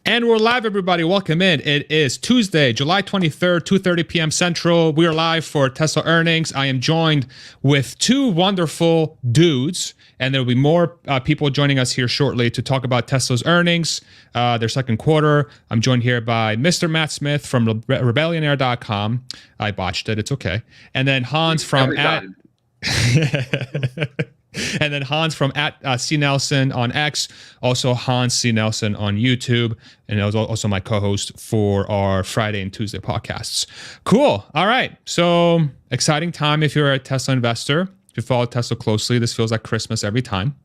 And we're live, everybody. Welcome in. It is Tuesday, July 23rd, 2:30 p.m. Central. We are live for Tesla earnings. I am joined with two wonderful dudes, and there will be more people joining us here shortly to talk about Tesla's earnings, their second quarter. I'm joined here by Mr. Matt Smith from rebellionaire.com. I botched it. It's okay. And then Hans from And then Hans from C. Nelson on X, also Hans C. Nelson on YouTube, and that was also my co-host for our Friday and Tuesday podcasts. Cool. All right. So exciting time if you're a Tesla investor. If you follow Tesla closely, this feels like Christmas every time.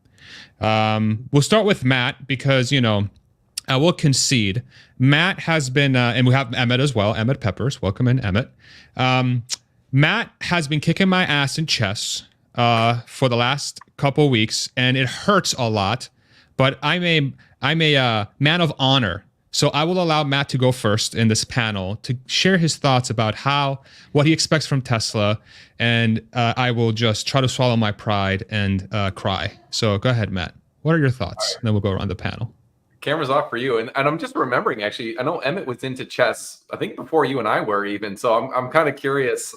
We'll start with Matt because, I will concede. Matt has been, and we have Emmet as well, Emmet Peppers. Welcome in, Emmet. Matt has been kicking my ass in chess for the last couple weeks, and it hurts a lot, but I'm a man of honor. So I will allow Matt to go first in this panel to share his thoughts about what he expects from Tesla, and I will just try to swallow my pride and cry. So go ahead, Matt. What are your thoughts? And then we'll go around the panel. Camera's off for you, and I'm just remembering, actually, I know Emmet was into chess, I think before you and I were even, so I'm kind of curious.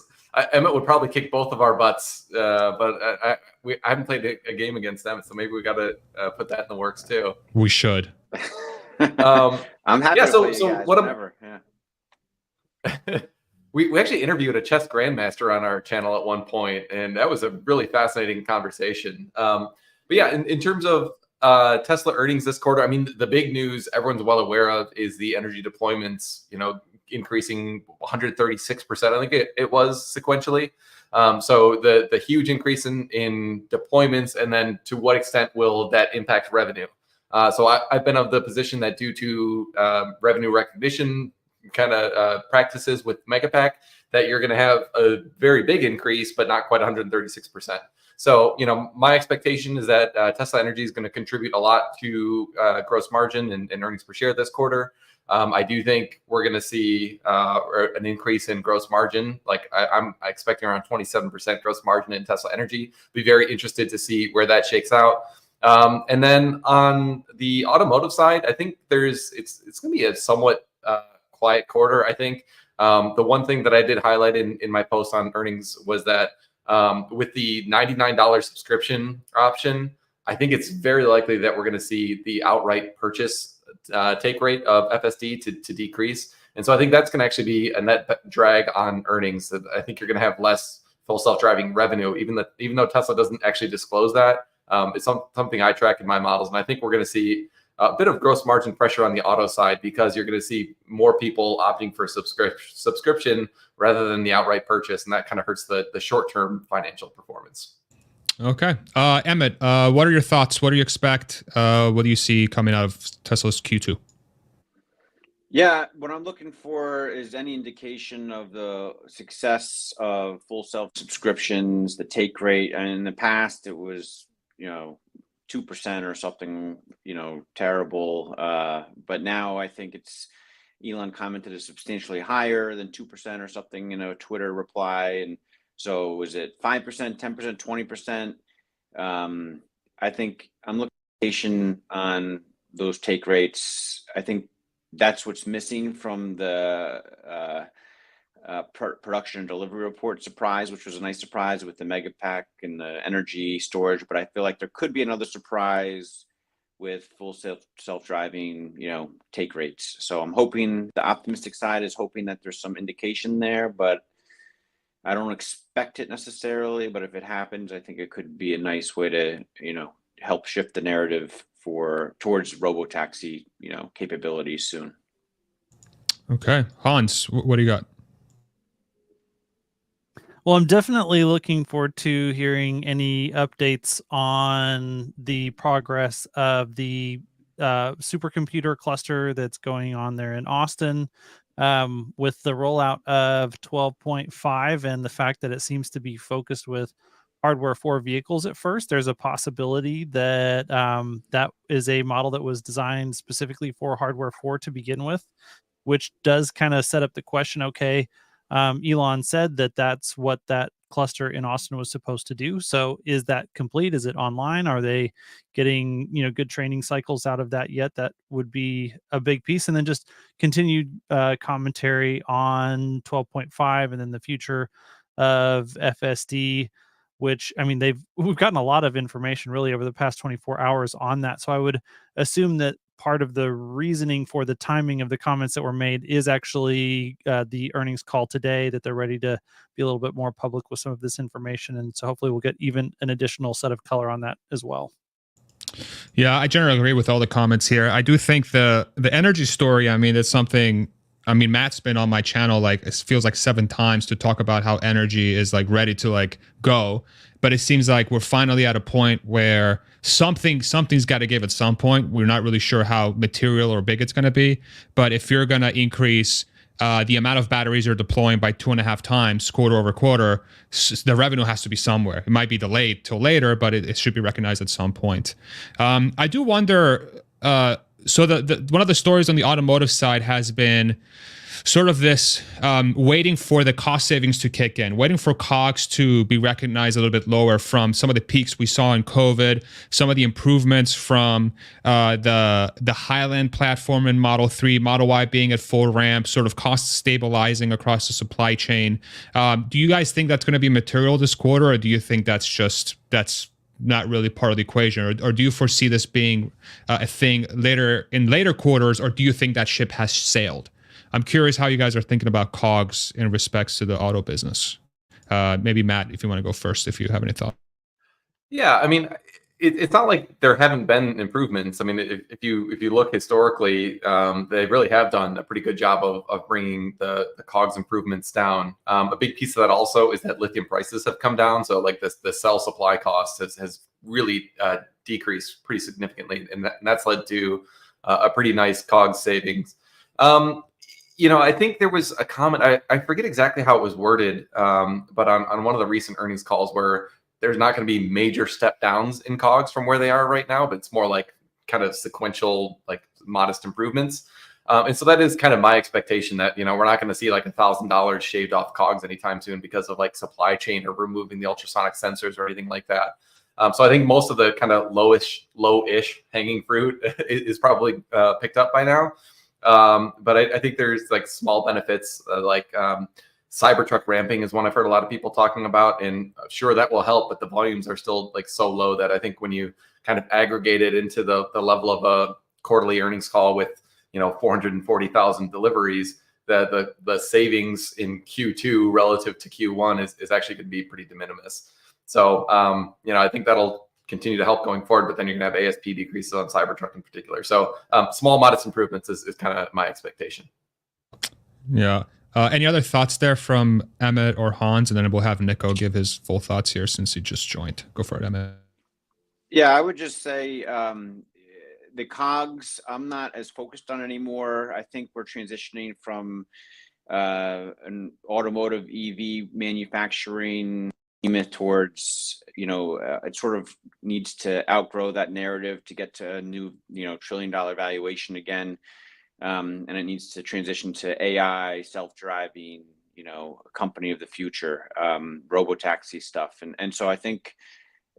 Emmet would probably kick both of our butts, but I haven't played a game against them, so maybe we got to put that in the works too. We should. I'm happy to play so you guys what whenever. We actually interviewed a chess grandmaster on our channel at one point, and that was a really fascinating conversation. But yeah, in terms of Tesla earnings this quarter, I mean, the big news everyone's well aware of is the energy deployments, increasing 136%. I think it was sequentially. So the huge increase in deployments, and then to what extent will that impact revenue? So I've been of the position that due to revenue recognition kind of practices with Megapack, that you're going to have a very big increase, but not quite 136%. So, my expectation is that Tesla Energy is going to contribute a lot to gross margin and earnings per share this quarter. I do think we're going to see an increase in gross margin. Like I'm expecting around 27% gross margin in Tesla Energy. Be very interested to see where that shakes out. And then on the automotive side, I think it's going to be a somewhat quiet quarter. I think the one thing that I did highlight in my post on earnings was that with the $99 subscription option, I think it's very likely that we're going to see the outright purchase take rate of FSD to decrease. And so I think that's going to actually be a net drag on earnings. I think you're going to have less full self-driving revenue, even though Tesla doesn't actually disclose that. It's something I track in my models. And I think we're going to see a bit of gross margin pressure on the auto side because you're going to see more people opting for subscription rather than the outright purchase. And that kind of hurts the short-term financial performance. Okay. Emmet, what are your thoughts? What do you expect? What do you see coming out of Tesla's Q2? Yeah, what I'm looking for is any indication of the success of full self subscriptions, the take rate. And in the past, it was, 2% or something, terrible. But now I think Elon commented is substantially higher than 2% or something in a Twitter reply. And so was it 5%, 10%, 20%? I think I'm looking on those take rates. I think that's what's missing from the production and delivery report surprise, which was a nice surprise with the Megapack and the energy storage. But I feel like there could be another surprise with full self-driving, take rates. So I'm hoping the optimistic side is hoping that there's some indication there, but I don't expect it necessarily, but if it happens, I think it could be a nice way to, help shift the narrative towards robotaxi, capabilities soon. Okay. Hans, what do you got? Well, I'm definitely looking forward to hearing any updates on the progress of the supercomputer cluster that's going on there in Austin. With the rollout of 12.5 and the fact that it seems to be focused with hardware 4 vehicles at first, there's a possibility that that is a model that was designed specifically for hardware 4 to begin with, which does kind of set up the question, okay, Elon said that that's what that cluster in Austin was supposed to do. So is that complete? Is it online? Are they getting, good training cycles out of that yet? That would be a big piece. And then just continued commentary on 12.5 and then the future of FSD, which, I mean, we've gotten a lot of information really over the past 24 hours on that. So I would assume that part of the reasoning for the timing of the comments that were made is actually the earnings call today, that they're ready to be a little bit more public with some of this information. And so hopefully we'll get even an additional set of color on that as well. Yeah, I generally agree with all the comments here. I do think the energy story, I mean, it's something, I mean, Matt's been on my channel, like, it feels like 7 times to talk about how energy is like ready to like go. But it seems like we're finally at a point where something's got to give at some point. We're not really sure how material or big it's going to be. But if you're going to increase the amount of batteries you're deploying by 2.5 times quarter over quarter, the revenue has to be somewhere. It might be delayed till later, but it should be recognized at some point. I do wonder, so one of the stories on the automotive side has been sort of this waiting for the cost savings to kick in, waiting for COGS to be recognized a little bit lower from some of the peaks we saw in COVID, some of the improvements from the Highland platform in Model 3, Model Y being at full ramp, sort of cost stabilizing across the supply chain. Do you guys think that's going to be material this quarter, or do you think that's not really part of the equation, or do you foresee this being a thing in later quarters, or do you think that ship has sailed? I'm curious how you guys are thinking about COGS in respects to the auto business. Maybe Matt, if you want to go first, if you have any thoughts. Yeah, I mean, it's not like there haven't been improvements. I mean, if you look historically, they really have done a pretty good job of bringing the COGS improvements down. A big piece of that also is that lithium prices have come down. So like the cell supply cost has really decreased pretty significantly, and that's led to a pretty nice COGS savings. I think there was a comment, I forget exactly how it was worded, but on one of the recent earnings calls where there's not going to be major step downs in COGS from where they are right now, but it's more like kind of sequential, like modest improvements. And so that is kind of my expectation that, we're not going to see like $1,000 shaved off COGS anytime soon because of like supply chain or removing the ultrasonic sensors or anything like that. So I think most of the kind of low-ish hanging fruit is probably picked up by now. But I think there's like small benefits, like Cybertruck ramping is one I've heard a lot of people talking about, and sure, that will help, but the volumes are still like so low that I think when you kind of aggregate it into the level of a quarterly earnings call with 440,000 deliveries, the savings in Q2 relative to Q1 is actually going to be pretty de minimis. So I think that'll continue to help going forward, but then you're going to have ASP decreases on Cybertruck in particular. So small, modest improvements is kind of my expectation. Yeah. Any other thoughts there from Emmet or Hans? And then we'll have Nico give his full thoughts here since he just joined. Go for it, Emmet. Yeah, I would just say the COGS, I'm not as focused on anymore. I think we're transitioning from an automotive EV manufacturing towards, it sort of needs to outgrow that narrative to get to a new, $1 trillion valuation again. And it needs to transition to AI, self-driving, a company of the future, robotaxi stuff. And so I think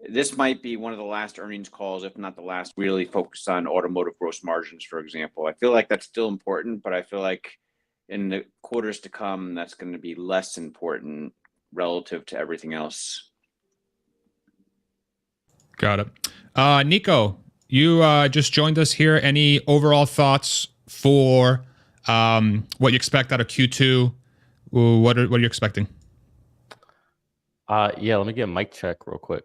this might be one of the last earnings calls, if not the last, really focused on automotive gross margins, for example. I feel like that's still important, but I feel like in the quarters to come, that's going to be less important relative to everything else. Got it. Nico, you just joined us here. Any overall thoughts for what you expect out of Q2? What are you expecting? Yeah, let me get a mic check real quick.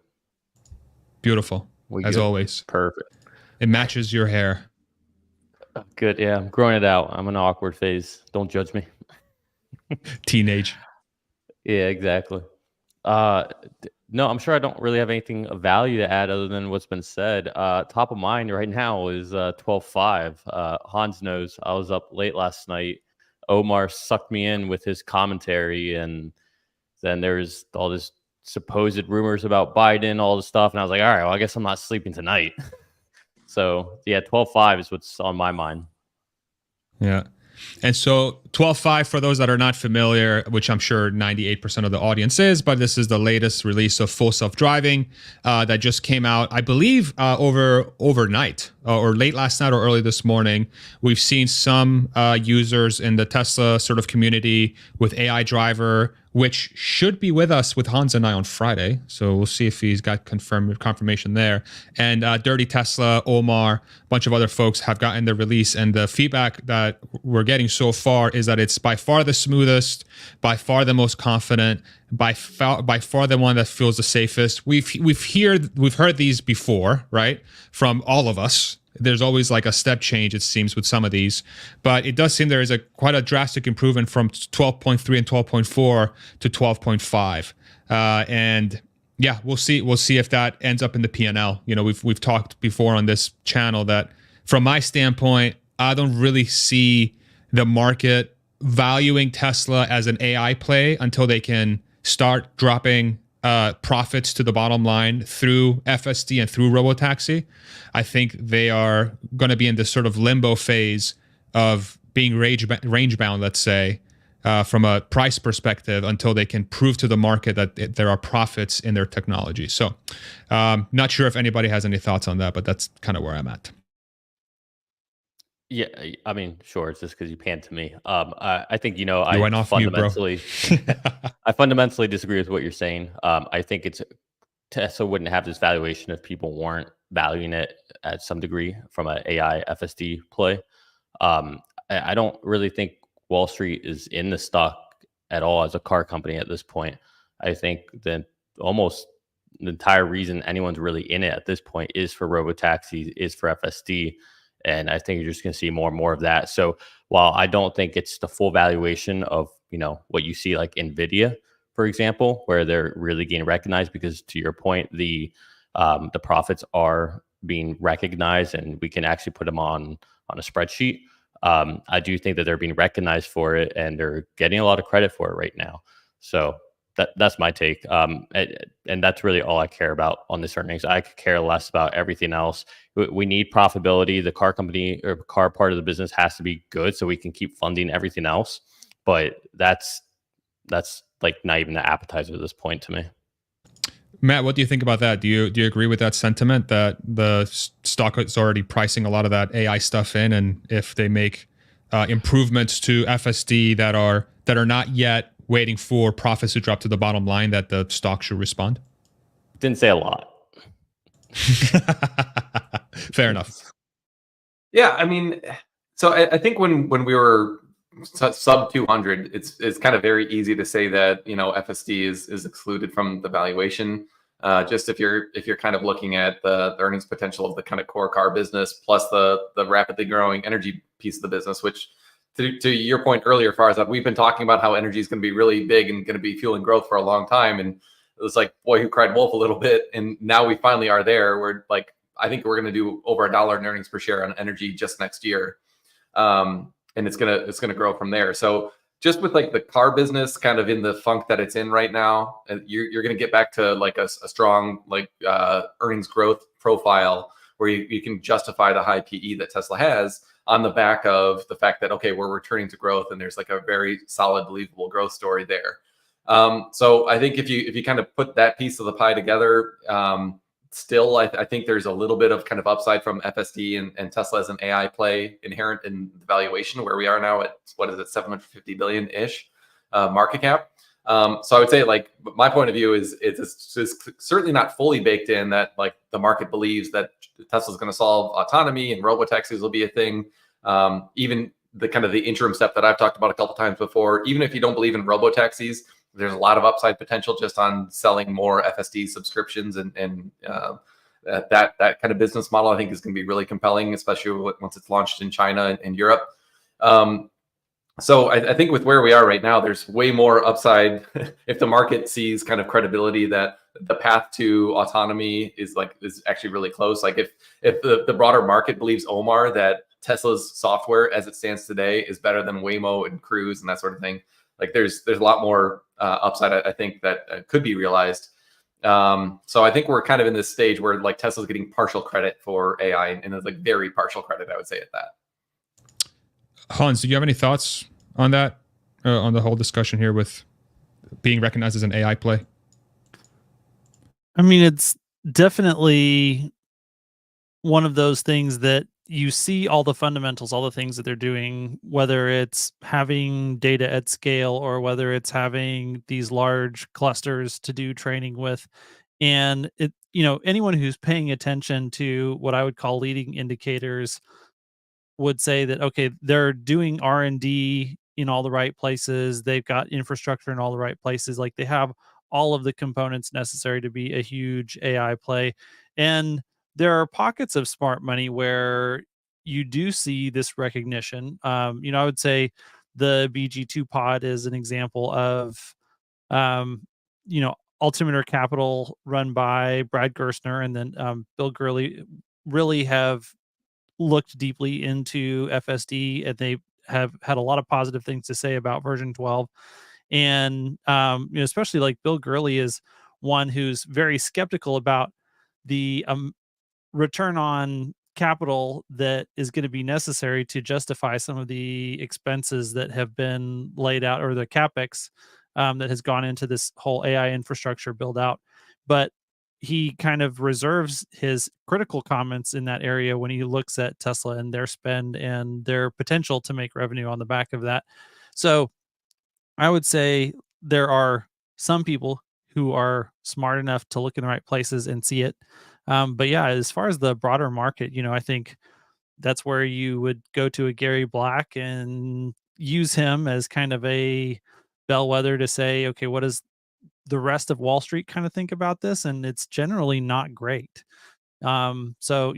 Beautiful, as always. Perfect. It matches your hair. Good, yeah. I'm growing it out. I'm in an awkward phase. Don't judge me. Teenage. Yeah, exactly. No, I'm sure I don't really have anything of value to add other than what's been said. Top of mind right now is 12.5. Hans knows I was up late last night. Omar sucked me in with his commentary, and then there's all this supposed rumors about Biden, all this stuff, and I was like, all right, well, I guess I'm not sleeping tonight. So yeah, 12.5 is what's on my mind. Yeah. And so 12.5 for those that are not familiar, which I'm sure 98% of the audience is, but this is the latest release of full self-driving that just came out, I believe, overnight or late last night or early this morning. We've seen some users in the Tesla sort of community with AI Driver, which should be with us with Hans and I on Friday. So we'll see if he's got confirmation there. And Dirty Tesla, Omar, a bunch of other folks have gotten the release. And the feedback that we're getting so far is that it's by far the smoothest, by far the most confident, by far the one that feels the safest. We've heard these before, right? From all of us. There's always like a step change, it seems, with some of these, but it does seem there is quite a drastic improvement from 12.3 and 12.4 to 12.5, and yeah, we'll see if that ends up in the P&L. You know, we've talked before on this channel that from my standpoint, I don't really see the market valuing Tesla as an AI play until they can start dropping profits to the bottom line through FSD and through Robotaxi. I think they are going to be in this sort of limbo phase of being range bound, let's say, from a price perspective, until they can prove to the market that there are profits in their technology. So not sure if anybody has any thoughts on that, but that's kind of where I'm at. Yeah, I mean, sure. It's just because you panned to me. I think, you know, You went off mute, bro. I fundamentally disagree with what you're saying. I think Tesla wouldn't have this valuation if people weren't valuing it at some degree from an AI FSD play. I don't really think Wall Street is in the stock at all as a car company at this point. I think that almost the entire reason anyone's really in it at this point is for robotaxis, is for FSD. And I think you're just going to see more and more of that. So while I don't think it's the full valuation of, you know, what you see like NVIDIA, for example, where they're really getting recognized, because to your point, the profits are being recognized and we can actually put them on a spreadsheet. I do think that they're being recognized for it and they're getting a lot of credit for it right now. So that's my take. And that's really all I care about on this earnings. I could care less about everything else. We need profitability. The car company or car part of the business has to be good so we can keep funding everything else. But that's like not even the appetizer at this point to me. Matt, what do you think about that? Do you agree with that sentiment that the stock is already pricing a lot of that AI stuff in, and if they make improvements to FSD that are not yet waiting for profits to drop to the bottom line, that the stock should respond? Didn't say a lot. Fair enough. Yeah, I mean, so I think when we were sub 200, it's kind of very easy to say that, you know, FSD is excluded from the valuation. Just if you're kind of looking at the earnings potential of the kind of core car business plus the rapidly growing energy piece of the business, which to your point earlier, Farzad, we've been talking about how energy is going to be really big and going to be fueling growth for a long time. And it was like boy who cried wolf a little bit. And now we finally are there. We're like, I think we're going to do over $1 in earnings per share on energy just next year. And it's gonna grow from there. So just with like the car business kind of in the funk that it's in right now, you're gonna get back to like a strong like earnings growth profile where you can justify the high PE that Tesla has on the back of the fact that, okay, we're returning to growth and there's like a very solid, believable growth story there. So I think if you kind of put that piece of the pie together, still, I think there's a little bit of kind of upside from FSD and Tesla as an AI play inherent in the valuation where we are now at, what is it, 750 billion-ish market cap. So I would say, like, my point of view is it's certainly not fully baked in that like the market believes that Tesla's going to solve autonomy and robotaxis will be a thing. Even the kind of the interim step that I've talked about a couple times before, even if you don't believe in robotaxis, there's a lot of upside potential just on selling more FSD subscriptions and that kind of business model I think is going to be really compelling, especially once it's launched in China and Europe. So I think with where we are right now, there's way more upside if the market sees kind of credibility that the path to autonomy is actually really close. Like if the broader market believes Omar that Tesla's software as it stands today is better than Waymo and Cruise and that sort of thing, like there's a lot more upside I think that could be realized. So I think we're kind of in this stage where like Tesla's getting partial credit for AI, and it's like very partial credit, I would say, at that. Hans, do you have any thoughts on that, on the whole discussion here with being recognized as an AI play? I mean, it's definitely one of those things that you see all the fundamentals, all the things that they're doing, whether it's having data at scale or whether it's having these large clusters to do training with. And it, anyone who's paying attention to what I would call leading indicators would say that, okay, they're doing R&D in all the right places. They've got infrastructure in all the right places. Like they have all of the components necessary to be a huge AI play. And there are pockets of smart money where you do see this recognition. I would say the BG2 pod is an example of, Altimeter Capital run by Brad Gerstner and then Bill Gurley really have looked deeply into FSD, and they have had a lot of positive things to say about version 12. And especially like Bill Gurley is one who's very skeptical about the return on capital that is going to be necessary to justify some of the expenses that have been laid out, or the capex that has gone into this whole AI infrastructure build out. But he kind of reserves his critical comments in that area when he looks at Tesla and their spend and their potential to make revenue on the back of that. So I would say there are some people who are smart enough to look in the right places and see it. But yeah, as far as the broader market, I think that's where you would go to a Gary Black and use him as kind of a bellwether to say, okay, what does the rest of Wall Street kind of think about this? And it's generally not great. So,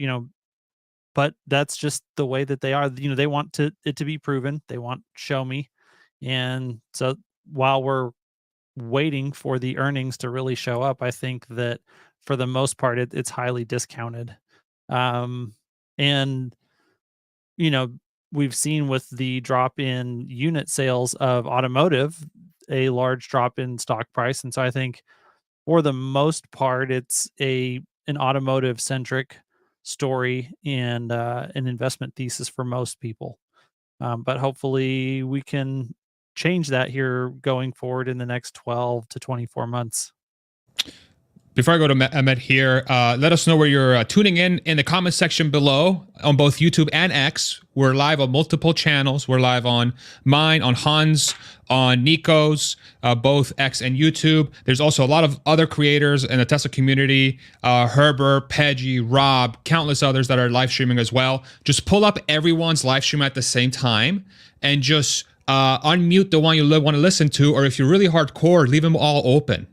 but that's just the way that they are. They want it to be proven. They want show me. And so while we're waiting for the earnings to really show up, I think that for the most part, it's highly discounted. And, we've seen with the drop in unit sales of automotive, a large drop in stock price. And so I think for the most part, it's an automotive centric story and an investment thesis for most people. But hopefully we can change that here going forward in the next 12 to 24 months. Before I go to Emmet here, let us know where you're tuning in the comment section below on both YouTube and X. We're live on multiple channels. We're live on mine, on Hans, on Nico's, both X and YouTube. There's also a lot of other creators in the Tesla community, Herbert, Peggy, Rob, countless others that are live streaming as well. Just pull up everyone's live stream at the same time and just unmute the one you want to listen to, or if you're really hardcore, leave them all open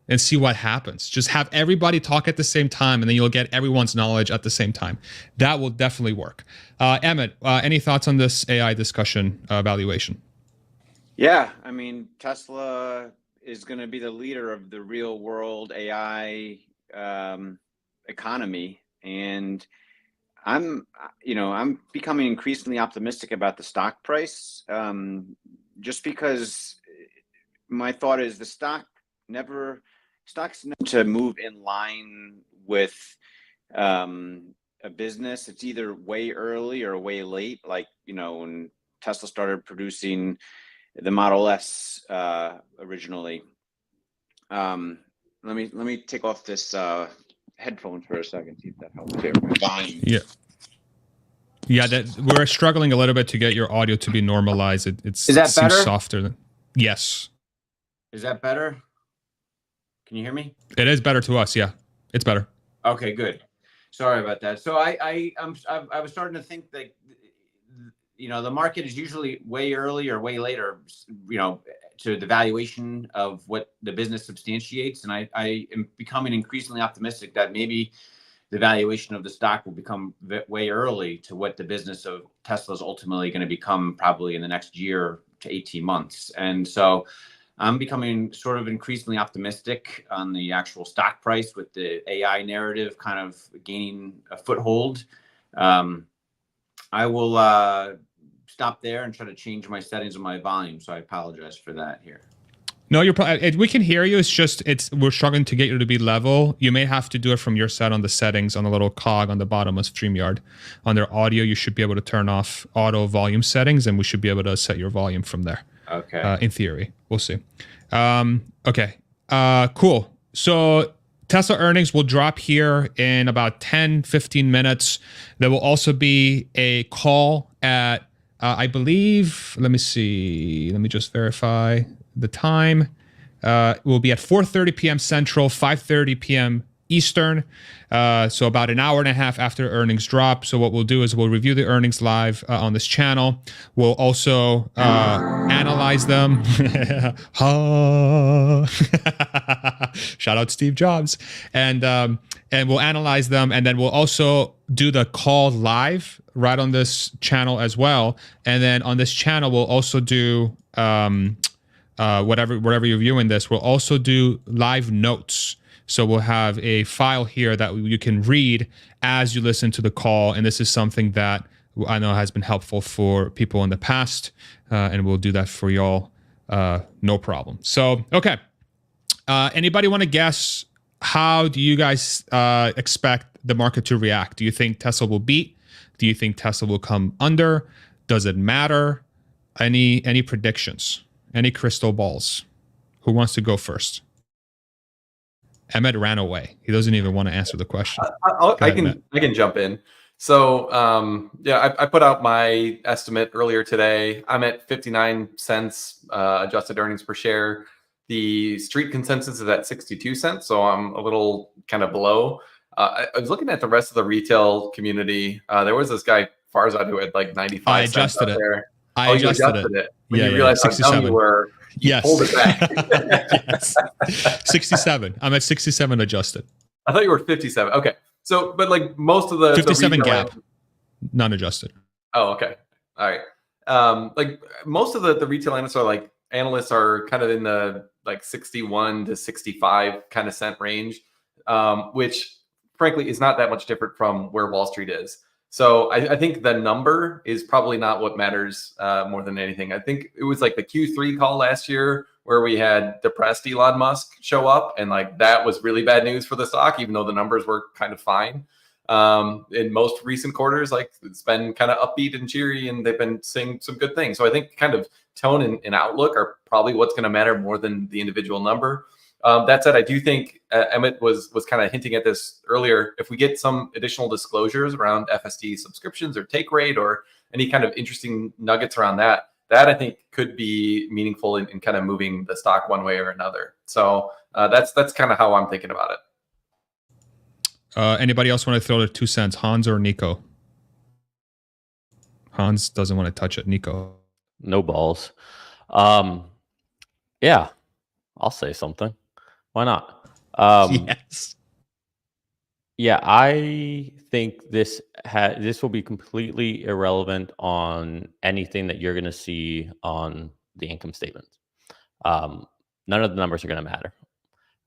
and see what happens. Just have everybody talk at the same time, and then you'll get everyone's knowledge at the same time. That will definitely work. Emmet, any thoughts on this AI discussion valuation? Yeah, I mean, Tesla is going to be the leader of the real world AI economy, and I'm becoming increasingly optimistic about the stock price, just because my thought is the stocks never to move in line with a business. It's either way early or way late. Like, when Tesla started producing the Model S originally. Let me take off this headphones for a second, see if that helps here. Volume. Yeah, that we're struggling a little bit to get your audio to be normalized. It seems softer than. Yes. Is that better? Can you hear me? It is better to us. Yeah, it's better. Okay, good. Sorry about that. So I was starting to think that, the market is usually way early or way later, to the valuation of what the business substantiates. And I am becoming increasingly optimistic that maybe the valuation of the stock will become way early to what the business of Tesla is ultimately going to become, probably in the next year to 18 months. And so I'm becoming sort of increasingly optimistic on the actual stock price with the AI narrative kind of gaining a foothold. I will stop there and try to change my settings of my volume. So I apologize for that here. No, you're probably, we can hear you. It's just, we're struggling to get you to be level. You may have to do it from your side on the settings on the little cog on the bottom of StreamYard. Under audio, you should be able to turn off auto volume settings, and we should be able to set your volume from there. Okay. In theory, we'll see. Okay. Cool. So Tesla earnings will drop here in about 10, 15 minutes. There will also be a call at, I believe, let me see. Let me just verify the time. It will be at 4:30 p.m. Central, 5:30 p.m. Eastern. So about an hour and a half after earnings drop. So what we'll do is we'll review the earnings live on this channel. We'll also analyze them. Shout out Steve Jobs. And we'll analyze them, and then we'll also do the call live right on this channel as well. And then on this channel, we'll also do whatever you're viewing this, we'll also do live notes. So we'll have a file here that you can read as you listen to the call. And this is something that I know has been helpful for people in the past. And we'll do that for y'all, no problem. So, okay. Anybody want to guess, how do you guys expect the market to react? Do you think Tesla will beat? Do you think Tesla will come under? Does it matter? Any predictions? Any crystal balls? Who wants to go first? Emmet ran away. He doesn't even want to answer the question. I can jump in. So yeah, I put out my estimate earlier today. I'm at 59 cents adjusted earnings per share. The street consensus is at 62 cents, so I'm a little kind of below. I was looking at the rest of the retail community. There was this guy Farzad who had like 95 I cents adjusted it. there. I adjusted it. When you realized how dumb you were, you pulled it back. Yes. 67. I'm at 67 adjusted. I thought you were 57. Okay. So, but like most of the 57 the gap, non-adjusted. Oh, okay. All right. Like most of the retail analysts are kind of in the like 61 to 65 kind of cent range, which frankly is not that much different from where Wall Street is. So I think the number is probably not what matters more than anything. I think it was like the Q3 call last year where we had depressed Elon Musk show up, and like that was really bad news for the stock, even though the numbers were kind of fine. In most recent quarters, like it's been kind of upbeat and cheery, and they've been saying some good things. So I think kind of tone and outlook are probably what's going to matter more than the individual number. That said, I do think Emmet was kind of hinting at this earlier. If we get some additional disclosures around FSD subscriptions or take rate or any kind of interesting nuggets around that I think could be meaningful in kind of moving the stock one way or another. So that's kind of how I'm thinking about it. Anybody else want to throw their 2 cents? Hans or Nico? Hans doesn't want to touch it. Nico? No balls. Yeah, I'll say something. Why not? Yes. Yeah, I think this will be completely irrelevant on anything that you're going to see on the income statement. None of the numbers are going to matter.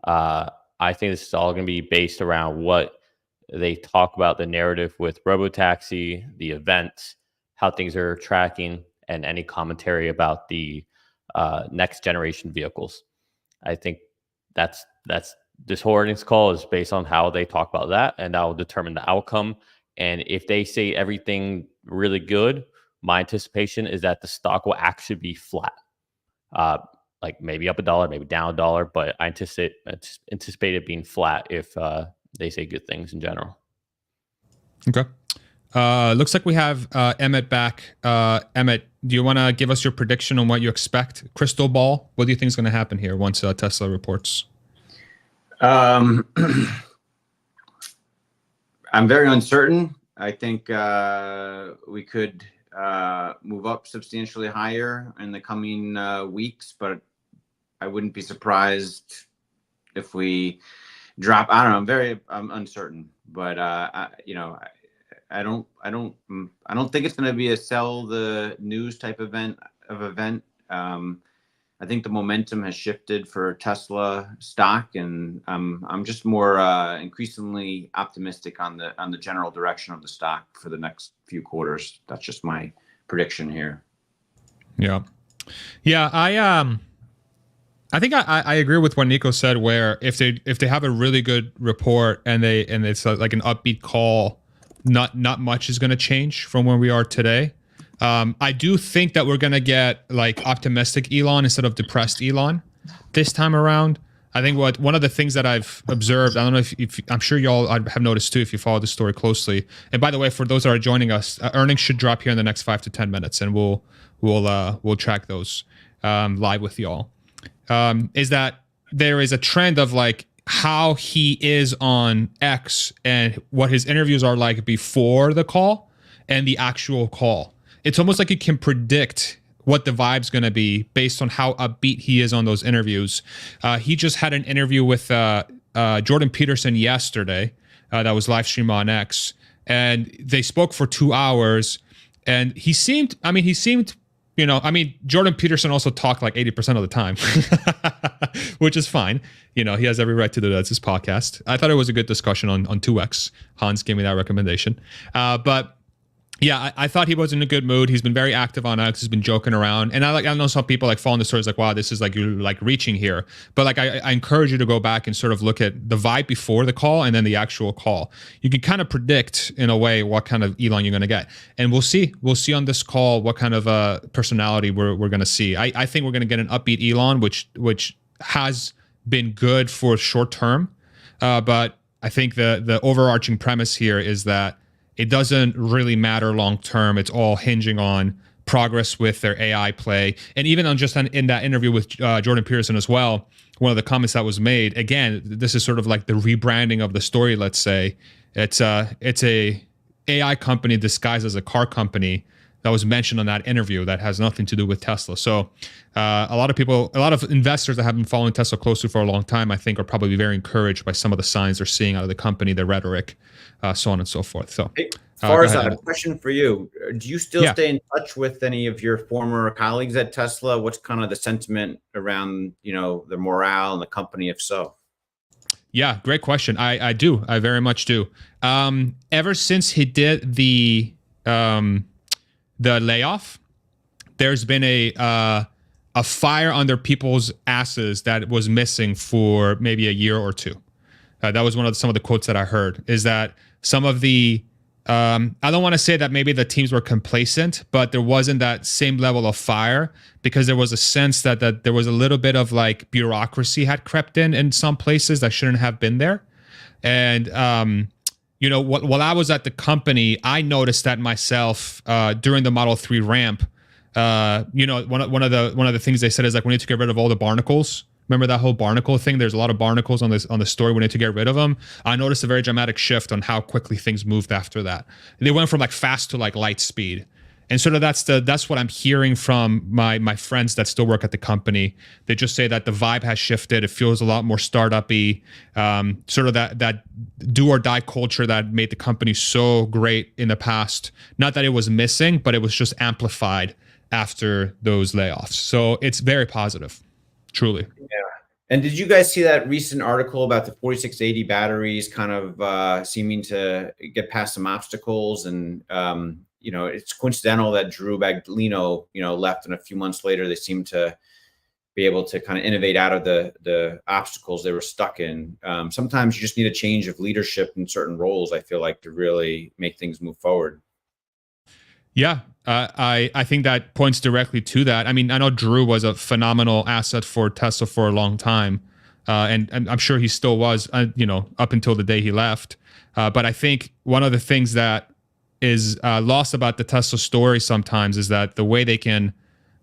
I think this is all going to be based around what they talk about, the narrative with Robotaxi, the events, how things are tracking, and any commentary about the next generation vehicles. I think that's this whole earnings call is based on how they talk about that, and that will determine the outcome. And if they say everything really good, my anticipation is that the stock will actually be flat, like maybe up $1, maybe down $1, but I anticipate it being flat if they say good things in general. Okay. Looks like we have Emmet back. Emmet, do you want to give us your prediction on what you expect? Crystal ball, what do you think is going to happen here once Tesla reports? I'm very uncertain. I think we could move up substantially higher in the coming weeks, but I wouldn't be surprised if we drop. I don't know. I'm uncertain, but I don't think it's going to be a sell the news type event. I think the momentum has shifted for Tesla stock, and I'm just more increasingly optimistic on the general direction of the stock for the next few quarters. That's just my prediction here. Yeah. I think I agree with what Nico said, where if they have a really good report and it's like an upbeat call, not much is going to change from where we are today. I do think that we're going to get like optimistic Elon instead of depressed Elon this time around. I think one of the things that I've observed, I don't know if I'm sure y'all have noticed too if you follow the story closely. And by the way, for those that are joining us, earnings should drop here in the next 5 to 10 minutes, and we'll track those live with y'all. Is that there is a trend of like how he is on X and what his interviews are like before the call and the actual call. It's almost like you can predict what the vibe's going to be based on how upbeat he is on those interviews. He just had an interview with Jordan Peterson yesterday that was live streamed on X, and they spoke for 2 hours, and he seemed, Jordan Peterson also talked like 80% of the time, which is fine. He has every right to do that. It's his podcast. I thought it was a good discussion on 2X. Hans gave me that recommendation. But yeah, I thought he was in a good mood. He's been very active on X. He's been joking around. And I know some people like following the stories like, wow, this is like you're like reaching here. But like I encourage you to go back and sort of look at the vibe before the call and then the actual call. You can kind of predict in a way what kind of Elon you're going to get. And we'll see. We'll see on this call what kind of personality we're going to see. I think we're going to get an upbeat Elon, which has been good for short term. But I think the overarching premise here is that it doesn't really matter long term. It's all hinging on progress with their AI play. And even on just in that interview with Jordan Peterson as well, one of the comments that was made, again, this is sort of like the rebranding of the story, let's say. It's a AI company disguised as a car company that was mentioned on that interview that has nothing to do with Tesla. So a lot of investors that have been following Tesla closely for a long time, I think, are probably very encouraged by some of the signs they're seeing out of the company, the rhetoric, so on and so forth. So, hey, Farzad, a question for you. Do you still stay in touch with any of your former colleagues at Tesla? What's kind of the sentiment around, the morale and the company, if so? Yeah, great question. I do. I very much do. Ever since he did the layoff, there's been a fire under people's asses that was missing for maybe a year or two. That was some of the quotes that I heard, is that some of the I don't want to say that maybe the teams were complacent, but there wasn't that same level of fire because there was a sense that there was a little bit of like bureaucracy had crept in some places that shouldn't have been there. And while I was at the company, I noticed that myself during the Model 3 ramp. One of the things they said is like we need to get rid of all the barnacles. Remember that whole barnacle thing? There's a lot of barnacles on the story. We need to get rid of them. I noticed a very dramatic shift on how quickly things moved after that. They went from like fast to like light speed. And sort of that's what I'm hearing from my friends that still work at the company. They just say that the vibe has shifted. It feels a lot more startup-y. Sort of that do or die culture that made the company so great in the past. Not that it was missing, but it was just amplified after those layoffs. So it's very positive, truly. Yeah. And did you guys see that recent article about the 4680 batteries kind of seeming to get past some obstacles? And it's coincidental that Drew Baglino, left, and a few months later they seem to be able to kind of innovate out of the obstacles they were stuck in. Sometimes you just need a change of leadership in certain roles, I feel like, to really make things move forward. Yeah, I think that points directly to that. I mean, I know Drew was a phenomenal asset for Tesla for a long time, and I'm sure he still was, up until the day he left. But I think one of the things that is lost about the Tesla story sometimes is that the way they can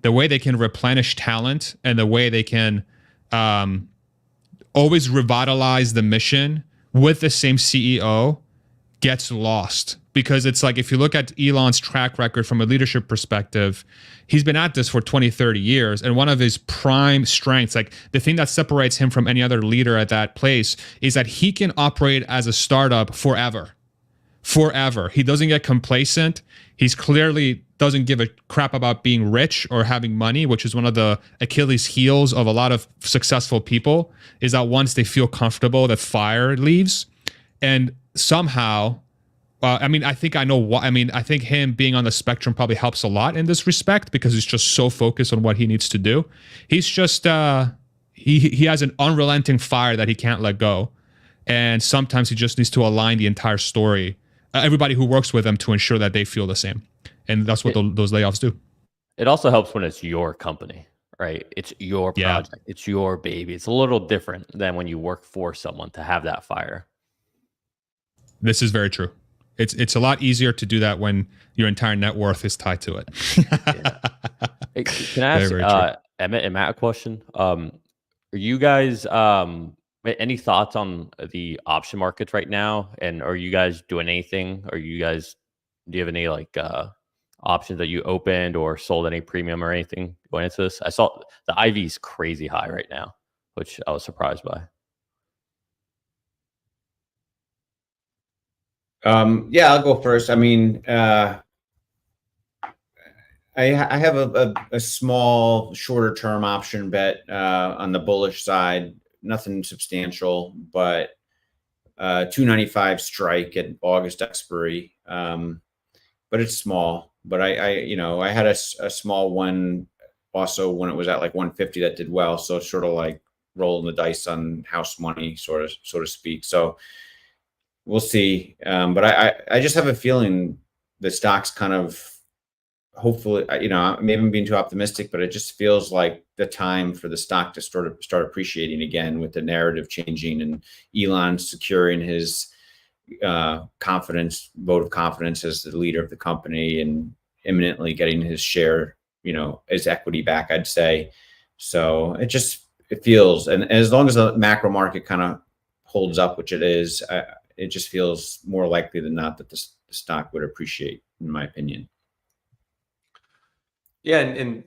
replenish talent and the way they can always revitalize the mission with the same CEO gets lost. Because it's like, if you look at Elon's track record from a leadership perspective, he's been at this for 20, 30 years. And one of his prime strengths, like the thing that separates him from any other leader at that place, is that he can operate as a startup forever. Forever. He doesn't get complacent. He's clearly doesn't give a crap about being rich or having money, which is one of the Achilles heels of a lot of successful people, is that once they feel comfortable, that fire leaves. And somehow, I think I know what. I think him being on the spectrum probably helps a lot in this respect because he's just so focused on what he needs to do. He's just he has an unrelenting fire that he can't let go, and sometimes he just needs to align the entire story, everybody who works with him, to ensure that they feel the same, and that's what those layoffs do. It also helps when it's your company, right? It's your project, it's your baby. It's a little different than when you work for someone to have that fire. This is very true. It's a lot easier to do that when your entire net worth is tied to it. Hey, can I ask Emmet and Matt a question? Are you guys any thoughts on the option markets right now? And are you guys doing anything? Do you have any like options that you opened or sold any premium or anything going into this? I saw the IV is crazy high right now, which I was surprised by. Yeah, I'll go first. I mean, I have a small shorter term option bet on the bullish side, nothing substantial, but 295 strike at August expiry. But it's small. But I had a small one also when it was at like 150 that did well. So it's sort of like rolling the dice on house money, so to speak. So we'll see. But I just have a feeling the stock's kind of, hopefully, maybe I'm being too optimistic, but it just feels like the time for the stock to start appreciating again, with the narrative changing and Elon securing his vote of confidence as the leader of the company and imminently getting his share, his equity back, I'd say. So it feels, and as long as the macro market kind of holds up, which it is, it just feels more likely than not that the stock would appreciate, in my opinion. Yeah, and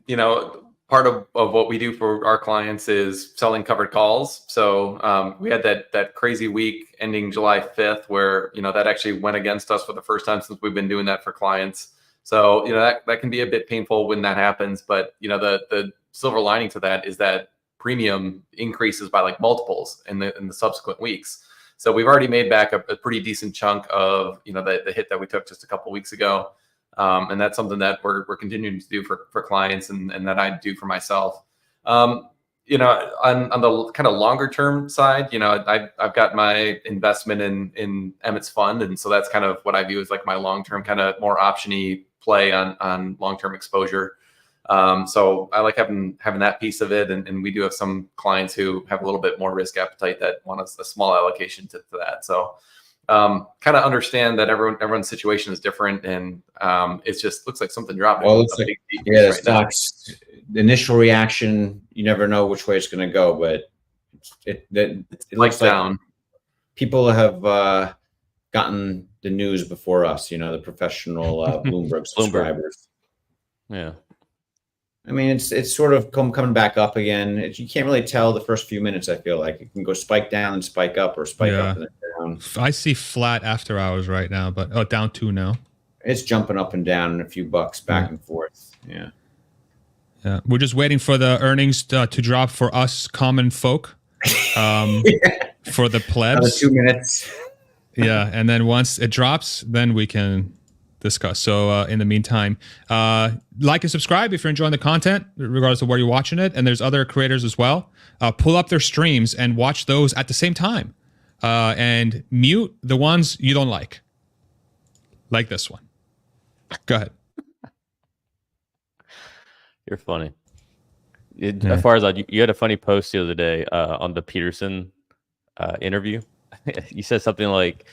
part of what we do for our clients is selling covered calls. So we had that crazy week ending July 5th where that actually went against us for the first time since we've been doing that for clients. So that can be a bit painful when that happens. But the silver lining to that is that premium increases by like multiples in the subsequent weeks. So we've already made back a pretty decent chunk of the hit that we took just a couple weeks ago. And that's something that we're continuing to do for clients and that I do for myself. On the kind of longer term side, I've got my investment in Emmett's fund. And so that's kind of what I view as like my long-term kind of more option-y play on long-term exposure. So I like having that piece of it. And we do have some clients who have a little bit more risk appetite that want a small allocation to that. So kind of understand that everyone's situation is different, and it just looks like something dropped. Well, it's like, the stocks, the initial reaction, you never know which way it's going to go, but it looks like people have gotten the news before us, the professional Bloomberg subscribers. Yeah. I mean, it's sort of coming back up again. You can't really tell the first few minutes. I feel like it can go spike down and spike up, or spike up and then down. I see flat after hours right now, but down 2 now. It's jumping up and down a few bucks back and forth. Yeah. Yeah. We're just waiting for the earnings to drop for us common folk. For the plebs. Another 2 minutes. Yeah, and then once it drops, then we can discuss. So in the meantime, like and subscribe if you're enjoying the content, regardless of where you're watching it. And there's other creators as well. Pull up their streams and watch those at the same time. And mute the ones you don't like this one. Go ahead. You're funny. As far as you had a funny post the other day on the Peterson interview. You said something like,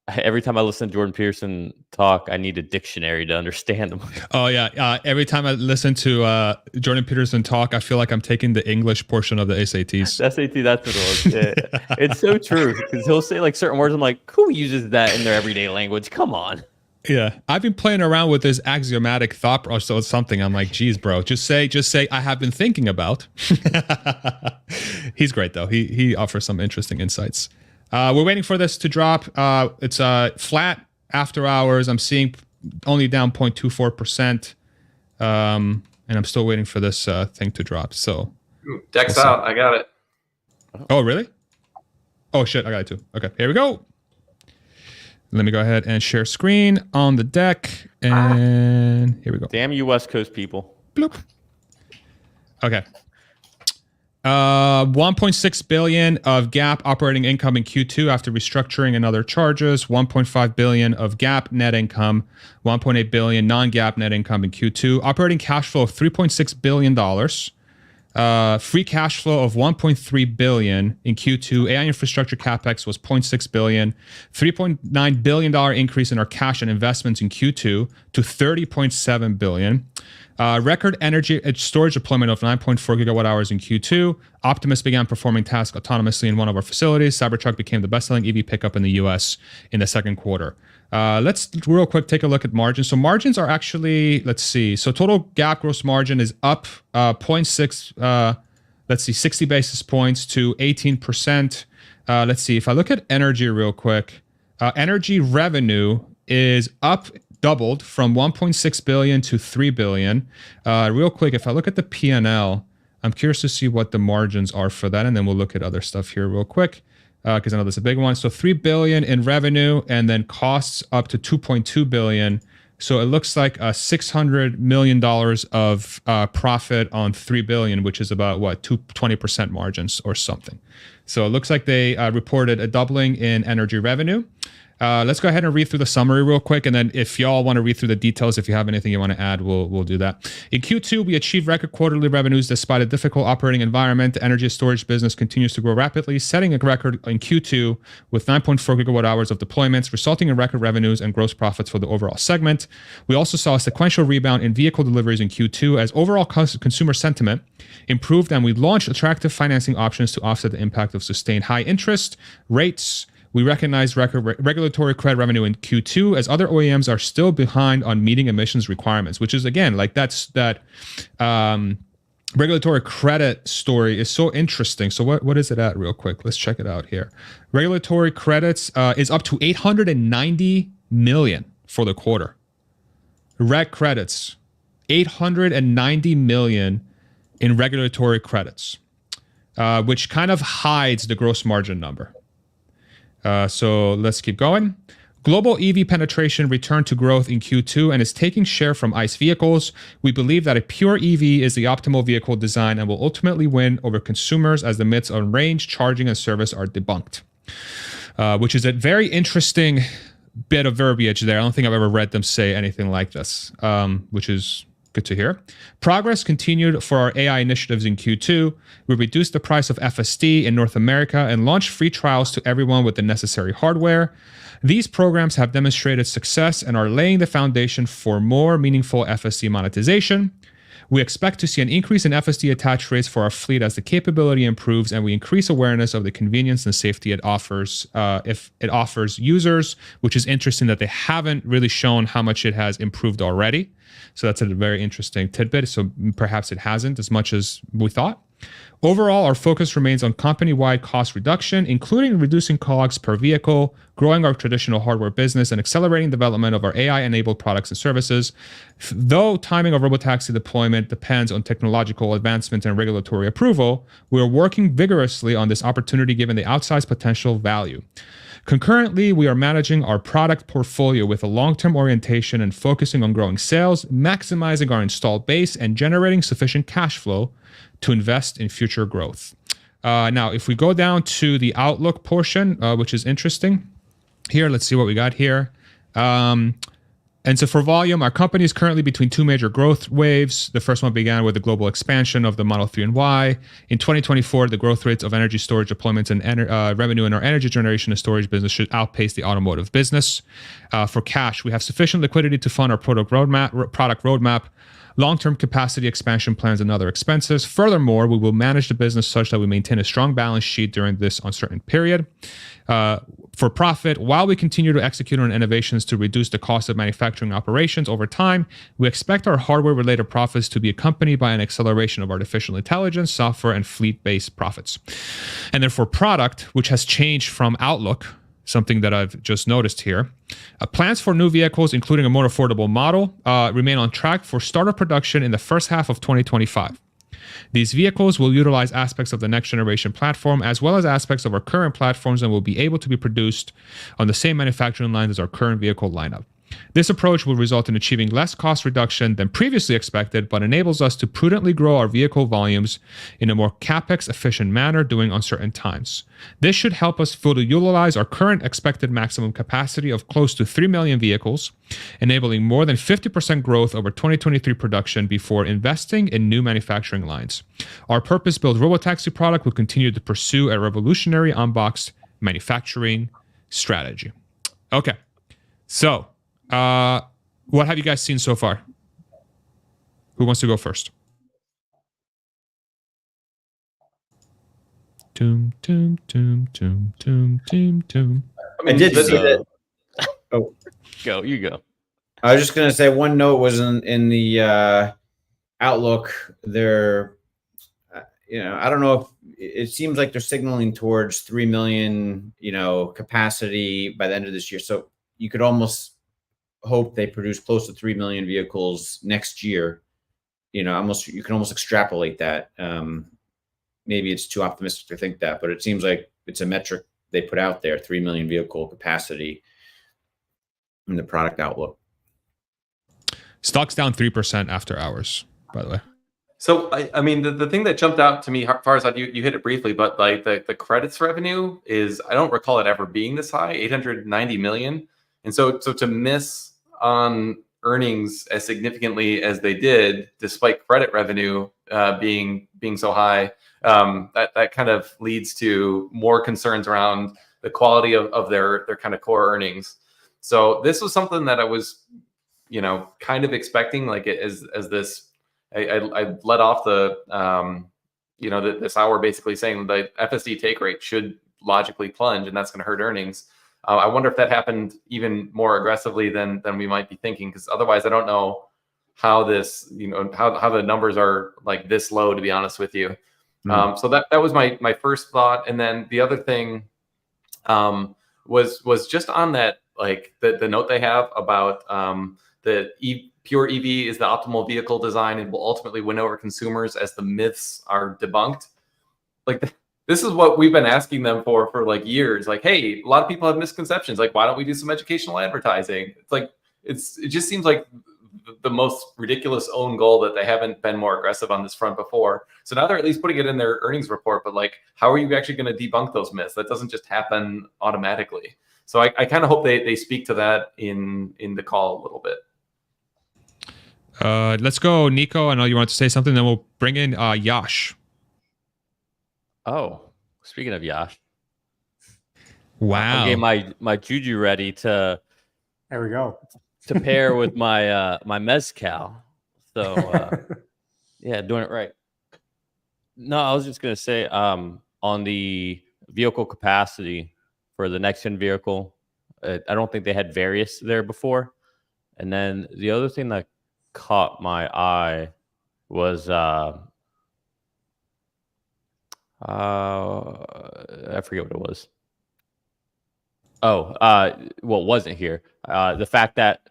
every time I listen to Jordan Peterson talk, I need a dictionary to understand him. Oh, yeah. Every time I listen to Jordan Peterson talk, I feel like I'm taking the English portion of the SATs. SAT, that's what it was. Yeah. It's so true, because he'll say like certain words. I'm like, who uses that in their everyday language? Come on. Yeah. I've been playing around with this axiomatic thought process or something. I'm like, geez, bro, just say I have been thinking about. He's great, though. He offers some interesting insights. We're waiting for this to drop. It's flat after hours. I'm seeing only down 0.24%. And I'm still waiting for this thing to drop. So Deck's out. I got it. Oh, really? Oh, shit. I got it too. Okay, here we go. Let me go ahead and share screen on the deck. And here we go. Damn you West Coast people. Bloop. Okay. 1.6 billion of GAAP operating income in Q2 after restructuring and other charges. 1.5 billion of GAAP net income. 1.8 billion non-GAAP net income in Q2. Operating cash flow of $3.6 billion. Free cash flow of 1.3 billion in Q2. AI infrastructure capex was 0.6 billion. $3.9 billion increase in our cash and investments in Q2 to 30.7 billion. Record energy storage deployment of 9.4 gigawatt hours in Q2. Optimus began performing tasks autonomously in one of our facilities. Cybertruck became the best-selling EV pickup in the US in the second quarter. Let's real quick take a look at margins. So margins are actually, let's see. So total GAAP gross margin is up 0.6, 60 basis points to 18%. Let's see. If I look at energy real quick, energy revenue is up, doubled from 1.6 billion to 3 billion. Real quick, if I look at the P&L, I'm curious to see what the margins are for that, and then we'll look at other stuff here real quick, because I know there's a big one. So 3 billion in revenue, and then costs up to 2.2 billion. So it looks like $600 million of profit on 3 billion, which is about what, 20% margins or something. So it looks like they reported a doubling in energy revenue. Let's go ahead and read through the summary real quick, and then if y'all want to read through the details, if you have anything you want to add, we'll do that. In Q2, we achieved record quarterly revenues despite a difficult operating environment. The energy storage business continues to grow rapidly, setting a record in Q2 with 9.4 gigawatt hours of deployments, resulting in record revenues and gross profits for the overall segment. We also saw a sequential rebound in vehicle deliveries in Q2 as overall consumer sentiment improved, and we launched attractive financing options to offset the impact of sustained high interest rates. We recognized regulatory credit revenue in Q2 as other OEMs are still behind on meeting emissions requirements, which is, again, like that regulatory credit story is so interesting. So what is it at real quick? Let's check it out here. Regulatory credits is up to 890 million for the quarter. Reg credits, 890 million in regulatory credits, which kind of hides the gross margin number. So let's keep going. Global EV penetration returned to growth in Q2 and is taking share from ICE vehicles. We believe that a pure EV is the optimal vehicle design and will ultimately win over consumers as the myths on range, charging, and service are debunked. Which is a very interesting bit of verbiage there. I don't think I've ever read them say anything like this, which is good to hear. Progress continued for our AI initiatives in Q2. We reduced the price of FSD in North America and launched free trials to everyone with the necessary hardware. These programs have demonstrated success and are laying the foundation for more meaningful FSD monetization. We expect to see an increase in FSD attach rates for our fleet as the capability improves and we increase awareness of the convenience and safety it offers if it offers users, which is interesting that they haven't really shown how much it has improved already. So that's a very interesting tidbit. So perhaps it hasn't as much as we thought. Overall, our focus remains on company-wide cost reduction, including reducing COGS per vehicle, growing our traditional hardware business, and accelerating development of our AI-enabled products and services. Though timing of robotaxi deployment depends on technological advancement and regulatory approval, we are working vigorously on this opportunity given the outsized potential value. Concurrently, we are managing our product portfolio with a long-term orientation and focusing on growing sales, maximizing our installed base, and generating sufficient cash flow to invest in future growth. Now, if we go down to the outlook portion, which is interesting, here, let's see what we got here. And so for volume, our company is currently between two major growth waves. The first one began with the global expansion of the Model 3 and Y. In 2024, the growth rates of energy storage deployments and revenue in our energy generation and storage business should outpace the automotive business. For cash, we have sufficient liquidity to fund our product roadmap, long-term capacity expansion plans, and other expenses. Furthermore, we will manage the business such that we maintain a strong balance sheet during this uncertain period. For profit, while we continue to execute on innovations to reduce the cost of manufacturing operations over time, we expect our hardware-related profits to be accompanied by an acceleration of artificial intelligence, software, and fleet-based profits. And then for product, which has changed from outlook, something that I've just noticed here. Plans for new vehicles, including a more affordable model, remain on track for startup production in the first half of 2025. These vehicles will utilize aspects of the next generation platform as well as aspects of our current platforms and will be able to be produced on the same manufacturing lines as our current vehicle lineup. This approach will result in achieving less cost reduction than previously expected, but enables us to prudently grow our vehicle volumes in a more capex efficient manner during uncertain times. This should help us fully utilize our current expected maximum capacity of close to 3 million vehicles, enabling more than 50% growth over 2023 production before investing in new manufacturing lines. Our purpose-built robotaxi product will continue to pursue a revolutionary unboxed manufacturing strategy. Okay, so what have you guys seen so far? Who wants to go first? Toom, toom, toom, toom, toom, toom, toom. I did see that. Oh, You go. I was just gonna say one note was in the outlook. They're, I don't know if it seems like they're signaling towards 3 million, capacity by the end of this year. So you could almost hope they produce close to 3 million vehicles next year. You can almost extrapolate that. Maybe it's too optimistic to think that, but it seems like it's a metric they put out there, 3 million vehicle capacity in the product outlook. Stock's down 3% after hours, by the way. So, I mean, the thing that jumped out to me, Farzad, you hit it briefly, but like the credits revenue is, I don't recall it ever being this high, 890 million. And so to miss on earnings as significantly as they did, despite credit revenue being so high, that kind of leads to more concerns around the quality of their kind of core earnings. So this was something that I was, kind of expecting, like as this, I led off the, this hour basically saying the FSD take rate should logically plunge, and that's going to hurt earnings. I wonder if that happened even more aggressively than we might be thinking, because otherwise I don't know how this, how the numbers are like this low, to be honest with you. So that was my first thought. And then the other thing was just on that, like the note they have about pure EV is the optimal vehicle design and will ultimately win over consumers as the myths are debunked. Like this is what we've been asking them for like years. Like, hey, a lot of people have misconceptions. Like, why don't we do some educational advertising? It's like, it just seems like the most ridiculous own goal that they haven't been more aggressive on this front before. So now they're at least putting it in their earnings report, but like, how are you actually going to debunk those myths? That doesn't just happen automatically. So I kind of hope they speak to that in the call a little bit. Let's go, Nico. I know you want to say something, then we'll bring in Yash. Oh, speaking of Yash. Wow. I'll get my juju ready to. There we go. To pair with my my mezcal. So yeah, doing it right. No, I was just gonna say on the vehicle capacity for the next gen vehicle, I don't think they had various there before. And then the other thing that caught my eye was I forget what it was. Oh, well, it wasn't here. The fact that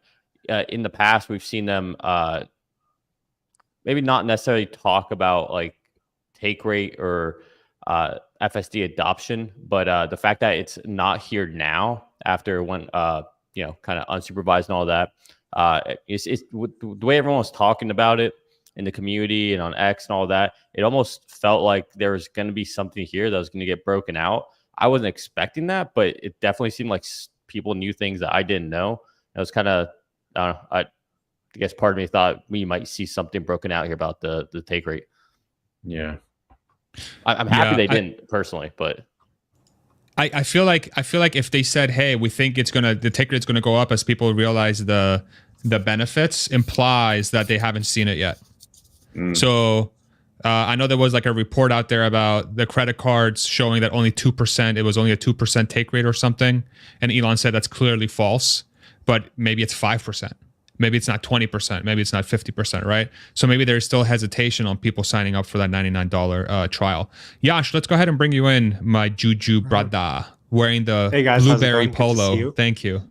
in the past we've seen them maybe not necessarily talk about like take rate or FSD adoption, but the fact that it's not here now after when kind of unsupervised and all that. It's the way everyone was talking about it in the community and on X and all that. It almost felt like there was going to be something here that was going to get broken out. I wasn't expecting that, but it definitely seemed like people knew things that I didn't know. It was kind of, I guess part of me thought we might see something broken out here about the take rate. Yeah. I'm happy they didn't personally, but I feel like if they said, hey, we think the take rate's gonna go up as people realize the benefits, implies that they haven't seen it yet. So I know there was like a report out there about the credit cards showing that only 2%, it was only a 2% take rate or something. And Elon said that's clearly false, but maybe it's 5%. Maybe it's not 20%. Maybe it's not 50%, right? So maybe there's still hesitation on people signing up for that $99 trial. Yash, let's go ahead and bring you in, my Juju brada, wearing the blueberry polo. Thank you.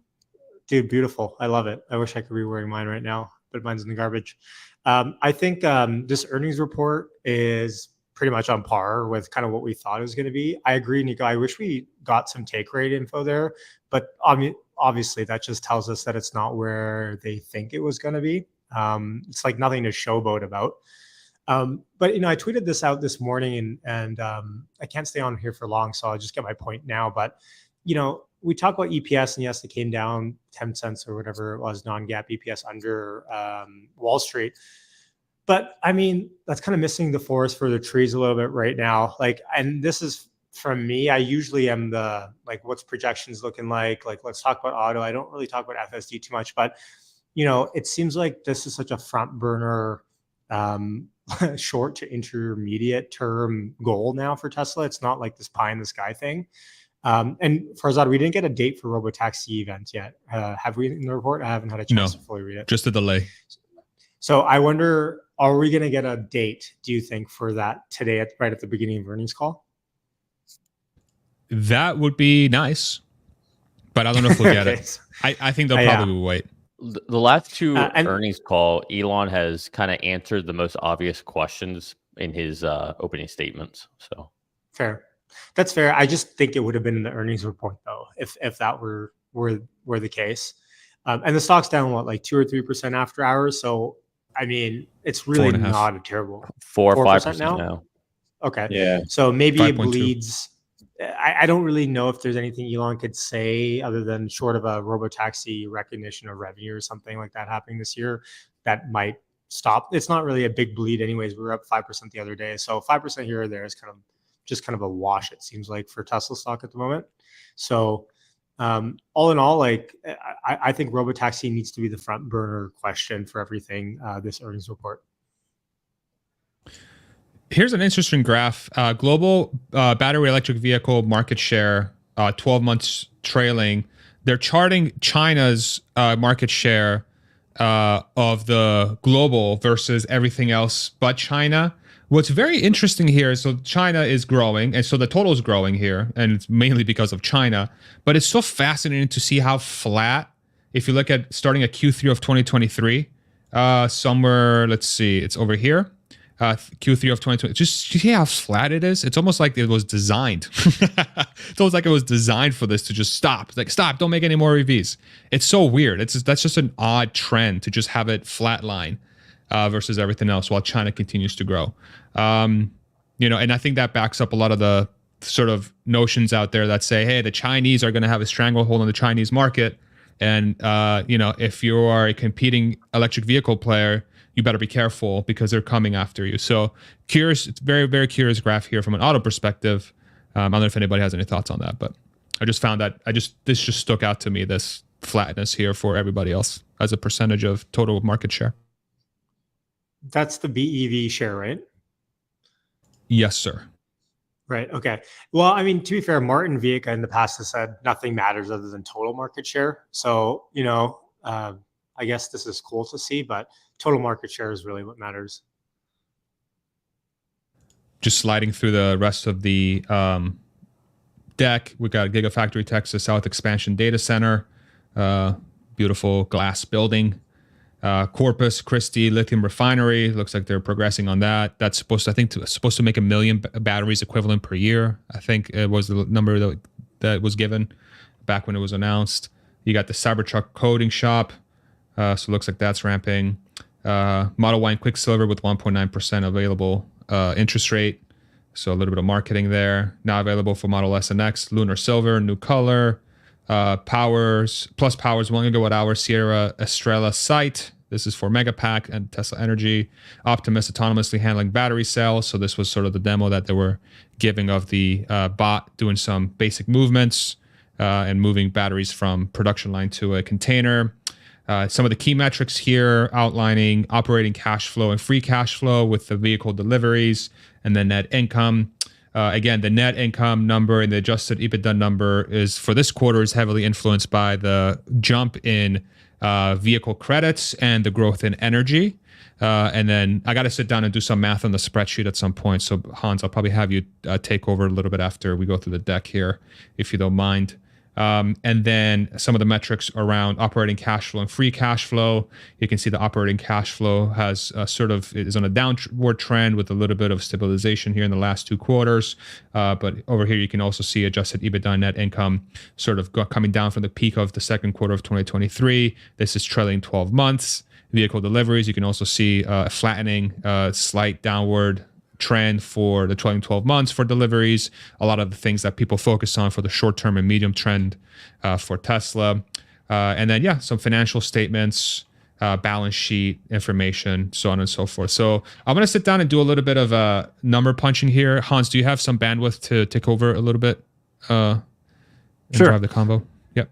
Dude, beautiful. I love it. I wish I could be wearing mine right now, but mine's in the garbage. I think this earnings report is pretty much on par with kind of what we thought it was going to be. I agree, Nico. I wish we got some take rate info there, but obviously that just tells us that it's not where they think it was going to be. It's like nothing to showboat about. But I tweeted this out this morning, and I can't stay on here for long, so I'll just get my point now. But we talk about EPS, and yes, it came down 10 cents or whatever it was, non-GAAP EPS under Wall Street. But I mean, that's kind of missing the forest for the trees a little bit right now. Like, and this is from me. I usually am the what's projections looking like? Like, let's talk about auto. I don't really talk about FSD too much, but it seems like this is such a front burner, short to intermediate term goal now for Tesla. It's not like this pie in the sky thing. And Farzad, we didn't get a date for robotaxi event yet. Have we in the report? I haven't had a chance to fully read it. Just a delay. So I wonder, are we going to get a date, do you think, for that today, right at the beginning of earnings call? That would be nice, but I don't know if we'll get it. I think they'll probably wait. The last two earnings call, Elon has kind of answered the most obvious questions in his opening statements. So fair. That's fair. I just think it would have been in the earnings report, though, if that were the case. And the stock's down, what, like 2 or 3% after hours? So, I mean, it's really not a terrible 4 or 5% now. Okay. Yeah. So maybe 5.2. it bleeds. I don't really know if there's anything Elon could say other than short of a robotaxi recognition of revenue or something like that happening this year that might stop. It's not really a big bleed anyways. We were up 5% the other day. So 5% here or there is kind of a wash, it seems like, for Tesla stock at the moment. So all in all, like, I think robotaxi needs to be the front burner question for everything this earnings report. Here's an interesting graph. Global battery electric vehicle market share, 12 months trailing. They're charting China's market share of the global versus everything else but China. What's very interesting here, so China is growing, and so the total is growing here, and it's mainly because of China. But it's so fascinating to see how flat, if you look at starting at Q3 of 2023, somewhere, let's see, it's over here. Q3 of 2020, just see how flat it is. It's almost like it was designed. It's almost like it was designed for this to just stop. It's like, stop, don't make any more EVs. It's so weird. That's just an odd trend to just have it flatline versus everything else while China continues to grow. And I think that backs up a lot of the sort of notions out there that say, hey, the Chinese are going to have a stranglehold on the Chinese market. And, if you are a competing electric vehicle player, you better be careful because they're coming after you. So curious, it's very, very curious graph here from an auto perspective. I don't know if anybody has any thoughts on that, but I just found that this just stuck out to me, this flatness here for everybody else as a percentage of total market share. That's the BEV share, right? Yes, sir. Right. Okay. Well, I mean, to be fair, Martin Vieca in the past has said nothing matters other than total market share. So, I guess this is cool to see, but total market share is really what matters. Just sliding through the rest of the deck, we got Gigafactory Texas South Expansion Data Center, beautiful glass building. Corpus Christi Lithium Refinery, looks like they're progressing on that. That's supposed to make 1 million batteries equivalent per year. I think it was the number that was given back when it was announced. You got the Cybertruck coding shop. So it looks like that's ramping. Model Y and Quicksilver with 1.9% available interest rate. So a little bit of marketing there. Now available for Model S and X. Lunar Silver, new color. Powers 1 GWh Sierra Estrella site. This is for Megapack and Tesla Energy. Optimus autonomously handling battery cells. So this was sort of the demo that they were giving of the bot doing some basic movements and moving batteries from production line to a container. Some of the key metrics here outlining operating cash flow and free cash flow with the vehicle deliveries and the net income. Again, the net income number and the adjusted EBITDA number is for this quarter is heavily influenced by the jump in vehicle credits and the growth in energy. And then I got to sit down and do some math on the spreadsheet at some point. So Hans, I'll probably have you take over a little bit after we go through the deck here, if you don't mind. And then some of the metrics around operating cash flow and free cash flow. You can see the operating cash flow has is on a downward trend with a little bit of stabilization here in the last 2 quarters. But over here, you can also see adjusted EBITDA net income coming down from the peak of the second quarter of 2023. This is trailing 12 months. Vehicle deliveries, you can also see a flattening, slight downward trend for the trailing 12 months for deliveries. A lot of the things that people focus on for the short term and medium trend for Tesla. And then, some financial statements, balance sheet information, so on and so forth. So I'm going to sit down and do a little bit of number punching here. Hans, do you have some bandwidth to take over a little bit and drive the convo? Yep.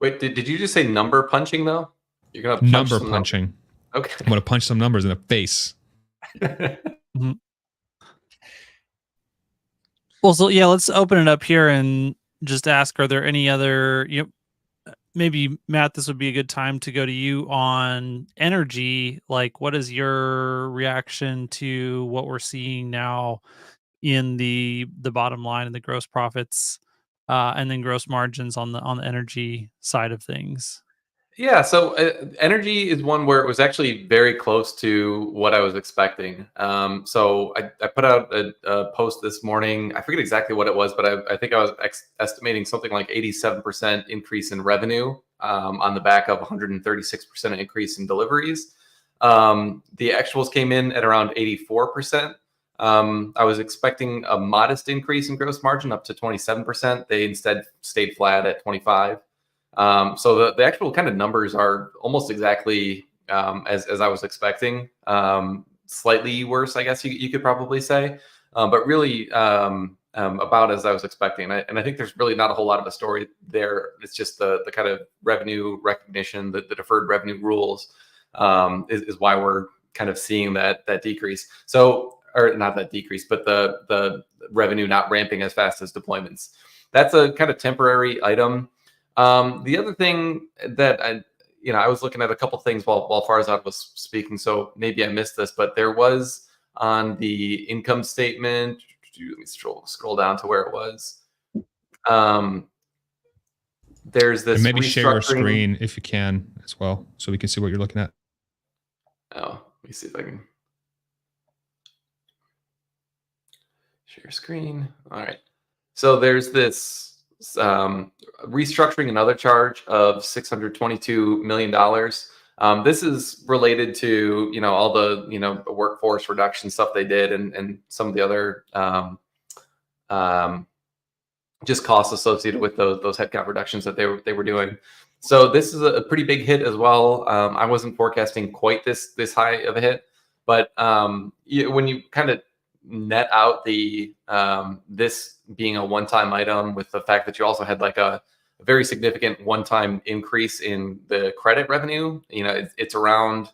Wait, did you just say number punching though? You're going to punch number punching. Okay. I'm going to punch some numbers in the face. Mm-hmm. Well, so let's open it up here and just ask, are there any other, maybe Matt, this would be a good time to go to you on energy. Like, what is your reaction to what we're seeing now in the bottom line and the gross profits, and then gross margins on the energy side of things? Yeah, so energy is one where it was actually very close to what I was expecting. So I put out a post this morning. I forget exactly what it was, but I think I was estimating something like 87% increase in revenue on the back of 136% increase in deliveries. The actuals came in at around 84%. I was expecting a modest increase in gross margin up to 27%. They instead stayed flat at 25%. So the actual kind of numbers are almost exactly as I was expecting. Slightly worse, I guess you could probably say, but really about as I was expecting. And I think there's really not a whole lot of a story there. It's just the kind of revenue recognition, the deferred revenue rules is why we're kind of seeing that decrease. So, or not that decrease, but the revenue not ramping as fast as deployments. That's a kind of temporary item. The other thing that I was looking at a couple things while Farzad was speaking, so maybe I missed this, but there was on the income statement. Let me scroll down to where it was. There's this. And maybe share your screen if you can as well, so we can see what you're looking at. Oh, let me see if I can share screen. All right. So there's this restructuring another charge of $622 million. This is related to all the workforce reduction stuff they did and some of the other just costs associated with those headcount reductions that they were doing. So this is a pretty big hit as well. I wasn't forecasting quite this high of a hit, but when you kind of net out the this being a one-time item with the fact that you also had like a very significant one-time increase in the credit revenue, it's around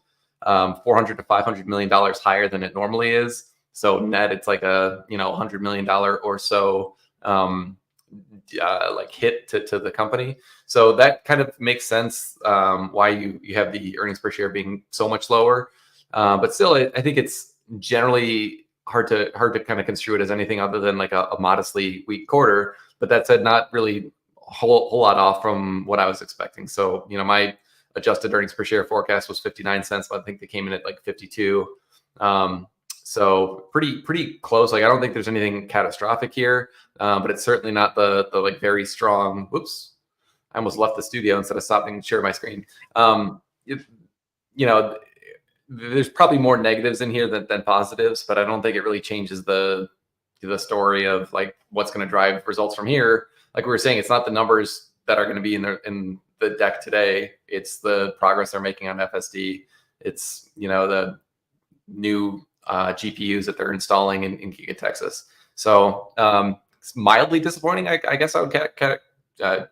$400 to $500 million higher than it normally is. So net, it's like a $100 million or so like hit to the company. So that kind of makes sense why you have the earnings per share being so much lower. But still, I think it's generally hard to kind of construe it as anything other than like a modestly weak quarter. But that said, not really a whole lot off from what I was expecting. So my adjusted earnings per share forecast was 59 cents, but I think they came in at like 52. So pretty close. Like I don't think there's anything catastrophic here, but it's certainly not the like very strong. Whoops, I almost left the studio instead of stopping to share my screen. There's probably more negatives in here than positives, but I don't think it really changes the story of like what's going to drive results from here. Like we were saying, it's not the numbers that are going to be in the deck today. It's the progress they're making on FSD. It's the new GPUs that they're installing in Giga Texas. So it's mildly disappointing, I guess I would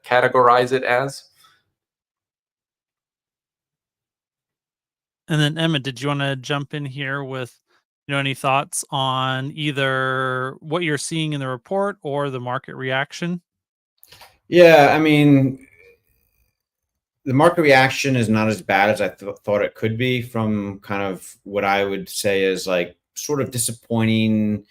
categorize it as. And then Emmet, did you want to jump in here with any thoughts on either what you're seeing in the report or the market reaction? Yeah, I mean, the market reaction is not as bad as I thought it could be from kind of what I would say is like sort of disappointing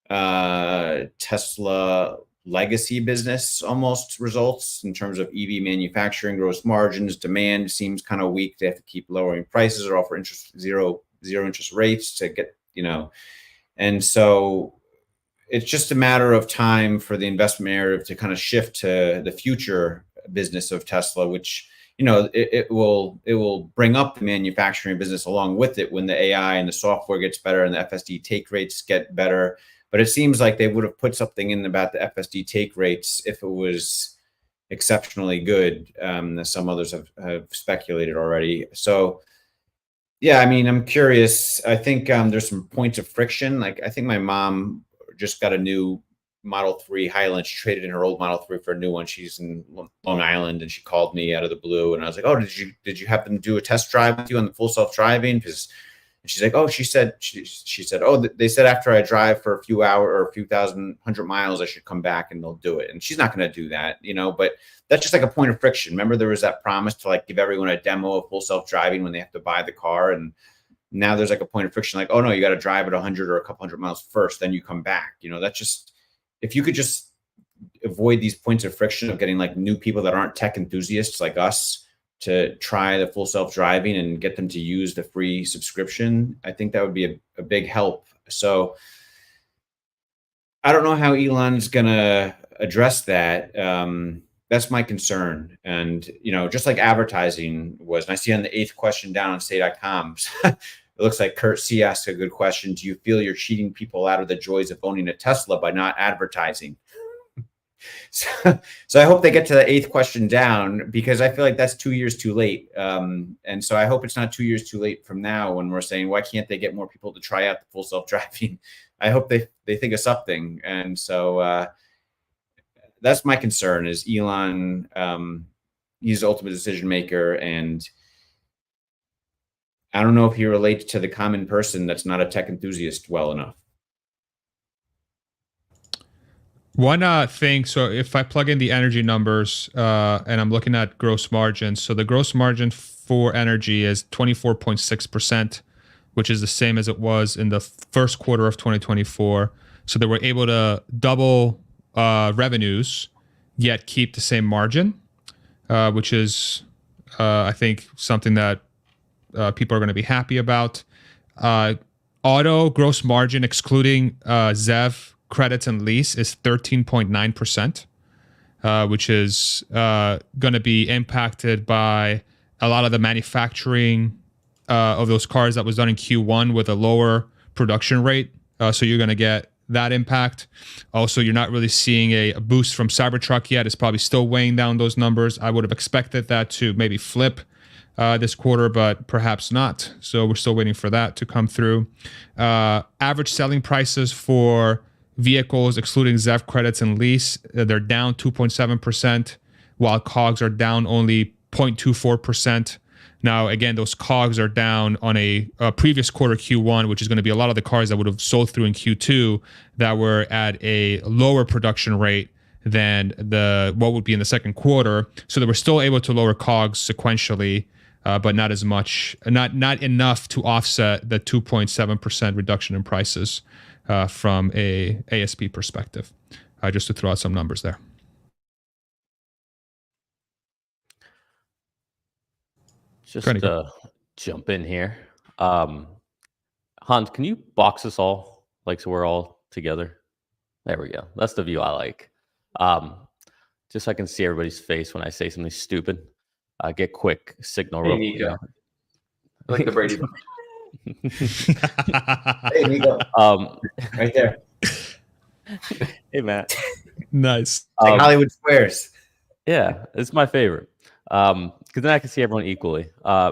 Tesla legacy business almost results in terms of EV manufacturing, gross margins, demand seems kind of weak. They have to keep lowering prices or offer zero interest rates to get, and so it's just a matter of time for the investment narrative to kind of shift to the future business of Tesla, which, it will bring up the manufacturing business along with it when the AI and the software gets better and the FSD take rates get better. But it seems like they would have put something in about the FSD take rates if it was exceptionally good, as some others have speculated already. So, yeah, I mean, I'm curious. I think there's some points of friction. Like, I think my mom just got a new Model 3 Highland. She traded in her old Model 3 for a new one. She's in Long Island, and she called me out of the blue, and I was like, "Oh, did you happen to do a test drive with you on the full self-driving?" Because she's like, "Oh," she said, "Oh, they said after I drive for a few hours or a few hundred miles, I should come back and they'll do it." And she's not going to do that, but that's just like a point of friction. Remember, there was that promise to like give everyone a demo of full self-driving when they have to buy the car, and now there's like a point of friction, like, oh no, you got to drive at 100 or a couple hundred miles first, then you come back. That's just, if you could just avoid these points of friction of getting like new people that aren't tech enthusiasts like us to try the full self-driving and get them to use the free subscription, I think that would be a big help. So I don't know how Elon's going to address that. That's my concern. And, just like advertising was, and I see on the 8th question down on stay.com, it looks like Kurt C asked a good question. Do you feel you're cheating people out of the joys of owning a Tesla by not advertising? So I hope they get to the 8th question down, because I feel like that's 2 years too late. And so I hope it's not 2 years too late from now when we're saying, why can't they get more people to try out the full self-driving? I hope they think of something. And so that's my concern, is Elon, he's the ultimate decision maker. And I don't know if he relates to the common person that's not a tech enthusiast well enough. One thing, so if I plug in the energy numbers and I'm looking at gross margins, so the gross margin for energy is 24.6%, which is the same as it was in the first quarter of 2024. So they were able to double revenues, yet keep the same margin, which is, I think, something that people are going to be happy about. Auto gross margin, excluding ZEV credits and lease, is 13.9%, which is going to be impacted by a lot of the manufacturing of those cars that was done in Q1 with a lower production rate. So you're going to get that impact. Also, you're not really seeing a boost from Cybertruck yet. It's probably still weighing down those numbers. I would have expected that to maybe flip this quarter, but perhaps not. So we're still waiting for that to come through. Average selling prices for vehicles, excluding ZEV credits and lease, they're down 2.7%, while COGS are down only 0.24%. Now, again, those COGS are down on a previous quarter, Q1, which is going to be a lot of the cars that would have sold through in Q2 that were at a lower production rate than what would be in the second quarter. So they were still able to lower COGS sequentially, but not as much, not enough to offset the 2.7% reduction in prices from a ASP perspective. Just to throw out some numbers there. Just to jump in here, Hans, can you box us all, like, so we're all together? There we go. That's the view I like. Just so I can see everybody's face when I say something stupid. Get quick signal. Hey, Nico. I like the Brady. Hey, Nico. Right there. Hey, Matt. Nice. Like Hollywood Squares. Yeah, it's my favorite. Because then I can see everyone equally.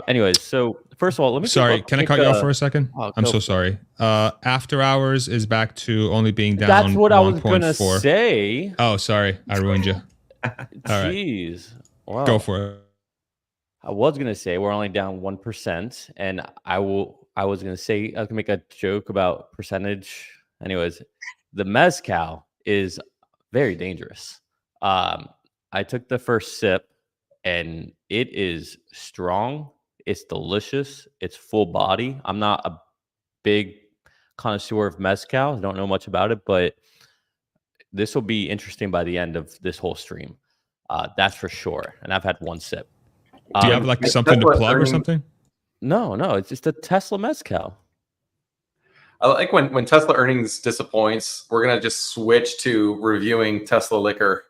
Anyways, so first of all, let me. Sorry, can I cut you off for a second? Oh, I'm so sorry. After hours is back to only being down. That's what 1. I was gonna 4. say. Oh, sorry, I ruined you. Jeez. Right. Wow. Go for it. I was gonna say we're only down 1%, and I was gonna make a joke about percentage. Anyways, the mezcal is very dangerous. I took the first sip, and it is strong. It's delicious. It's full body. I'm not a big connoisseur of mezcal. I don't know much about it, but this will be interesting by the end of this whole stream. That's for sure. And I've had one sip. Do you have like something to plug or something? No, it's just a Tesla mezcal. I like when Tesla earnings disappoints, we're gonna just switch to reviewing Tesla liquor.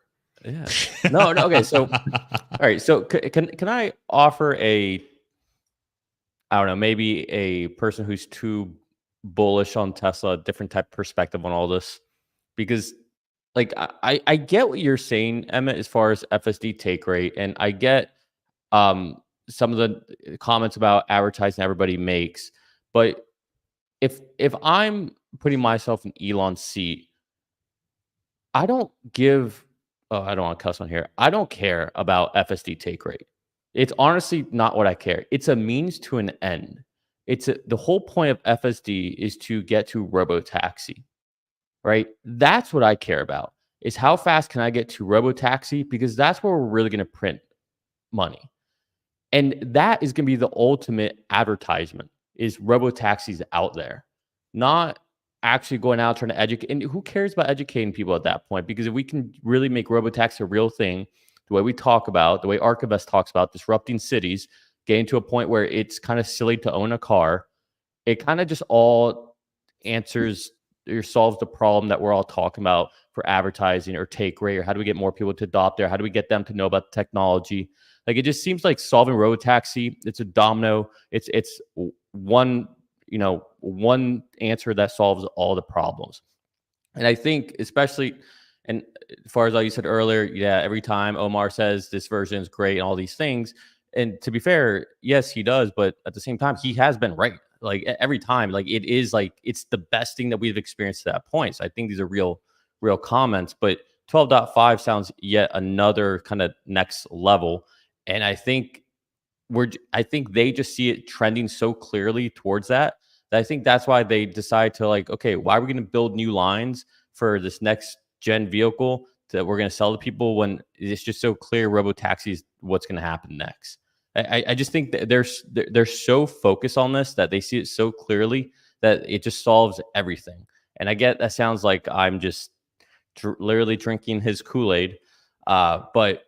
Yeah. No. Okay. So, all right. So can I offer I don't know, maybe a person who's too bullish on Tesla, a different type of perspective on all this? Because like I get what you're saying, Emmet, as far as FSD take rate, and I get some of the comments about advertising everybody makes, but if I'm putting myself in Elon's seat, I don't give. Oh, I don't want to cuss on here. I don't care about FSD take rate. It's honestly not what I care. It's a means to an end. The whole point of FSD is to get to robotaxi, right? That's what I care about, is how fast can I get to robotaxi, because that's where we're really going to print money. And that is going to be the ultimate advertisement, is robotaxis out there, not actually going out trying to educate. And who cares about educating people at that point? Because if we can really make robotaxi a real thing, the way we talk about, the way Archivest talks about disrupting cities, getting to a point where it's kind of silly to own a car, it kind of just all answers or solves the problem that we're all talking about for advertising or take rate, or how do we get more people to adopt there? How do we get them to know about the technology? Like, it just seems like solving robotaxi, it's a domino. It's one answer that solves all the problems. And I think, especially, and as far as like you said earlier, yeah, every time Omar says this version is great and all these things, and to be fair, yes, he does, but at the same time, he has been right. Like every time, like it is like it's the best thing that we've experienced to that point. So I think these are real comments. But 12.5 sounds yet another kind of next level, and I think they just see it trending so clearly towards that I think that's why they decide to, like, okay, why are we going to build new lines for this next gen vehicle that we're going to sell to people when it's just so clear robotaxi is what's going to happen next. I just think that they're so focused on this that they see it so clearly that it just solves everything. And I get that sounds like I'm just literally drinking his Kool-Aid, but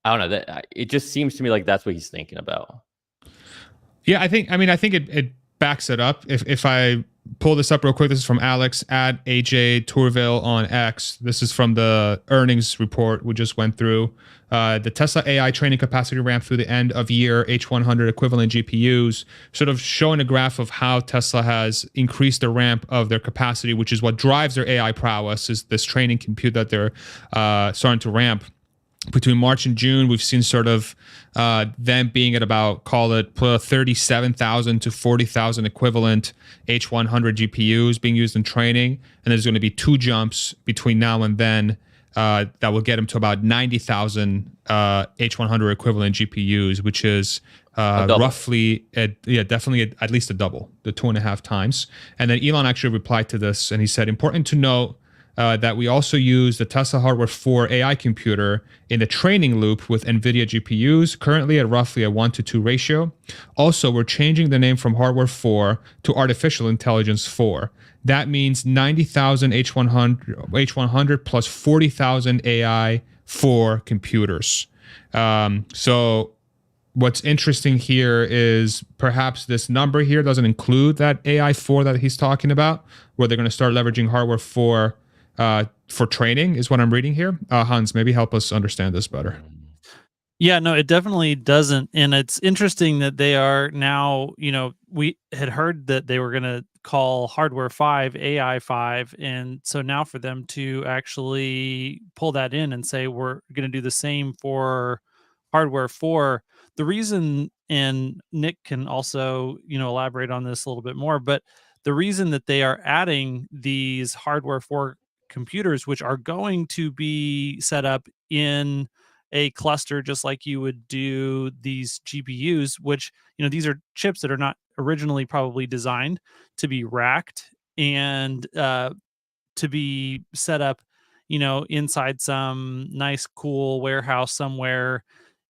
I don't know, that it just seems to me like that's what he's thinking about. Yeah, I think it backs it up. If I pull this up real quick, this is from Alex at AJ Tourville on X. This is from the earnings report we just went through. The Tesla AI training capacity ramp through the end of year, H100 equivalent GPUs, sort of showing a graph of how Tesla has increased the ramp of their capacity, which is what drives their AI prowess, is this training compute that they're starting to ramp. Between March and June, we've seen sort of them being at about, call it 37,000 to 40,000 equivalent H100 GPUs being used in training. And there's going to be two jumps between now and then that will get them to about 90,000 H100 equivalent GPUs, which is roughly, definitely at least a double, the 2.5 times. And then Elon actually replied to this, and he said, important to note that we also use the Tesla Hardware 4 AI computer in the training loop with NVIDIA GPUs, currently at roughly a 1-to-2 ratio. Also, we're changing the name from Hardware 4 to Artificial Intelligence 4. That means 90,000 H100 plus 40,000 AI 4 computers. So what's interesting here is perhaps this number here doesn't include that AI 4 that he's talking about, where they're going to start leveraging Hardware 4 for training, is what I'm reading here. Hans, maybe help us understand this better. Yeah, no, it definitely doesn't. And it's interesting that they are now, we had heard that they were going to call Hardware 5 AI 5. And so now for them to actually pull that in and say, we're going to do the same for Hardware 4, the reason, and Nick can also, elaborate on this a little bit more, but the reason that they are adding these Hardware 4 computers, which are going to be set up in a cluster just like you would do these GPUs, which, these are chips that are not originally probably designed to be racked and to be set up, inside some nice, cool warehouse somewhere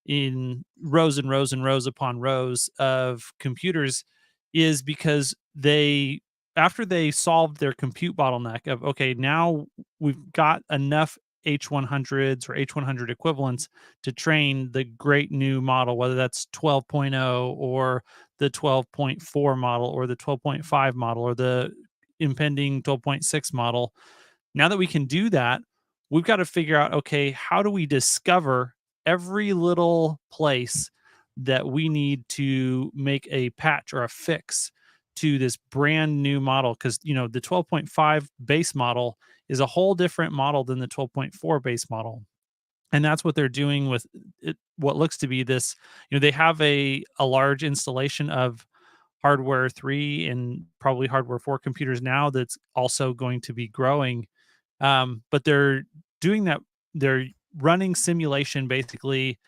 in rows and rows and rows upon rows of computers, is because they after they solved their compute bottleneck of, okay, now we've got enough H100s or H100 equivalents to train the great new model, whether that's 12.0 or the 12.4 model or the 12.5 model or the impending 12.6 model. Now that we can do that, we've got to figure out, okay, how do we discover every little place that we need to make a patch or a fix to this brand new model? Because, the 12.5 base model is a whole different model than the 12.4 base model. And that's what they're doing with it, what looks to be this, they have a large installation of hardware 3 and probably hardware 4 computers now that's also going to be growing. But they're doing that. They're running simulation basically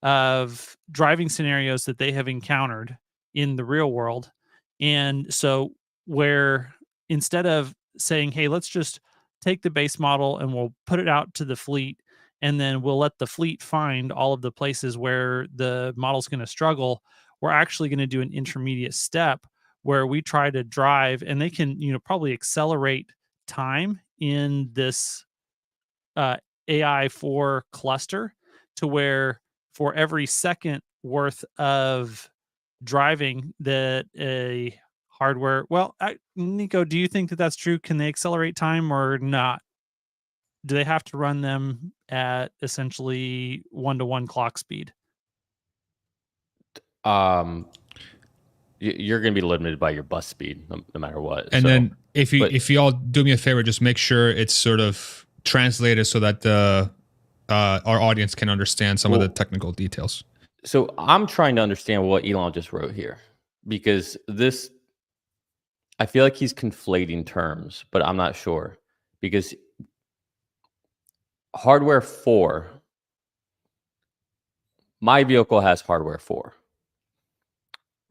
of driving scenarios that they have encountered in the real world. And so where instead of saying, hey, let's just take the base model and we'll put it out to the fleet, and then we'll let the fleet find all of the places where the model's going to struggle, we're actually going to do an intermediate step where we try to drive, and they can, probably accelerate time in this AI4 cluster to where for every second worth of driving that a hardware, Nico, do you think that that's true? Can they accelerate time or not? Do they have to run them at essentially 1-to-1 clock speed? You're going to be limited by your bus speed no matter what. And then if you all do me a favor, just make sure it's sort of translated so that our audience can understand some of the technical details. So I'm trying to understand what Elon just wrote here, because I feel like he's conflating terms, but I'm not sure, because hardware 4, my vehicle has hardware 4,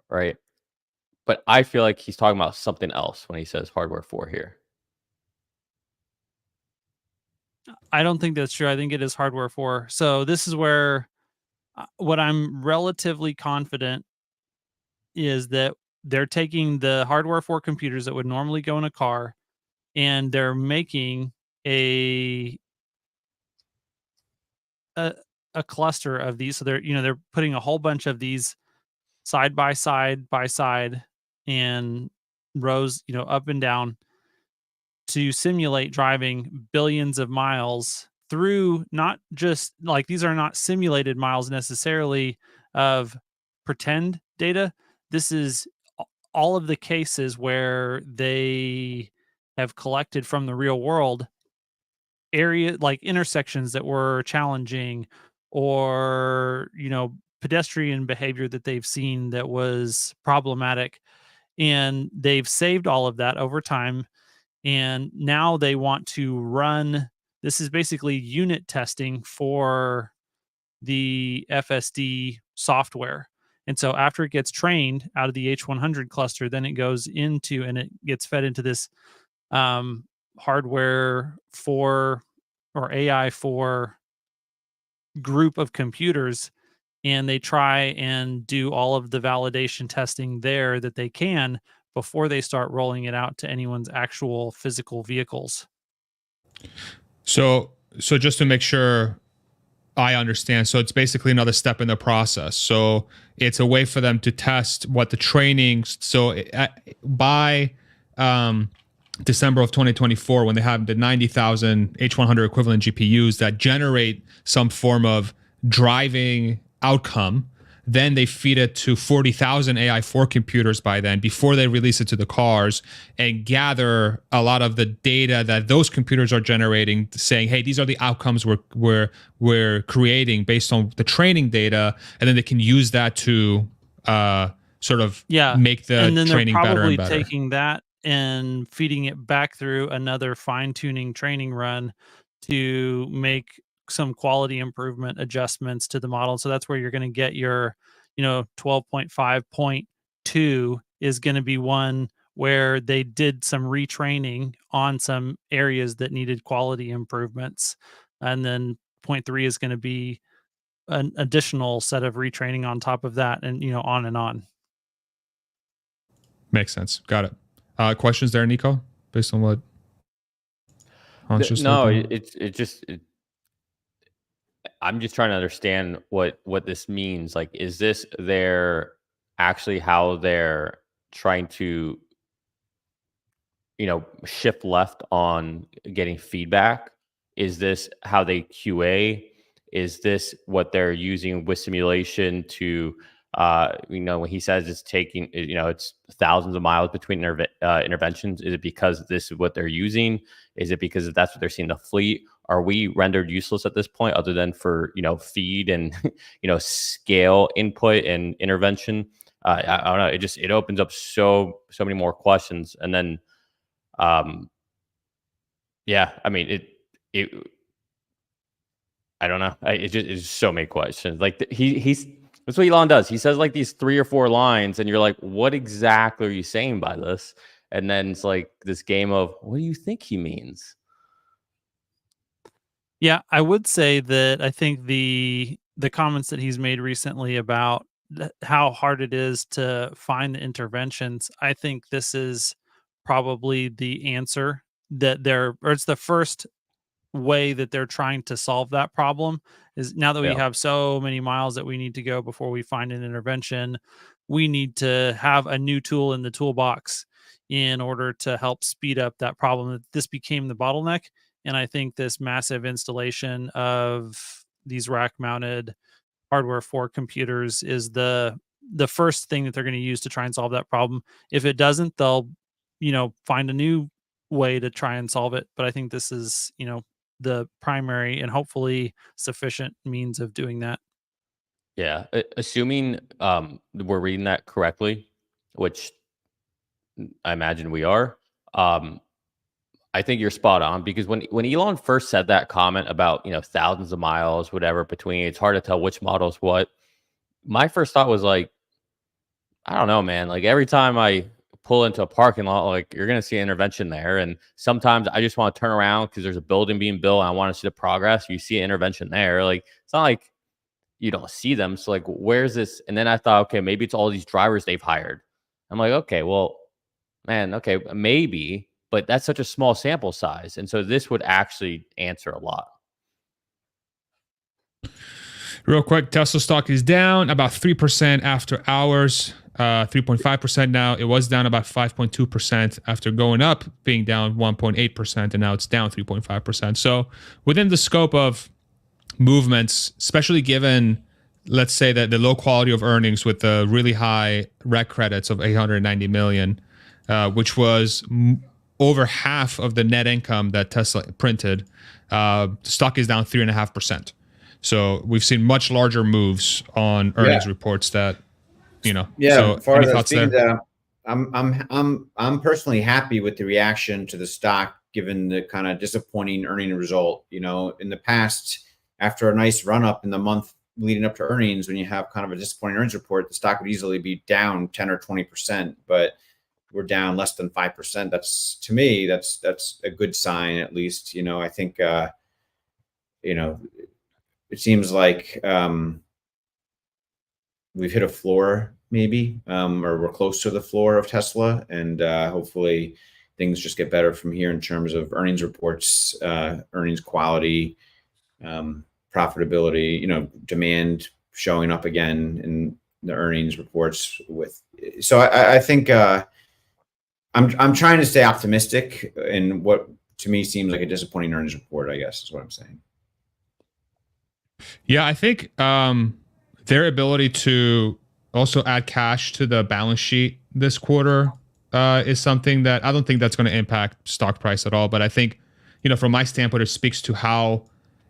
right? But I feel like he's talking about something else when he says hardware 4 here. I don't think that's true. I think it is hardware 4. So this is where what I'm relatively confident is that they're taking the hardware 4 computers that would normally go in a car, and they're making a cluster of these. So they're putting a whole bunch of these side by side and rows, up and down, to simulate driving billions of miles through, not just like, these are not simulated miles necessarily of pretend data. This is all of the cases where they have collected from the real world area, like intersections that were challenging, or pedestrian behavior that they've seen that was problematic, and they've saved all of that over time. And now they want to run, this is basically unit testing for the FSD software. And so after it gets trained out of the H100 cluster, then it goes into, and it gets fed into this hardware 4 or AI 4 group of computers, and they try and do all of the validation testing there that they can before they start rolling it out to anyone's actual physical vehicles. So just to make sure I understand, so it's basically another step in the process. So it's a way for them to test what the training. So by December of 2024, when they have the 90,000 H100 equivalent GPUs that generate some form of driving outcome, then they feed it to 40,000 AI4 computers by then, before they release it to the cars, and gather a lot of the data that those computers are generating, saying, hey, these are the outcomes we're creating based on the training data. And then they can use that to sort of make the and then training better and better. Taking that and feeding it back through another fine-tuning training run to make some quality improvement adjustments to the model. So that's where you're going to get your 12.5.2 is going to be one where they did some retraining on some areas that needed quality improvements, and then 0.3 is going to be an additional set of retraining on top of that, and on and on. Makes sense. Got it. Questions there, Nico, based on what Hans just No, said? I'm just trying to understand what this means. Like, is this their actually how they're trying to, shift left on getting feedback? Is this how they QA? Is this what they're using with simulation to, when he says it's taking, it's thousands of miles between interventions? Is it because this is what they're using? Is it because that's what they're seeing in the fleet? Are we rendered useless at this point, other than for feed and scale input and intervention? I don't know. It opens up so many more questions, and then, yeah. I mean, it. I don't know. It's so many questions. Like he's that's what Elon does. He says like these 3 or 4 lines, and you're like, what exactly are you saying by this? And then it's like this game of, what do you think he means? Yeah, I would say that I think the comments that he's made recently about how hard it is to find the interventions, I think this is probably the answer or it's the first way that they're trying to solve that problem. Is now that we Yeah. have so many miles that we need to go before we find an intervention, we need to have a new tool in the toolbox in order to help speed up that problem. This became the bottleneck. And I think this massive installation of these rack mounted hardware for computers is the first thing that they're going to use to try and solve that problem. If it doesn't, they'll, find a new way to try and solve it. But I think this is, the primary and hopefully sufficient means of doing that. Yeah. Assuming we're reading that correctly, which I imagine we are, I think you're spot on, because when Elon first said that comment about, thousands of miles, whatever, between, it's hard to tell which model is what. My first thought was like, I don't know, man. Like every time I pull into a parking lot, like you're going to see an intervention there. And sometimes I just want to turn around because there's a building being built and I want to see the progress. You see an intervention there. Like, it's not like you don't see them. So like, where's this? And then I thought, okay, maybe it's all these drivers they've hired. I'm like, okay, well, man, okay, maybe, but that's such a small sample size. And so this would actually answer a lot. Real quick, Tesla stock is down about 3% after hours, 3.5% now. It was down about 5.2% after going up, being down 1.8%, and now it's down 3.5%. So within the scope of movements, especially given, let's say, that the low quality of earnings with the really high rec credits of 890 million, which was over half of the net income that Tesla printed, stock is down 3.5%. So we've seen much larger moves on earnings reports that, Yeah. So far any as thoughts there? I'm personally happy with the reaction to the stock, given the kind of disappointing earning result. In the past, after a nice run up in the month leading up to earnings, when you have kind of a disappointing earnings report, the stock would easily be down 10 or 20%, but we're down less than 5%. That's, to me, that's a good sign, at least. I think, it seems like we've hit a floor, maybe, or we're close to the floor of Tesla, and hopefully things just get better from here in terms of earnings reports, earnings quality, profitability, demand showing up again in the earnings reports. So I think I'm trying to stay optimistic in what to me seems like a disappointing earnings report, I guess is what I'm saying. Yeah, I think their ability to also add cash to the balance sheet this quarter is something that I don't think that's going to impact stock price at all. But I think, from my standpoint, it speaks to how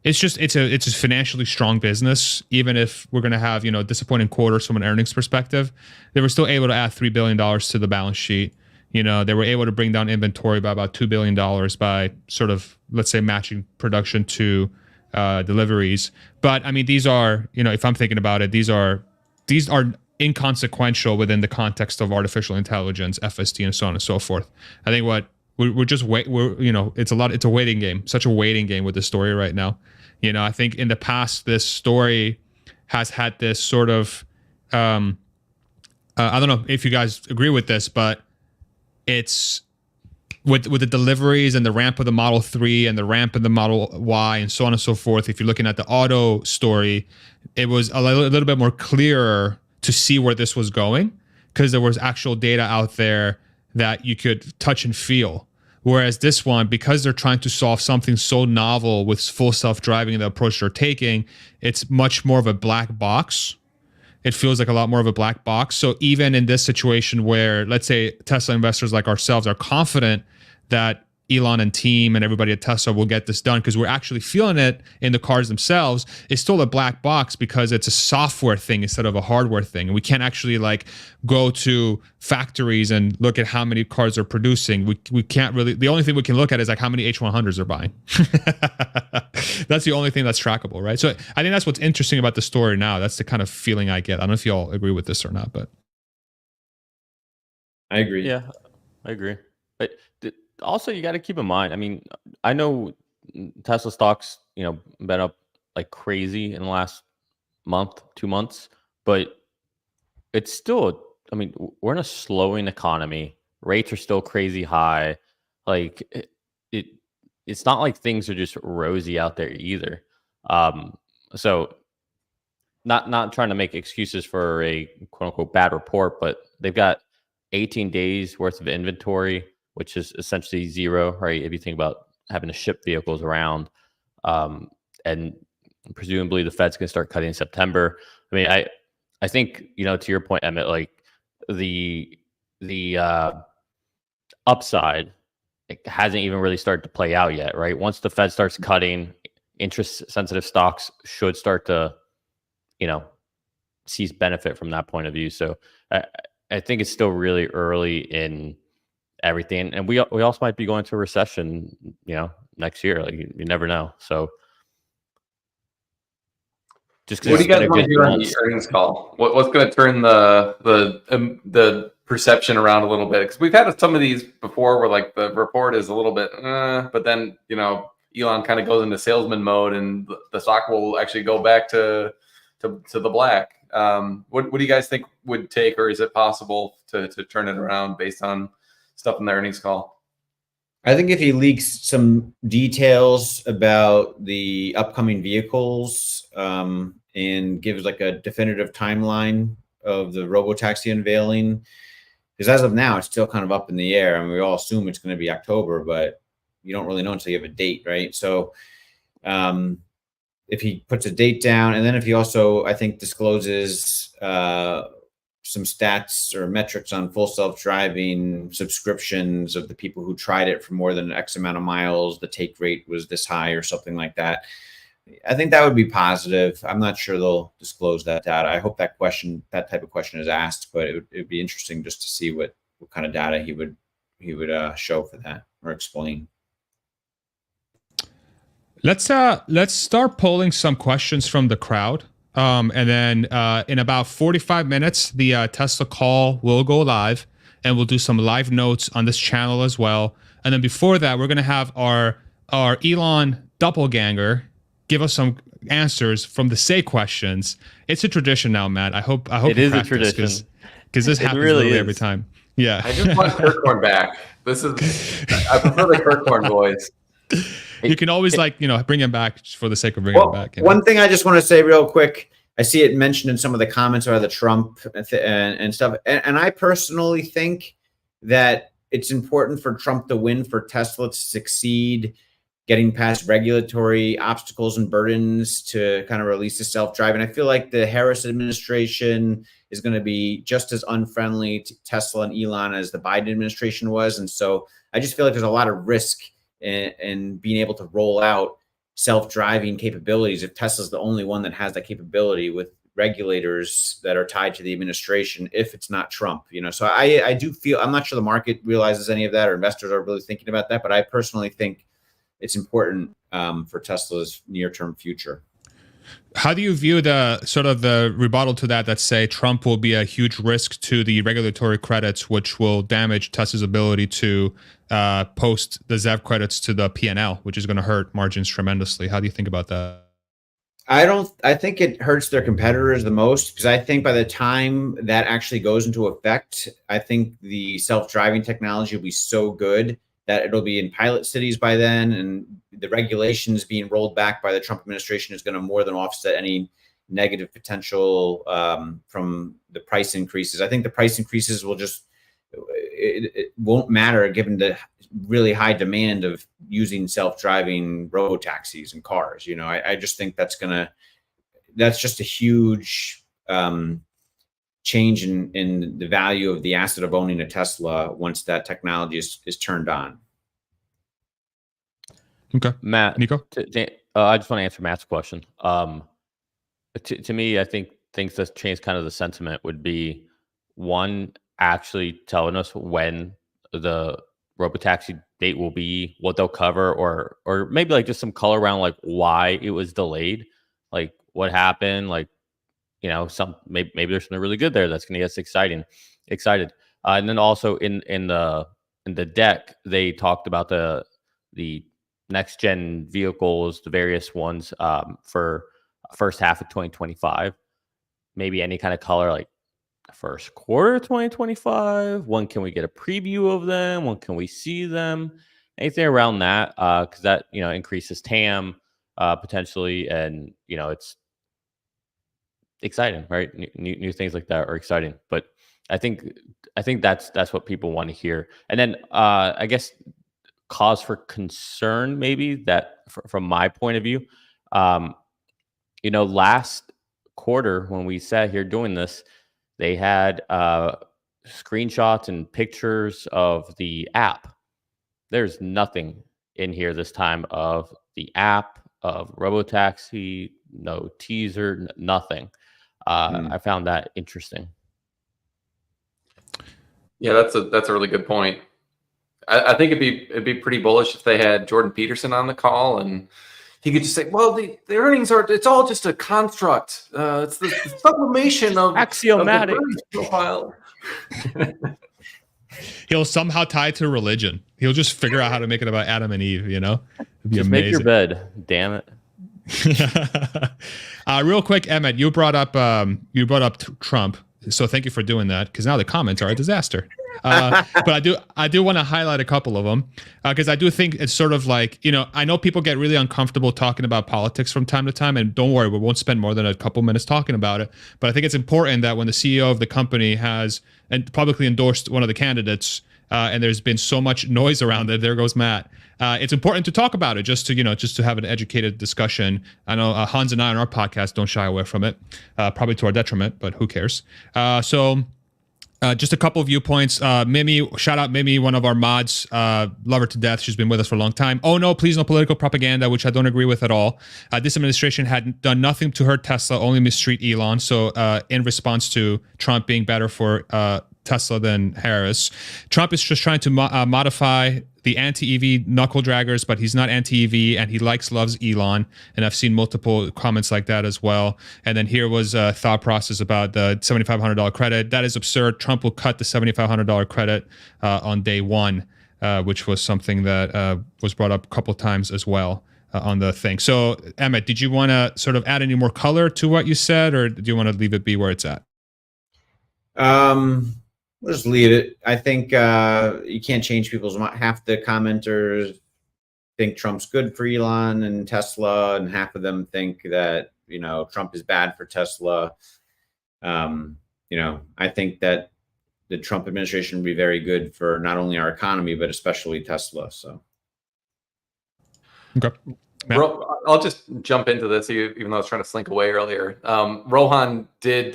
it's a financially strong business. Even if we're going to have, disappointing quarters from an earnings perspective, they were still able to add $3 billion to the balance sheet. They were able to bring down inventory by about $2 billion by sort of, let's say, matching production to deliveries. But I mean, these are, if I'm thinking about it, these are inconsequential within the context of artificial intelligence, FSD, and so on and so forth. I think it's a waiting game, such a waiting game with the story right now. I think in the past, this story has had this sort of, I don't know if you guys agree with this, but it's with the deliveries and the ramp of the Model 3 and the ramp of the Model Y and so on and so forth. If you're looking at the auto story, it was a little bit more clearer to see where this was going, because there was actual data out there that you could touch and feel. Whereas this one, because they're trying to solve something so novel with full self-driving and the approach they're taking, it's much more of a black box. It feels like a lot more of a black box. So even in this situation where, let's say, Tesla investors like ourselves are confident that Elon and team and everybody at Tesla will get this done because we're actually feeling it in the cars themselves, it's still a black box because it's a software thing instead of a hardware thing. And we can't actually like go to factories and look at how many cars they're producing. We can't really, the only thing we can look at is like how many H100s they're buying. That's the only thing that's trackable, right? So I think that's what's interesting about the story now. That's the kind of feeling I get. I don't know if you all agree with this or not, but. I agree. Yeah, I agree. But also, you got to keep in mind, I mean, I know Tesla stocks, been up like crazy in the last month, 2 months, but it's still, I mean, we're in a slowing economy. Rates are still crazy high. Like it's not like things are just rosy out there either. So not trying to make excuses for a quote unquote bad report, but they've got 18 days worth of inventory, which is essentially zero, right? If you think about having to ship vehicles around, and presumably the Fed's going to start cutting in September. I mean, I think, to your point, Emmett, like the upside, it hasn't even really started to play out yet, right? Once the Fed starts cutting, interest sensitive stocks should start to, seize benefit from that point of view. So I think it's still really early in everything, and we also might be going to a recession, next year. Like you never know. So, just what do you guys want to do on the earnings call? What's going to turn the perception around a little bit? Because we've had some of these before, where like the report is a little bit, but then Elon kind of goes into salesman mode, and the stock will actually go back to the black. What do you guys think would take, or is it possible to turn it around based on stuff in the earnings call? I think if he leaks some details about the upcoming vehicles, and gives like a definitive timeline of the robotaxi unveiling, because as of now, it's still kind of up in the air. I mean, we all assume it's going to be October, but you don't really know until you have a date, right? So if he puts a date down, and then if he also, I think, discloses some stats or metrics on full self-driving subscriptions of the people who tried it for more than X amount of miles, the take rate was this high or something like that, I think that would be positive. I'm not sure they'll disclose that data. I hope that type of question is asked, but it would be interesting just to see what kind of data he would show for that or explain. Let's start polling some questions from the crowd. And then in about 45 minutes, the Tesla call will go live, and we'll do some live notes on this channel as well. And then before that, we're going to have our Elon doppelganger give us some answers from the Say questions. It's a tradition now, Matt. I hope it is a tradition, because this happens really every time. Yeah. I just want Kirkhorn back. I prefer the Kirkhorn voice. You can always bring him back for the sake of bringing him back. One thing I just want to say real quick, I see it mentioned in some of the comments about the Trump and stuff. And I personally think that it's important for Trump to win, for Tesla to succeed, getting past regulatory obstacles and burdens to kind of release the self-driving. I feel like the Harris administration is going to be just as unfriendly to Tesla and Elon as the Biden administration was. And so I just feel like there's a lot of risk in being able to roll out self-driving capabilities if Tesla's the only one that has that capability, with regulators that are tied to the administration, if it's not Trump. So I do feel, I'm not sure the market realizes any of that, or investors are really thinking about that, but I personally think it's important for Tesla's near-term future. How do you view the rebuttal to that say Trump will be a huge risk to the regulatory credits, which will damage Tesla's ability to post the ZEV credits to the P&L, which is going to hurt margins tremendously? How do you think about that? I think it hurts their competitors the most, because I think by the time that actually goes into effect, I think the self-driving technology will be so good that it'll be in pilot cities by then, and the regulations being rolled back by the Trump administration is going to more than offset any negative potential from the price increases. I think the price increases will just, it won't matter given the really high demand of using self-driving robo taxis and cars. You know, I just think that's just a huge change in the value of the asset of owning a Tesla once that technology is turned on. Okay, Matt, Nico. I just want to answer Matt's question. To me, I think things that change kind of the sentiment would be, one, actually telling us when the robotaxi date will be, what they'll cover, or maybe like just some color around like why it was delayed, like what happened, like, you know, maybe there's something really good there that's going to get us excited. And then also in the deck, they talked about the next gen vehicles, the various ones for first half of 2025. Maybe any kind of color, like first quarter 2025. When can we get a preview of them? When can we see them? Anything around that, because that, you know, increases TAM potentially, and you know, it's exciting, right? New things like that are exciting. But I think that's what people want to hear. And then I guess cause for concern, maybe, that from my point of view, you know, last quarter when we sat here doing this, they had screenshots and pictures of the app. There's nothing in here this time of the app, of Robotaxi, no teaser, nothing. I found that interesting. Yeah, that's a really good point. I think it'd be pretty bullish if they had Jordan Peterson on the call and he could just say, well, the earnings it's all just a construct. It's the sublimation of axiomatic of the profile. He'll somehow tie it to religion. He'll just figure out how to make it about Adam and Eve, you know? It'd be just amazing. Make your bed, damn it. Real quick, Emmet, you brought up Trump. So thank you for doing that, because now the comments are a disaster. But I do want to highlight a couple of them, because I do think it's sort of like, you know, I know people get really uncomfortable talking about politics from time to time, and don't worry, we won't spend more than a couple minutes talking about it. But I think it's important that when the CEO of the company has and publicly endorsed one of the candidates, and there's been so much noise around it, there goes Matt. It's important to talk about it, just to have an educated discussion. I know Hans and I on our podcast don't shy away from it, probably to our detriment, but who cares? Just a couple of viewpoints. Mimi, shout out Mimi, one of our mods. Love her to death. She's been with us for a long time. Oh no, please no political propaganda, which I don't agree with at all. This administration had done nothing to hurt Tesla, only mistreat Elon. So in response to Trump being better for Tesla than Harris, Trump is just trying to modify the anti-EV knuckle draggers, but he's not anti-EV, and he loves Elon. And I've seen multiple comments like that as well. And then here was a thought process about the $7,500 credit. That is absurd. Trump will cut the $7,500 credit on day one, which was something that was brought up a couple times as well on the thing. So, Emmet, did you want to sort of add any more color to what you said, or do you want to leave it be where it's at? We'll just leave it. I think you can't change people's mind. Half the commenters think Trump's good for Elon and Tesla, and half of them think that, you know, Trump is bad for Tesla. You know, I think that the Trump administration would be very good for not only our economy, but especially Tesla. So, okay. I'll just jump into this, even though I was trying to slink away earlier. Rohan did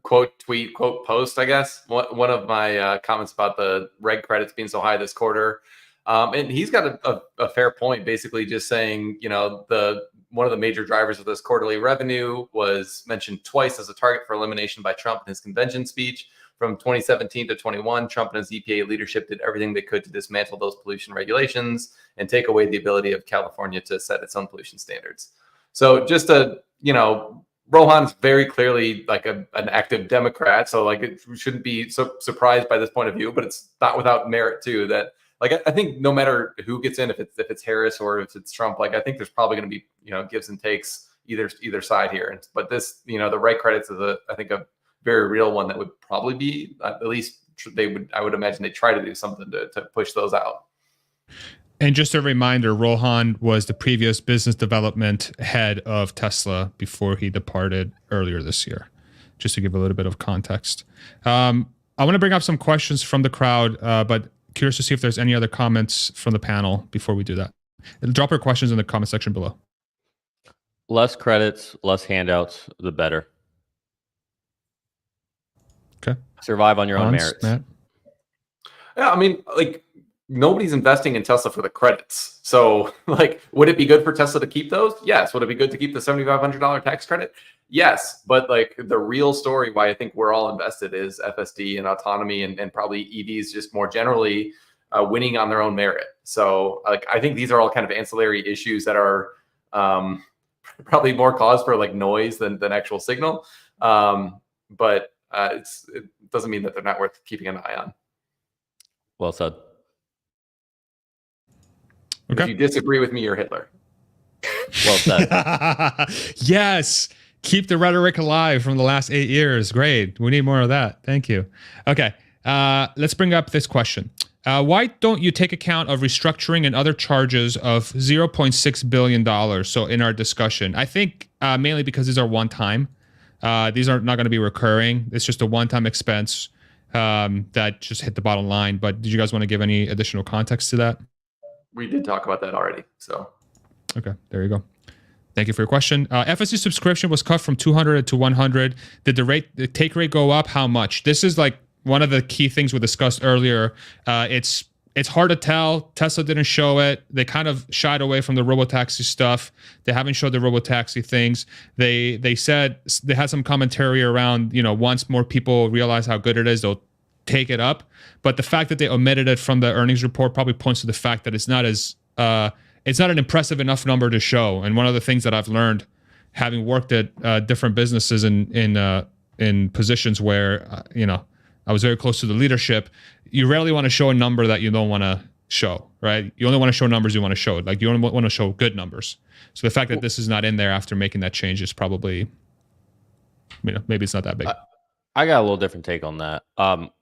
quote tweet, quote post, I guess, one of my comments about the reg credits being so high this quarter. And he's got a fair point, basically just saying, you know, one of the major drivers of this quarterly revenue was mentioned twice as a target for elimination by Trump in his convention speech. From 2017 to 21, Trump and his EPA leadership did everything they could to dismantle those pollution regulations and take away the ability of California to set its own pollution standards. So just you know, Rohan's very clearly like an active Democrat, so like it shouldn't be so surprised by this point of view, but it's not without merit too. That like I think no matter who gets in, if it's Harris or if it's Trump, like I think there's probably going to be, you know, gives and takes either side here. But this, the right credits is I think a very real one that would probably be at least I would imagine they try to do something to push those out. And just a reminder, Rohan was the previous business development head of Tesla before he departed earlier this year, just to give a little bit of context. I want to bring up some questions from the crowd, but curious to see if there's any other comments from the panel before we do that. Drop your questions in the comment section below. Less credits, less handouts, the better. Okay. Survive on your own merits. Matt? Yeah, I mean, like, nobody's investing in Tesla for the credits. So, like, would it be good for Tesla to keep those? Yes. Would it be good to keep the $7,500 tax credit? Yes. But, like, the real story why I think we're all invested is FSD and autonomy and probably EVs just more generally winning on their own merit. So, like, I think these are all kind of ancillary issues that are probably more cause for, like, noise than actual signal. But it doesn't mean that they're not worth keeping an eye on. Well said. Okay. If you disagree with me, you're Hitler. Well said. Yes. Keep the rhetoric alive from the last 8 years. Great. We need more of that. Thank you. Okay. Let's bring up this question. Why don't you take account of restructuring and other charges of $0.6 billion? So in our discussion, I think mainly because these are one time. These are not going to be recurring. It's just a one-time expense that just hit the bottom line. But did you guys want to give any additional context to that? We did talk about that already. So, okay, there you go. Thank you for your question. FSD subscription was cut from 200 to 100. Did the take rate go up? How much? This is like one of the key things we discussed earlier. It's hard to tell. Tesla didn't show it. They kind of shied away from the robotaxi stuff. They haven't showed the robotaxi things. They said they had some commentary around, once more people realize how good it is, they'll take it up. But the fact that they omitted it from the earnings report probably points to the fact that it's not an impressive enough number to show. And one of the things that I've learned, having worked at different businesses in positions where I was very close to the leadership, you rarely want to show a number that you don't want to show, right? You only want to show numbers you want to show. Like, you only want to show good numbers. So the fact that this is not in there after making that change is probably, maybe it's not that big. I got a little different take on that.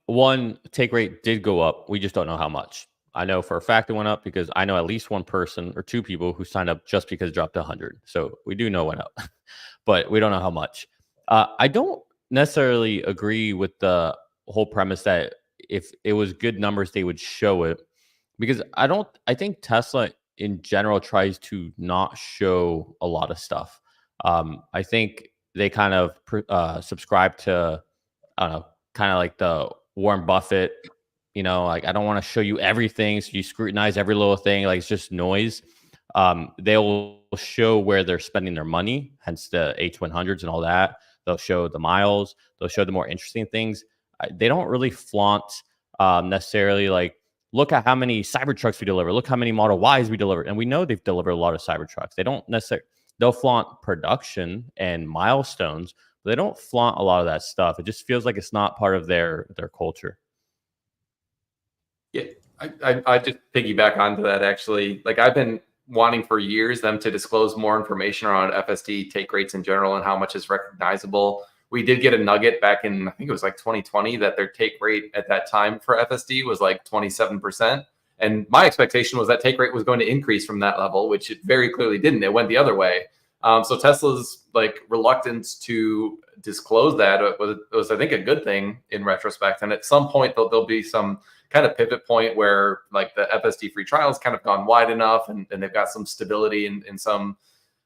One, take rate did go up. We just don't know how much. I know for a fact it went up because I know at least one person or two people who signed up just because it dropped to 100. So we do know it went up, but we don't know how much. I don't necessarily agree with the whole premise that if it was good numbers, they would show it, because I think Tesla in general tries to not show a lot of stuff. I think they kind of subscribe to, I don't know, kind of like the Warren Buffett, like, I don't want to show you everything, so you scrutinize every little thing, like it's just noise. They'll show where they're spending their money, hence the H100s and all that. They'll show the miles. They'll show the more interesting things. They don't really flaunt necessarily, like, look at how many Cybertrucks we deliver. Look how many Model Ys we deliver. And we know they've delivered a lot of Cybertrucks. They don't necessarily, they'll flaunt production and milestones, but they don't flaunt a lot of that stuff. It just feels like it's not part of their culture. Yeah, I just piggyback onto that, actually. Like, I've been wanting for years them to disclose more information around FSD take rates in general and how much is recognizable. We did get a nugget back in, I think it was like 2020, that their take rate at that time for FSD was like 27%. And my expectation was that take rate was going to increase from that level, which it very clearly didn't. It went the other way. So Tesla's like reluctance to disclose that was, I think, a good thing in retrospect. And at some point, there'll be some kind of pivot point where, like, the FSD free trial has kind of gone wide enough, and they've got some stability and some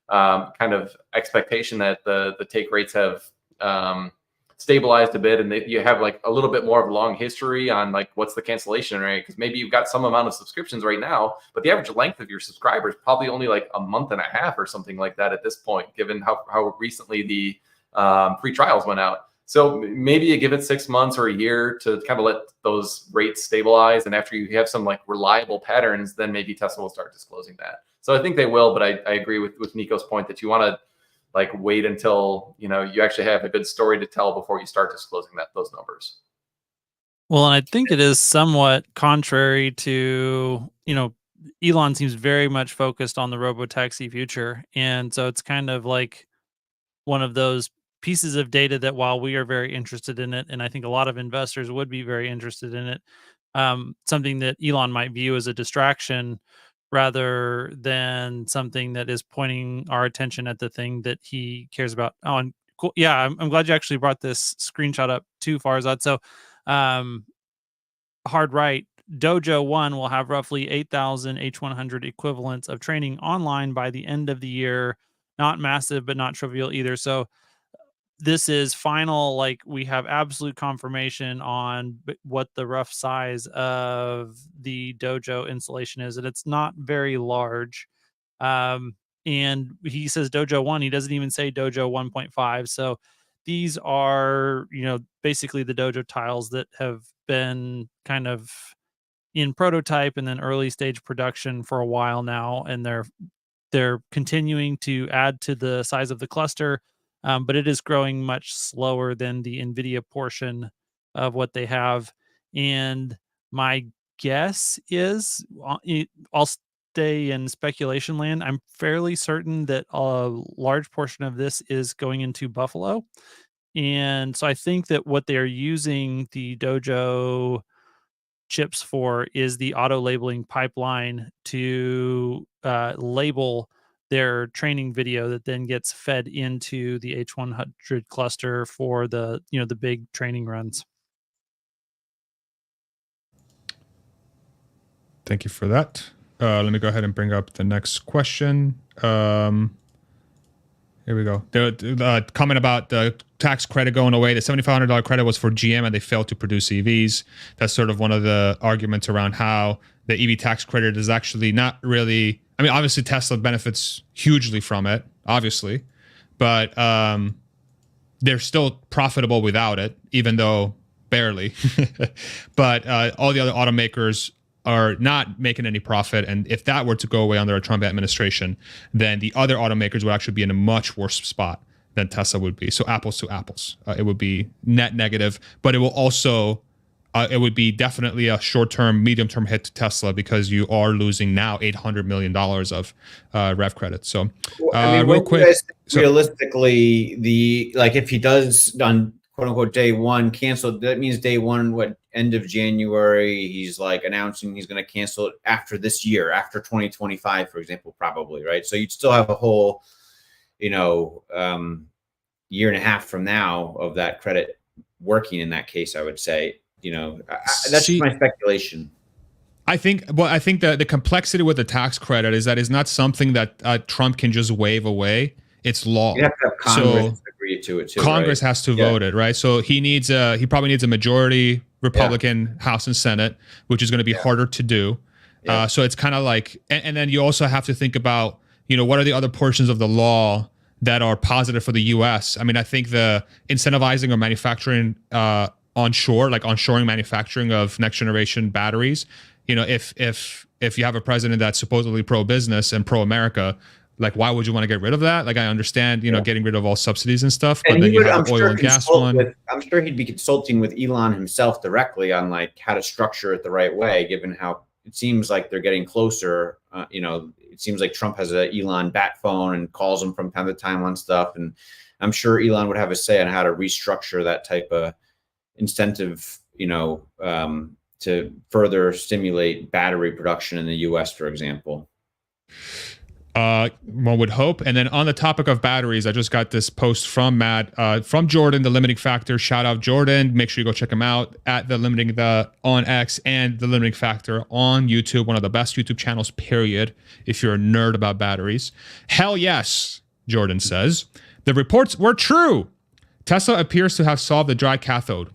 kind of expectation that the take rates have stabilized a bit, and you have like a little bit more of a long history on like what's the cancellation rate, because maybe you've got some amount of subscriptions right now, but the average length of your subscribers probably only like a month and a half or something like that at this point, given how recently the free trials went out. So maybe you give it 6 months or a year to kind of let those rates stabilize, and after you have some like reliable patterns, then maybe Tesla will start disclosing that. So I think they will, but I agree with Nico's point that you want to like wait until you actually have a good story to tell before you start disclosing those numbers. Well, and I think it is somewhat contrary to, Elon seems very much focused on the robotaxi future. And so it's kind of like one of those pieces of data that, while we are very interested in it, and I think a lot of investors would be very interested in it, something that Elon might view as a distraction rather than something that is pointing our attention at the thing that he cares about. Oh, and cool. Yeah, I'm glad you actually brought this screenshot up too, Farzad. So, hard right, Dojo 1 will have roughly 8,000 H100 equivalents of training online by the end of the year. Not massive, but not trivial either. So this is final. Like, we have absolute confirmation on what the rough size of the Dojo installation is, and it's not very large. And he says Dojo 1. He doesn't even say Dojo 1.5. So these are, basically the Dojo tiles that have been kind of in prototype and then early stage production for a while now, and they're continuing to add to the size of the cluster, but it is growing much slower than the NVIDIA portion of what they have. And my guess is, I'll stay in speculation land, I'm fairly certain that a large portion of this is going into Buffalo. And so I think that what they are using the Dojo chips for is the auto labeling pipeline to label their training video that then gets fed into the H100 cluster for the the big training runs. Thank you for that. Let me go ahead and bring up the next question. Here we go. The comment about the tax credit going away. The $7,500 credit was for GM and they failed to produce EVs. That's sort of one of the arguments around how the EV tax credit is actually not really, I mean, obviously Tesla benefits hugely from it, obviously, but they're still profitable without it, even though barely. But all the other automakers are not making any profit. And if that were to go away under a Trump administration, then the other automakers would actually be in a much worse spot than Tesla would be. So apples to apples, it would be net negative, but it will also, it would be definitely a short-term, medium-term hit to Tesla because you are losing now $800 million of rev credit. So real quick, realistically, if he does on quote unquote day one canceled, that means day one, end of January, he's like announcing he's going to cancel it after this year, after 2025, for example, probably, right? So you'd still have a whole, year and a half from now of that credit working in that case, I would say, that's just my speculation. I think the complexity with the tax credit is that it's not something that Trump can just wave away. It's law. You have to have Congress agree to it too. Congress has to vote it, right? So he probably needs a majority Republican House and Senate, which is going to be harder to do. So it's kind of like, and then you also have to think about, what are the other portions of the law that are positive for the U.S. I mean, I think the incentivizing of manufacturing onshore, like onshoring manufacturing of next generation batteries. If you have a president that's supposedly pro-business and pro-America, like, why would you want to get rid of that? Like, I understand, getting rid of all subsidies and stuff, but then you have oil and gas one. I'm sure he'd be consulting with Elon himself directly on like how to structure it the right way, given how it seems like they're getting closer. It seems like Trump has a Elon bat phone and calls him from time to time on stuff. And I'm sure Elon would have a say on how to restructure that type of incentive, to further stimulate battery production in the US, for example. One would hope. And then on the topic of batteries, I just got this post from Matt, from Jordan, The Limiting Factor. Shout out Jordan. Make sure you go check him out at on X and The Limiting Factor on YouTube. One of the best YouTube channels, period, if you're a nerd about batteries. Hell yes, Jordan says. The reports were true. Tesla appears to have solved the dry cathode.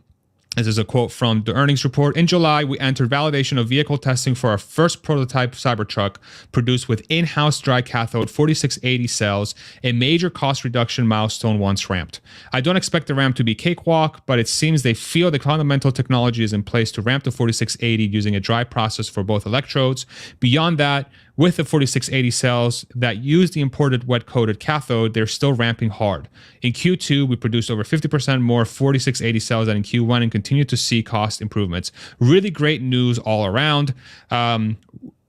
This is a quote from the earnings report. In July, we entered validation of vehicle testing for our first prototype Cybertruck produced with in-house dry cathode 4680 cells, a major cost reduction milestone once ramped. I don't expect the ramp to be cakewalk, but it seems they feel the fundamental technology is in place to ramp the 4680 using a dry process for both electrodes. Beyond that, with the 4680 cells that use the imported wet-coated cathode, they're still ramping hard. In Q2, we produced over 50% more 4680 cells than in Q1 and continue to see cost improvements. Really great news all around.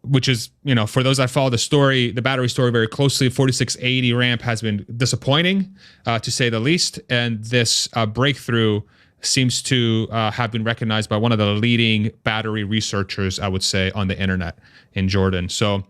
which is, you know, for those that follow the story, the battery story very closely, 4680 ramp has been disappointing, to say the least. And this breakthrough seems to have been recognized by one of the leading battery researchers, I would say, on the internet in Jordan. So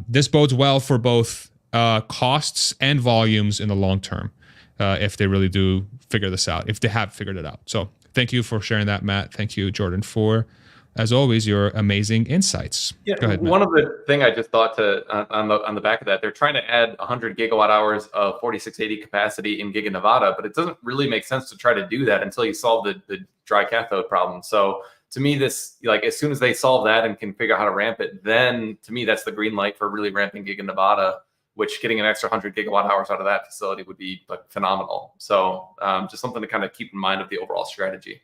this bodes well for both costs and volumes in the long term, if they really do figure this out, if they have figured it out. So thank you for sharing that, Matt. Thank you, Jordan, for, as always, your amazing insights. Yeah, go ahead, Matt. One of the thing I just thought to on the back of that, they're trying to add 100 gigawatt hours of 4680 capacity in Giga Nevada, but it doesn't really make sense to try to do that until you solve the dry cathode problem. So to me, this, like, as soon as they solve that and can figure out how to ramp it, then to me that's the green light for really ramping Giga Nevada, which getting an extra 100 gigawatt hours out of that facility would be like phenomenal. So just something to kind of keep in mind of the overall strategy.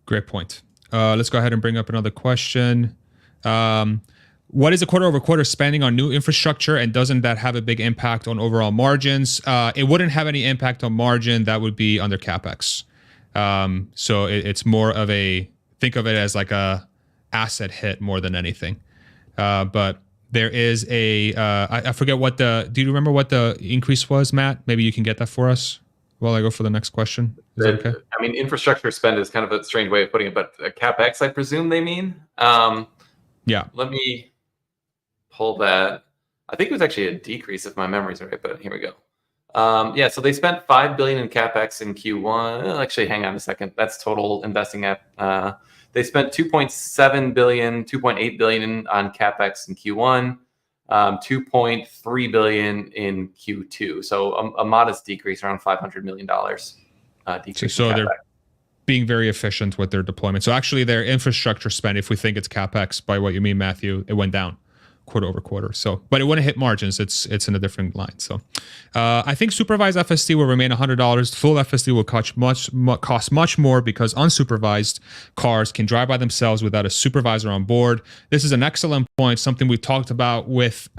Great point. Let's go ahead and bring up another question. What is the quarter-over-quarter spending on new infrastructure, and doesn't that have a big impact on overall margins? It wouldn't have any impact on margin. That would be under CapEx. So it's more of a, think of it as like a asset hit more than anything. But there is a, I forget what the, do you remember what the increase was, Matt? Maybe you can get that for us while I go for the next question. Is that okay? I mean, infrastructure spend is kind of a strange way of putting it, but CapEx, I presume they mean. Yeah. Let me pull that. I think it was actually a decrease if my memory's right, but here we go. Yeah, so they spent $5 billion in CapEx in Q1. Actually, hang on a second. That's total investing at. They spent 2.7 billion, 2.8 billion on CapEx in Q1, 2.3 billion in Q2. So a modest decrease, around $500 million. Decrease. So they're being very efficient with their deployment. So actually, their infrastructure spend, if we think it's CapEx by what you mean, Matthew, it went down quarter over quarter. So, but it wouldn't hit margins. It's in a different line. So, I think supervised FSD will remain $100. Full FSD will cost much more because unsupervised cars can drive by themselves without a supervisor on board. This is an excellent point. Something we talked about with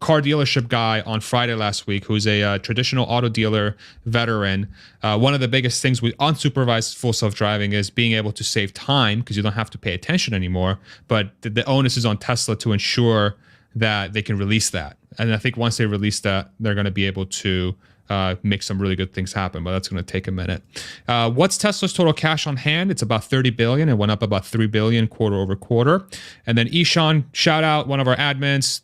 car dealership guy on Friday last week, who's a traditional auto dealer veteran. One of the biggest things with unsupervised full self-driving is being able to save time because you don't have to pay attention anymore. But the onus is on Tesla to ensure that they can release that. And I think once they release that, they're going to be able to make some really good things happen, but that's going to take a minute. What's Tesla's total cash on hand? It's about 30 billion. It went up about 3 billion quarter over quarter. And then Ishan, shout out, one of our admins,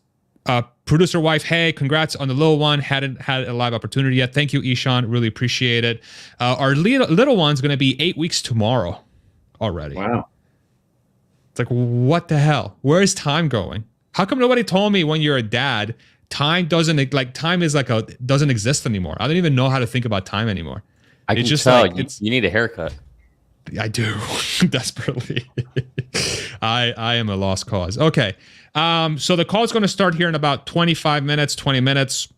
producer wife, hey, congrats on the little one. Hadn't had a live opportunity yet. Thank you, Ishan. Really appreciate it. Our little one's going to be 8 weeks tomorrow already. Wow. It's like, what the hell? Where is time going? How come nobody told me when you're a dad, time doesn't exist anymore? I don't even know how to think about time anymore. I can it's just tell like, you need a haircut. I do desperately. I am a lost cause. Okay. So the call is going to start here in about 25 minutes, 20 minutes.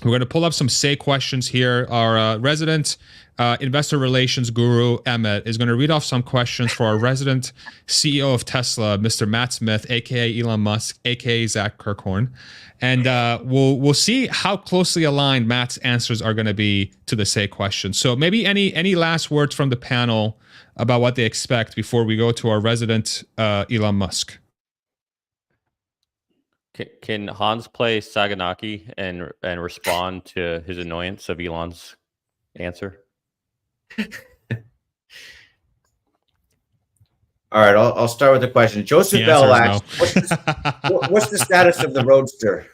We're going to pull up some Say questions here. Our resident investor relations guru, Emmet, is going to read off some questions for our resident CEO of Tesla, Mr. Matt Smith, a.k.a. Elon Musk, a.k.a. Zach Kirkhorn. And we'll see how closely aligned Matt's answers are going to be to the Say questions. So maybe any last words from the panel about what they expect before we go to our resident Elon Musk. Can Hans play Saganaki and respond to his annoyance of Elon's answer? All right, I'll start with the question. Joseph Bell asks, what's the status of the Roadster,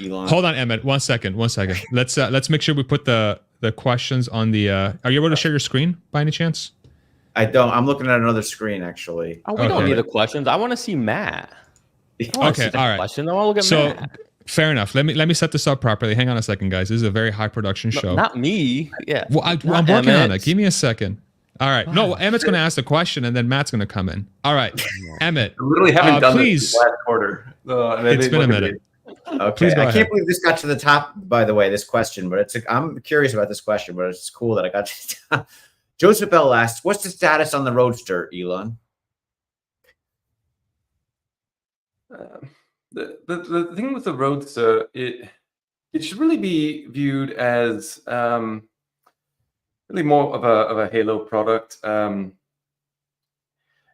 Elon? Hold on, Emmet. One second. Let's make sure we put the questions on the. Are you able to share your screen by any chance? I don't. I'm looking at another screen actually. Oh, we don't need the questions. I want to see Matt. Okay, all right. Question. I want to look at Matt. Fair enough. Let me set this up properly. Hang on a second, guys. This is a very high production show. Not me. Yeah. Well, I'm working on it. Give me a second. All right. No, Emmett's going to ask the question, and then Matt's going to come in. All right, Emmett. I literally haven't done this last quarter. It's been a minute. Okay. I can't believe this got to the top. By the way, this question, but I'm curious about this question, but it's cool that I got to the top. Joseph Bell asks, "What's the status on the Roadster, Elon?" The thing with the Roadster, it should really be viewed as really more of a Halo product.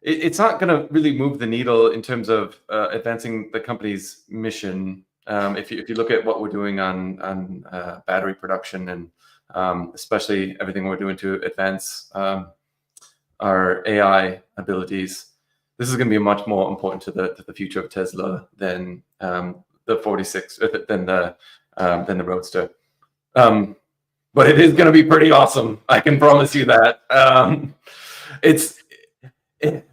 it's not going to really move the needle in terms of advancing the company's mission. If you look at what we're doing on battery production and especially everything we're doing to advance our AI abilities, this is going to be much more important to the future of Tesla than the 46 than the Roadster. But it is going to be pretty awesome. I can promise you that.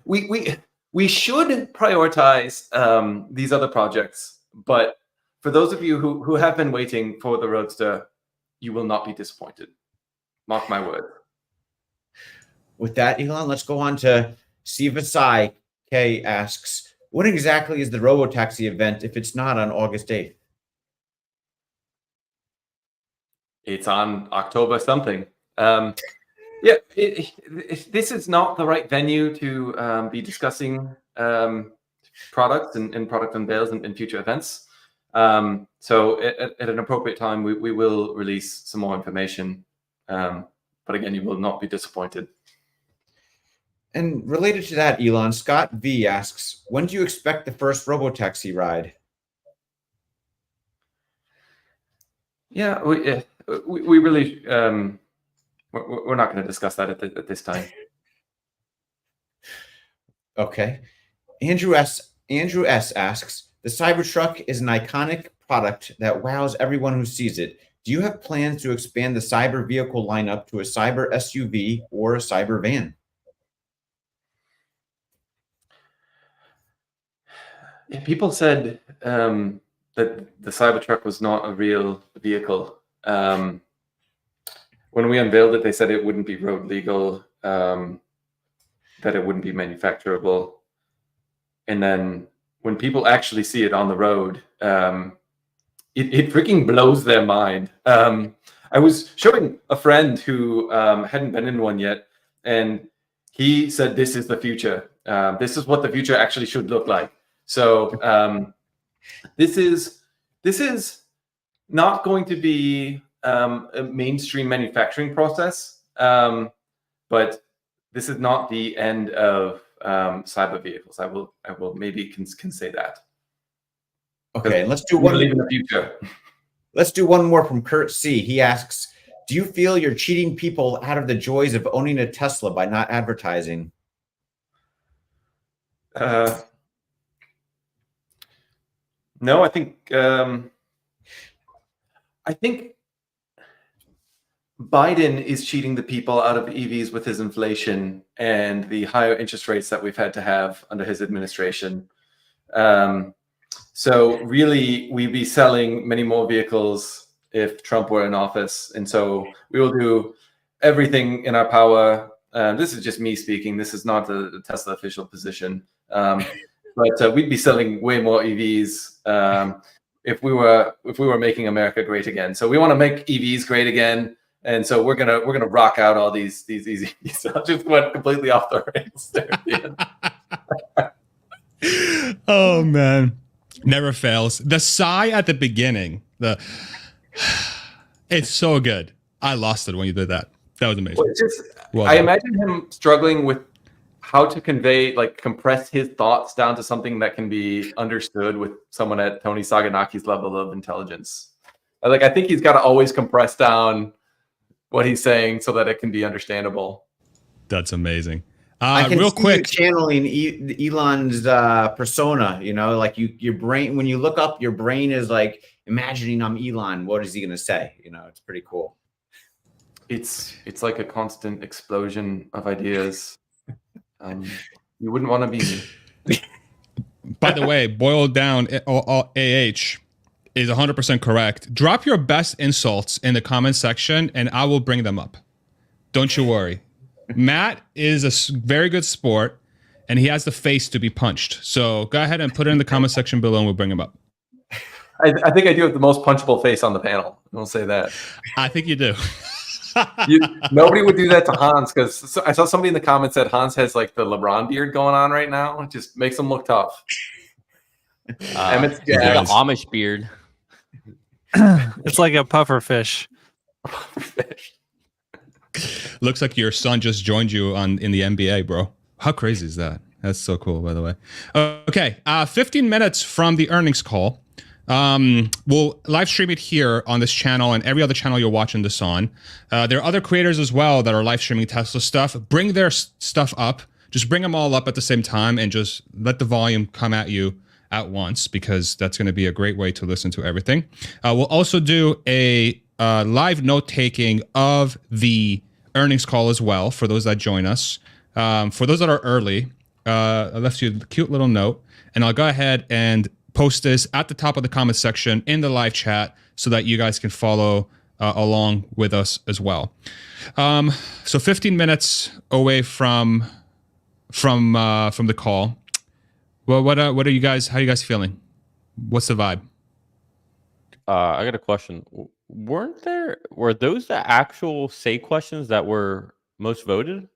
We should prioritize these other projects, but for those of you who have been waiting for the Roadster, you will not be disappointed. Mark my word. With that, Elon, let's go on to Siva Sai K asks, when exactly is the Robotaxi event if it's not on August 8th? It's on October something. This is not the right venue to be discussing products and product unveils and future events. So at an appropriate time, we will release some more information. But again, you will not be disappointed. And related to that, Elon, Scott V asks, when do you expect the first Robotaxi ride? Yeah, we really we're not going to discuss that at this time. Okay. Andrew S asks, the Cybertruck is an iconic product that wows everyone who sees it. Do you have plans to expand the cyber vehicle lineup to a cyber SUV or a cyber van? People said that the Cybertruck was not a real vehicle. When we unveiled it, they said it wouldn't be road legal, that it wouldn't be manufacturable. And then when people actually see it on the road, it freaking blows their mind. I was showing a friend who hadn't been in one yet, and he said, this is the future. This is what the future actually should look like. So this is not going to be a mainstream manufacturing process, but this is not the end of cyber vehicles. I will maybe can say that. Okay, let's do one. In the future. Let's do one more from Kurt C. He asks, do you feel you're cheating people out of the joys of owning a Tesla by not advertising? No, I think Biden is cheating the people out of EVs with his inflation and the higher interest rates that we've had to have under his administration. So really, we'd be selling many more vehicles if Trump were in office. And so we will do everything in our power. This is just me speaking. This is not the Tesla official position. But we'd be selling way more EVs if we were making America great again. So we want to make EVs great again, and so we're gonna rock out all these easy. So I just went completely off the rails there. Oh man, never fails. The sigh at the beginning, it's so good. I lost it when you did that. That was amazing. Well, I imagine him struggling with how to convey, compress his thoughts down to something that can be understood with someone at Tony Saganaki's level of intelligence. I think he's got to always compress down what he's saying so that it can be understandable. That's amazing. I can real see quick, you channeling Elon's persona. Your brain, when you look up, your brain is like imagining I'm Elon. What is he going to say? It's pretty cool. It's like a constant explosion of ideas. You wouldn't want to be me. By the way, boiled down AH is 100% correct. Drop your best insults in the comment section and I will bring them up. Don't you worry. Matt is a very good sport and he has the face to be punched. So go ahead and put it in the comment section below and we'll bring him up. I think I do have the most punchable face on the panel. I'll say that. I think you do. Nobody would do that to Hans, because I saw somebody in the comments said Hans has the LeBron beard going on right now. It just makes him look tough. Emmett's like an Amish beard. It's like a puffer fish. Looks like your son just joined you in the NBA, bro. How crazy is that? That's so cool, by the way. Okay, 15 minutes from the earnings call. We'll live stream it here on this channel and every other channel you're watching this on. There are other creators as well that are live streaming Tesla stuff. Bring their stuff up. Just bring them all up at the same time and just let the volume come at you at once, because that's going to be a great way to listen to everything. We'll also do a live note taking of the earnings call as well for those that join us. For those that are early, I left you a cute little note, and I'll go ahead and post this at the top of the comment section in the live chat so that you guys can follow along with us as well. So 15 minutes away from the call. Well, what are you guys? How are you guys feeling? What's the vibe? I got a question. Were those the actual say questions that were most voted?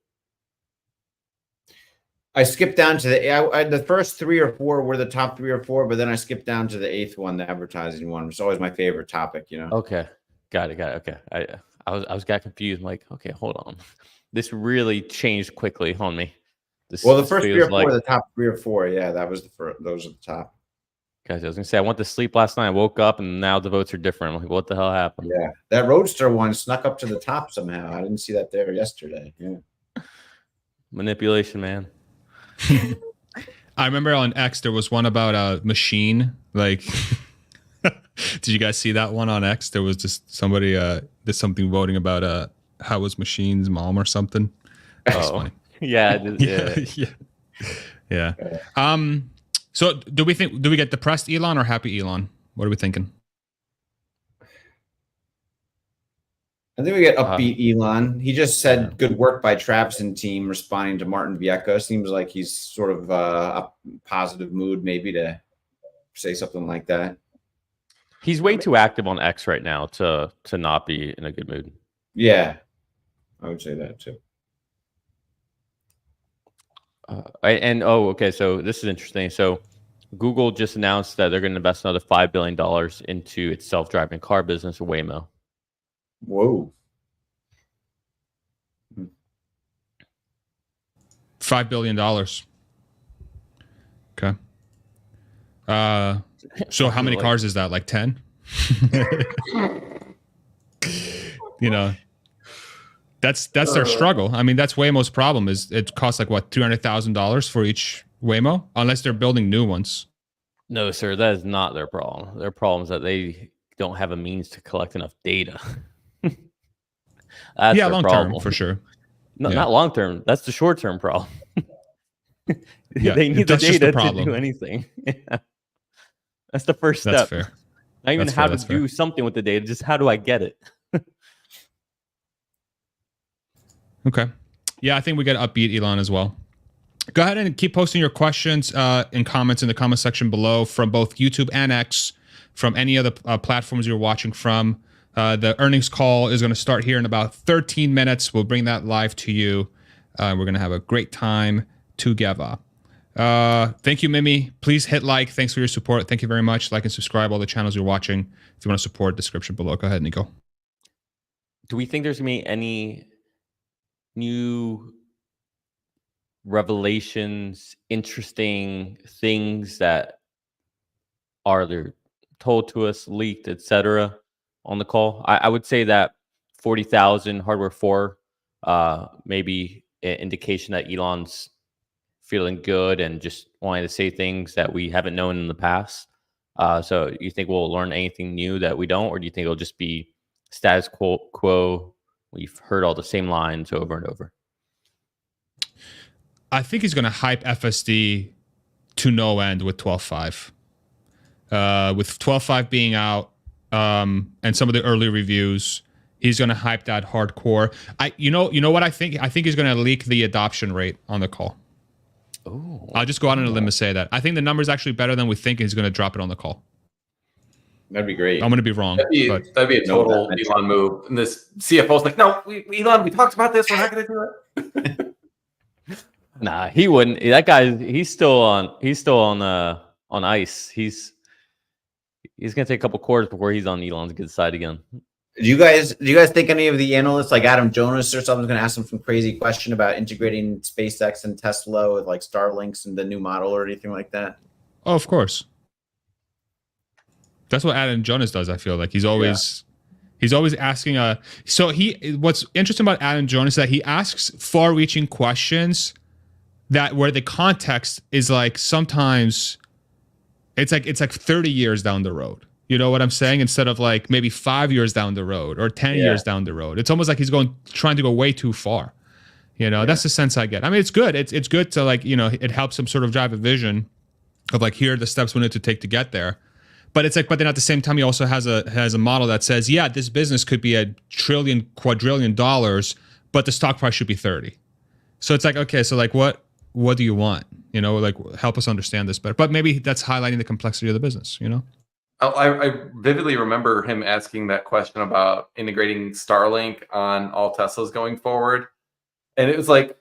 I skipped down to the first 3 or 4 were the top 3 or 4, but then I skipped down to the 8th one, the advertising one. It's always my favorite topic, you know. Okay, got it. Okay, I got confused. I'm like, okay, hold on, this really changed quickly on me. Well, the first 3 or 4, the top 3 or 4, yeah, that was the first. Those are the top. Guys, I was gonna say I went to sleep last night. I woke up and now the votes are different. I'm like, what the hell happened? Yeah, that Roadster one snuck up to the top somehow. I didn't see that there yesterday. Yeah, Manipulation, man. I remember on X there was one about a machine. Like, did you guys see that one on X? There was just somebody did something voting about how was Machine's mom or something. That's funny. Yeah, yeah. So do we get depressed Elon or happy Elon? What are we thinking? I think we get upbeat Elon. He just said good work by Travis and team responding to Martin Vieca. Seems like he's sort of a positive mood maybe to say something like that. He's way too active on X right now to not be in a good mood. Yeah, I would say that too. Okay, so this is interesting. So Google just announced that they're going to invest another $5 billion into its self-driving car business, Waymo. Whoa. $5 billion. Okay. So how many cars is that? Like 10? You know, that's their struggle. I mean, that's Waymo's problem. Is it costs like what, $200,000 for each Waymo, unless they're building new ones. No, sir, that is not their problem. Their problem is that they don't have a means to collect enough data. That's yeah, their long problem. term for sure. No, Yeah. not long term. That's the short term problem. Yeah, they need the that's just the data to problem. do anything. Yeah. That's the first step. That's fair. Not even That's how fair, to do something with the data, just how do I get it? Okay. Yeah, I think we got to upbeat Elon as well. Go ahead and keep posting your questions and comments in the comment section below from both YouTube and X, from any other platforms you're watching from. The earnings call is going to start here in about 13 minutes. We'll bring that live to you. We're going to have a great time together. Thank you, Mimi. Please hit like. Thanks for your support. Thank you very much. Like and subscribe all the channels you're watching. If you want to support, description below. Go ahead, Nico. Do we think there's going to be any new revelations, interesting things that are there told to us, leaked, etc. on the call? I would say that 40,000 hardware 4 maybe an indication that Elon's feeling good and just wanting to say things that we haven't known in the past. So you think we'll learn anything new that we don't, or do you think it'll just be status quo? We've heard all the same lines over and over. I think he's going to hype FSD to no end with 12.5. With 12.5 being out and some of the early reviews, he's going to hype that hardcore. You know what I think? I think he's going to leak the adoption rate on the call. Oh, I'll just go out on a limb and say that. I think the number is actually better than we think. He's going to drop it on the call. That'd be great. I'm going to be wrong. That'd be a total Elon move. And this CFO's like, no, Elon, we talked about this. We're not going to do it. nah, he wouldn't. That guy, he's still on ice. He's gonna take a couple quarters before he's on Elon's good side again. Do you guys think any of the analysts like Adam Jonas or something's going to ask them some crazy question about integrating SpaceX and Tesla with like Starlinks and the new model or anything like that? Oh, of course. That's what Adam Jonas does. I feel like he's always asking what's interesting about Adam Jonas is that he asks far-reaching questions that where the context is like sometimes it's like 30 years down the road. You know what I'm saying? Instead of like maybe 5 years down the road or 10 years down the road. It's almost like he's trying to go way too far. You know, that's the sense I get. I mean, it's good. It's good to like, you know, it helps him sort of drive a vision of like, here are the steps we need to take to get there. But it's like, but then at the same time, he also has a model that says, yeah, this business could be $1 trillion, quadrillion, but the stock price should be 30. So it's like, okay, so like what do you want? You know, like help us understand this better. But maybe that's highlighting the complexity of the business, you know? I vividly remember him asking that question about integrating Starlink on all Teslas going forward. And it was like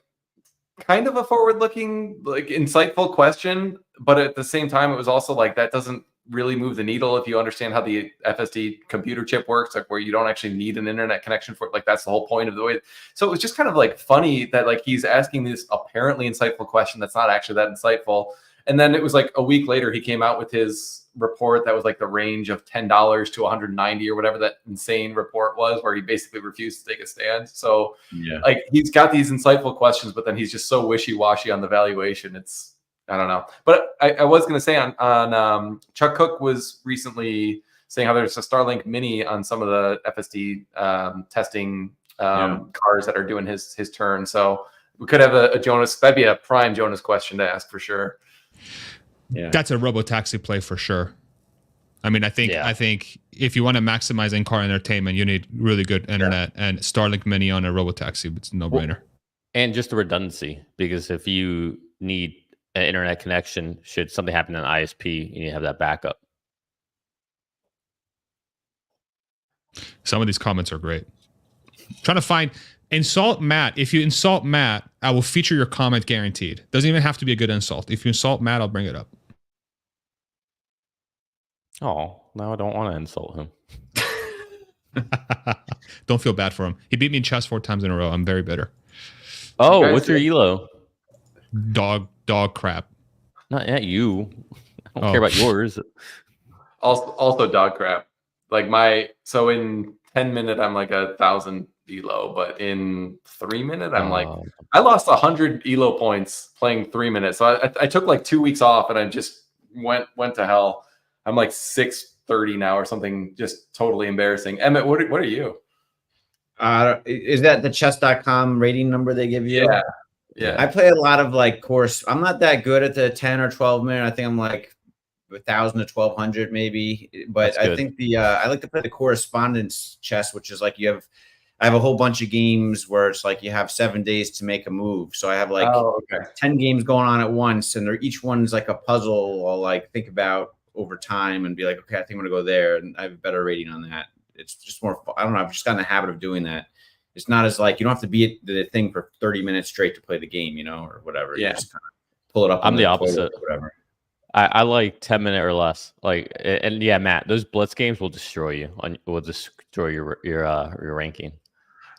kind of a forward-looking, like insightful question. But at the same time, it was also like that doesn't really move the needle if you understand how the FSD computer chip works, like where you don't actually need an internet connection for it. Like that's the whole point of the way. So it was just kind of like funny that like he's asking this apparently insightful question that's not actually that insightful. And then it was like a week later, he came out with his report that was like the range of $10 to $190 or whatever that insane report was, where he basically refused to take a stand. So like he's got these insightful questions, but then he's just so wishy-washy on the valuation. It's, I don't know. But I was going to say on Chuck Cook was recently saying how there's a Starlink Mini on some of the FSD testing cars that are doing his turn. So we could have a Jonas. That'd be a prime Jonas question to ask for sure. Yeah, that's a robo-taxi play for sure. I mean, I think if you want to maximize in-car entertainment, you need really good internet, and Starlink Mini on a robo-taxi, it's a no-brainer. And just the redundancy, because if you need an internet connection, should something happen in ISP, you have that backup. Some of these comments are great. Trying to find insult Matt. If you insult Matt, I will feature your comment guaranteed. Doesn't even have to be a good insult. If you insult Matt, I'll bring it up. Oh, now I don't want to insult him. Don't feel bad for him. He beat me in chess 4 times in a row. I'm very bitter. Oh, what's your elo? Dog crap. Not you. I don't care about yours. Also dog crap. Like so in 10 minute, I'm like 1,000 elo, but in 3 minute, I'm like, I lost 100 elo points playing 3 minutes. So I took like 2 weeks off, and I just went to hell. I'm like 630 now or something, just totally embarrassing. Emmet, what are you? Is that the chess.com rating number they give you? Yeah. I play a lot of like course. I'm not that good at the 10 or 12 minute. I think I'm like 1,000 to 1,200 maybe. But I think I like to play the correspondence chess, which is like I have a whole bunch of games where it's like you have 7 days to make a move. So I have like 10 games going on at once, and each one's like a puzzle I'll like think about over time and be like, okay, I think I'm gonna go there, and I have a better rating on that. It's just more, I don't know, I've just gotten in the habit of doing that. It's not as like, you don't have to be at the thing for 30 minutes straight to play the game, you know, or whatever. Yeah. You just kind of pull it up. I'm the opposite. Or whatever. I like 10 minute or less. Like, and yeah, Matt, those blitz games will destroy you. Will destroy your ranking.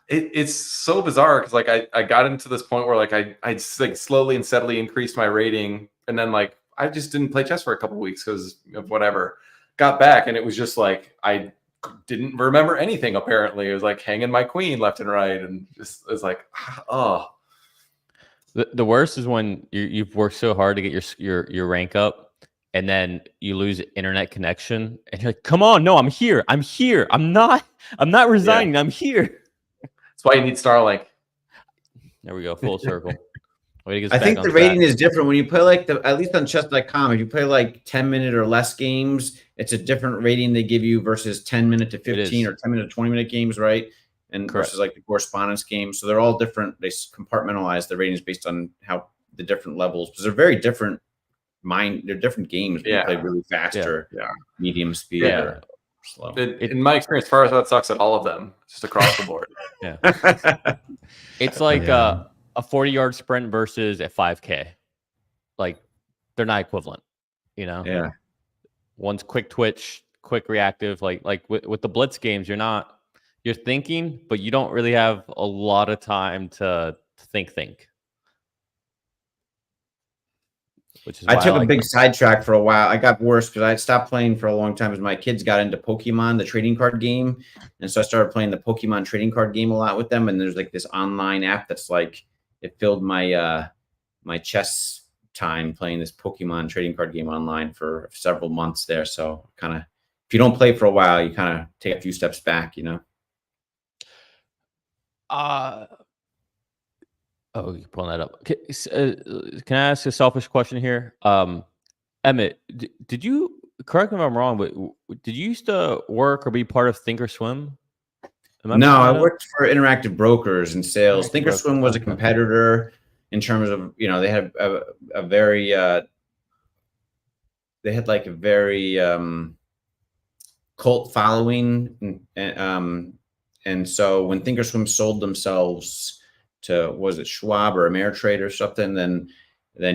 It's so bizarre because like I got into this point where like I just like slowly and steadily increased my rating, and then like I just didn't play chess for a couple of weeks because of whatever. Got back, and it was just like I didn't remember anything. Apparently, it was like hanging my queen left and right, and just it's like, oh. The worst is when you've worked so hard to get your rank up, and then you lose internet connection, and you're like, "Come on, no, I'm here. I'm here. I'm not resigning. Yeah. I'm here." That's why you need Starlink. There we go, full circle. I think the rating is different when you play like at least on chess.com, if you play like 10 minute or less games, it's a different rating they give you versus 10 minute to 15 or 10 minute to 20 minute games, right? And versus like the correspondence games. So they're all different. They compartmentalize the ratings based on how the different levels, because they're very different they're different games. You play really fast or medium speed or slow. In my experience, Farzad sucks at all of them, just across the board. It's like a 40-yard sprint versus a 5K. Like, they're not equivalent, you know? Yeah. One's quick twitch, quick reactive. Like with the blitz games, you're not you're thinking, but you don't really have a lot of time to think. Which is I why took a like big them. sidetrack for a while. I got worse because I stopped playing for a long time as my kids got into Pokemon, the trading card game. And so I started playing the Pokemon trading card game a lot with them. And there's like this online app that's like, it filled my my chess time playing this Pokemon trading card game online for several months there. So kind of, if you don't play for a while, you kind of take a few steps back, you know? Oh, you're pulling that up. Can I ask a selfish question here? Emmett, did you, correct me if I'm wrong, but did you used to work or be part of Thinkorswim? No, I worked for Interactive Brokers in sales. Interactive Thinkorswim was a competitor in terms of, you know, they had a very, they had like a very cult following. And so when Thinkorswim sold themselves to, was it Schwab or Ameritrade or something, then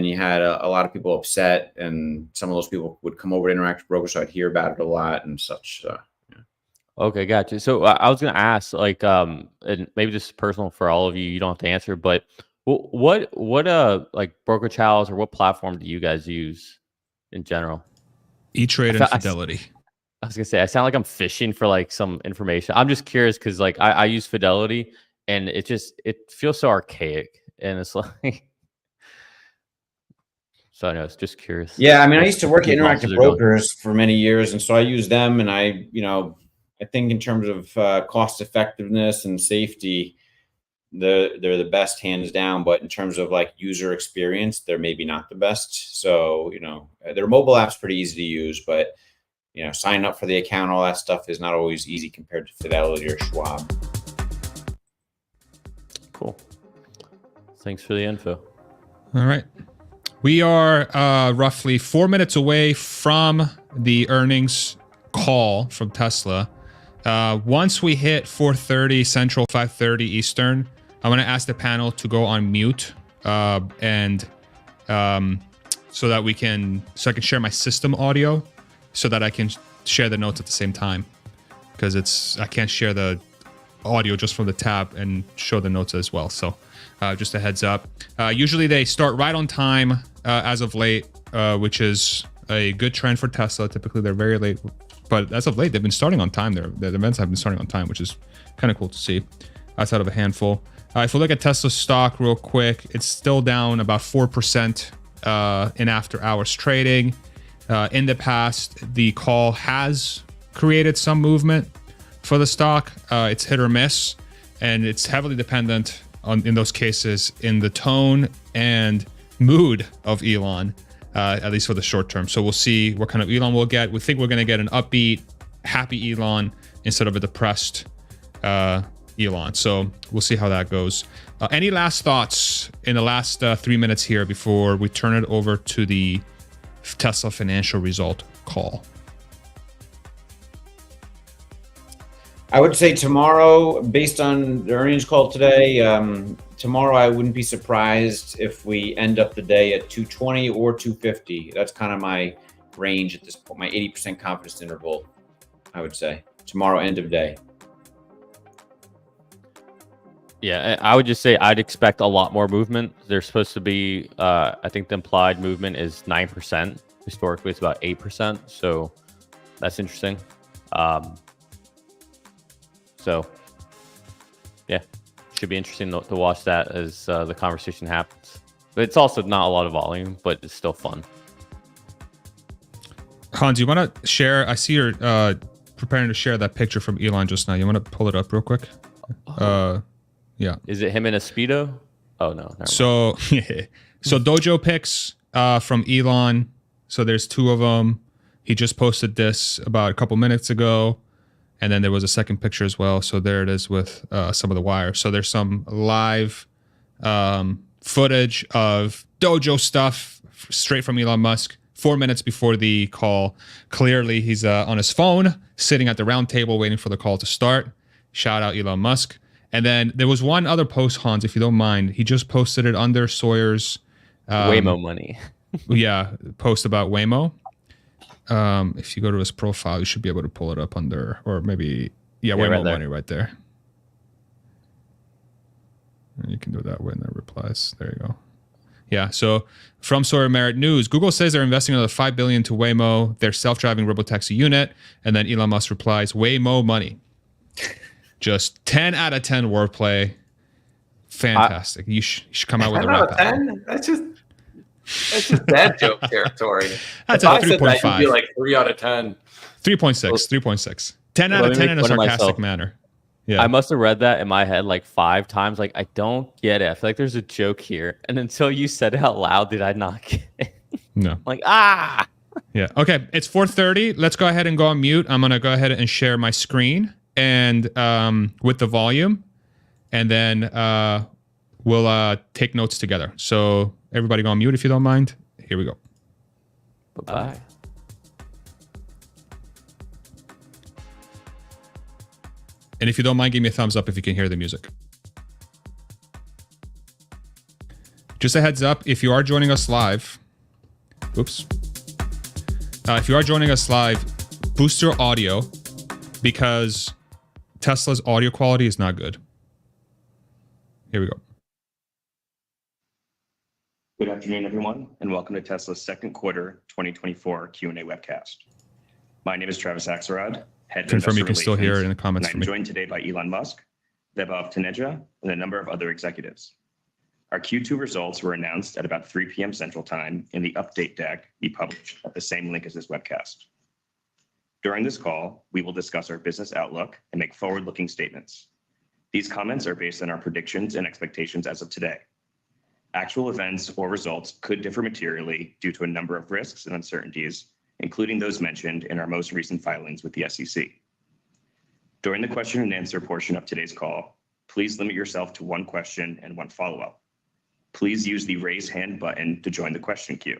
you had a lot of people upset, and some of those people would come over to Interactive Brokers, so I'd hear about it a lot and such. Yeah. Okay, gotcha. So I was gonna ask, like, and maybe this is personal for all of you. You don't have to answer, but what like brokerage house or what platform do you guys use in general? E-Trade and Fidelity. I was gonna say, I sound like I'm fishing for like some information. I'm just curious because like I use Fidelity, and it feels so archaic, and it's like. So I know, it's just curious. Yeah, I mean, I used to work at Interactive Brokers for many years, and so I use them, and I think in terms of cost effectiveness and safety, they're the best hands down. But in terms of like user experience, they're maybe not the best. So, their mobile app's pretty easy to use, but signing up for the account, all that stuff is not always easy compared to Fidelity or Schwab. Cool. Thanks for the info. All right. We are roughly 4 minutes away from the earnings call from Tesla. Once we hit 4:30 Central, 5:30 Eastern, I'm going to ask the panel to go on mute and so that I can share my system audio so that I can share the notes at the same time, because I can't share the audio just from the tab and show the notes as well. So just a heads up. Usually they start right on time as of late, which is a good trend for Tesla. Typically they're very late, but as of late they've been starting on time. The events have been starting on time, which is kind of cool to see outside of a handful. If we look at Tesla stock real quick, it's still down about 4% in after hours trading. In the past, the call has created some movement for the stock. It's hit or miss, and it's heavily dependent in those cases in the tone and mood of Elon, at least for the short term. So we'll see what kind of Elon we'll get. We think we're going to get an upbeat, happy Elon instead of a depressed Elon. So we'll see how that goes. Any last thoughts in the last 3 minutes here before we turn it over to the Tesla financial result call? I would say tomorrow, based on the earnings call today, tomorrow I wouldn't be surprised if we end up the day at 220 or 250. That's kind of my range at this point, my 80% confidence interval, I would say. Tomorrow, end of day. Yeah, I would just say I'd expect a lot more movement. There's supposed to be, I think the implied movement is 9%. Historically, it's about 8%. So that's interesting. So, yeah, should be interesting to watch that as the conversation happens. But it's also not a lot of volume, but it's still fun. Hans, you want to share? I see you're preparing to share that picture from Elon just now. You want to pull it up real quick? Yeah. Is it him in a Speedo? Oh, no. So, so Dojo pics from Elon. So there's two of them. He just posted this about a couple minutes ago. And then there was a second picture as well. So there it is with some of the wires. So there's some live footage of Dojo stuff straight from Elon Musk 4 minutes before the call. Clearly, he's on his phone, sitting at the round table waiting for the call to start. Shout out Elon Musk. And then there was one other post, Hans, if you don't mind. He just posted it under Sawyer's Waymo money. Yeah, post about Waymo. If you go to his profile, you should be able to pull it up under, or maybe Yeah, way right more there. money right there. And you can do it that way in the replies. There you go. Yeah. So from Sawyer Merritt News, Google says they're investing another $5 billion to Waymo, their self-driving robotaxi unit, and then Elon Musk replies, "Waymo money." Just 10 out of 10 wordplay. Fantastic. You should come out with a 10 out rap of album. 10? That's just dad joke territory. That's If a I said that, you'd be 3.5. like 3 out of 10. 3.6. 3.6. 10 out Let of me 10 make in a fun of sarcastic myself. manner. Yeah. I must have read that in my head like 5 times. Like, I don't get it. I feel like there's a joke here. And until you said it out loud, did I not get it? No. Like, ah. Yeah. Okay. It's 4:30. Let's go ahead and go on mute. I'm going to go ahead and share my screen and with the volume. And then we'll take notes together. So everybody go on mute if you don't mind. Here we go. Bye-bye. And if you don't mind, give me a thumbs up if you can hear the music. Just a heads up, if you are joining us live, oops. If you are joining us live, boost your audio because Tesla's audio quality is not good. Here we go. Good afternoon, everyone, and welcome to Tesla's second quarter 2024 Q&A webcast. My name is Travis Axelrod, Head of Confirm you Investor can still hear it in the Relations, comments and for I'm me. joined today by Elon Musk, Vaibhav Taneja, and a number of other executives. Our Q2 results were announced at about 3 p.m. Central Time in the update deck we published at the same link as this webcast. During this call, we will discuss our business outlook and make forward-looking statements. These comments are based on our predictions and expectations as of today. Actual events or results could differ materially due to a number of risks and uncertainties, including those mentioned in our most recent filings with the SEC. During the question and answer portion of today's call, please limit yourself to one question and one follow-up. Please use the raise hand button to join the question queue.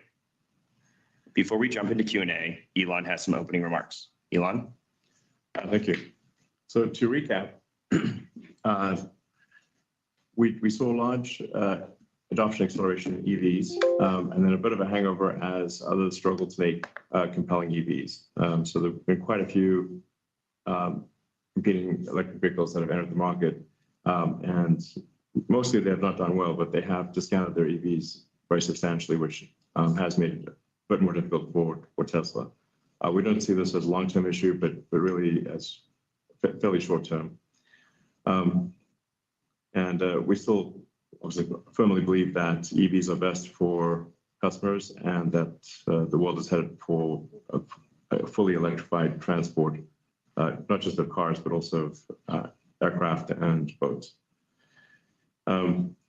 Before we jump into Q&A, Elon has some opening remarks. Elon? Thank you. So to recap, we saw large adoption acceleration in EVs, and then a bit of a hangover as others struggle to make compelling EVs. So there have been quite a few competing electric vehicles that have entered the market, and mostly they have not done well, but they have discounted their EVs very substantially, which has made it a bit more difficult for Tesla. We don't see this as a long-term issue, but really as fairly short-term. And we still obviously firmly believe that EVs are best for customers and that the world is headed for a fully electrified transport, not just of cars, but also of aircraft and boats.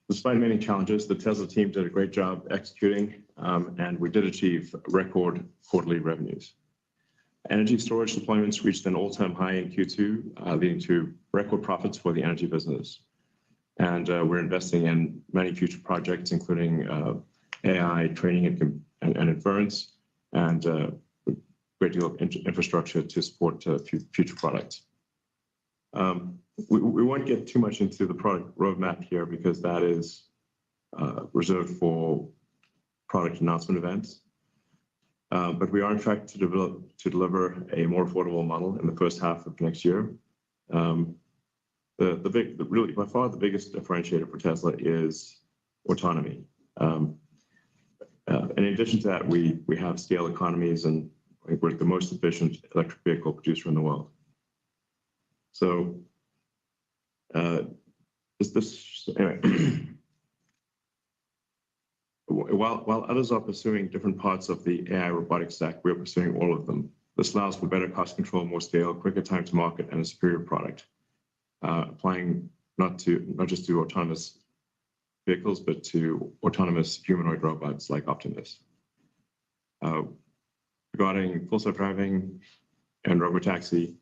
Despite many challenges, the Tesla team did a great job executing, and we did achieve record quarterly revenues. Energy storage deployments reached an all-time high in Q2, leading to record profits for the energy business. And we're investing in many future projects, including AI training and inference, and a great deal of infrastructure to support future products. We won't get too much into the product roadmap here because that is reserved for product announcement events. But we are on track to deliver a more affordable model in the first half of next year. Really, by far, the biggest differentiator for Tesla is autonomy. And in addition to that, we have scale economies, and we're the most efficient electric vehicle producer in the world. So, anyway. While others are pursuing different parts of the AI robotics stack, we are pursuing all of them. This allows for better cost control, more scale, quicker time to market, and a superior product. Applying not just to autonomous vehicles, but to autonomous humanoid robots like Optimus. Regarding full self-driving and robotaxi,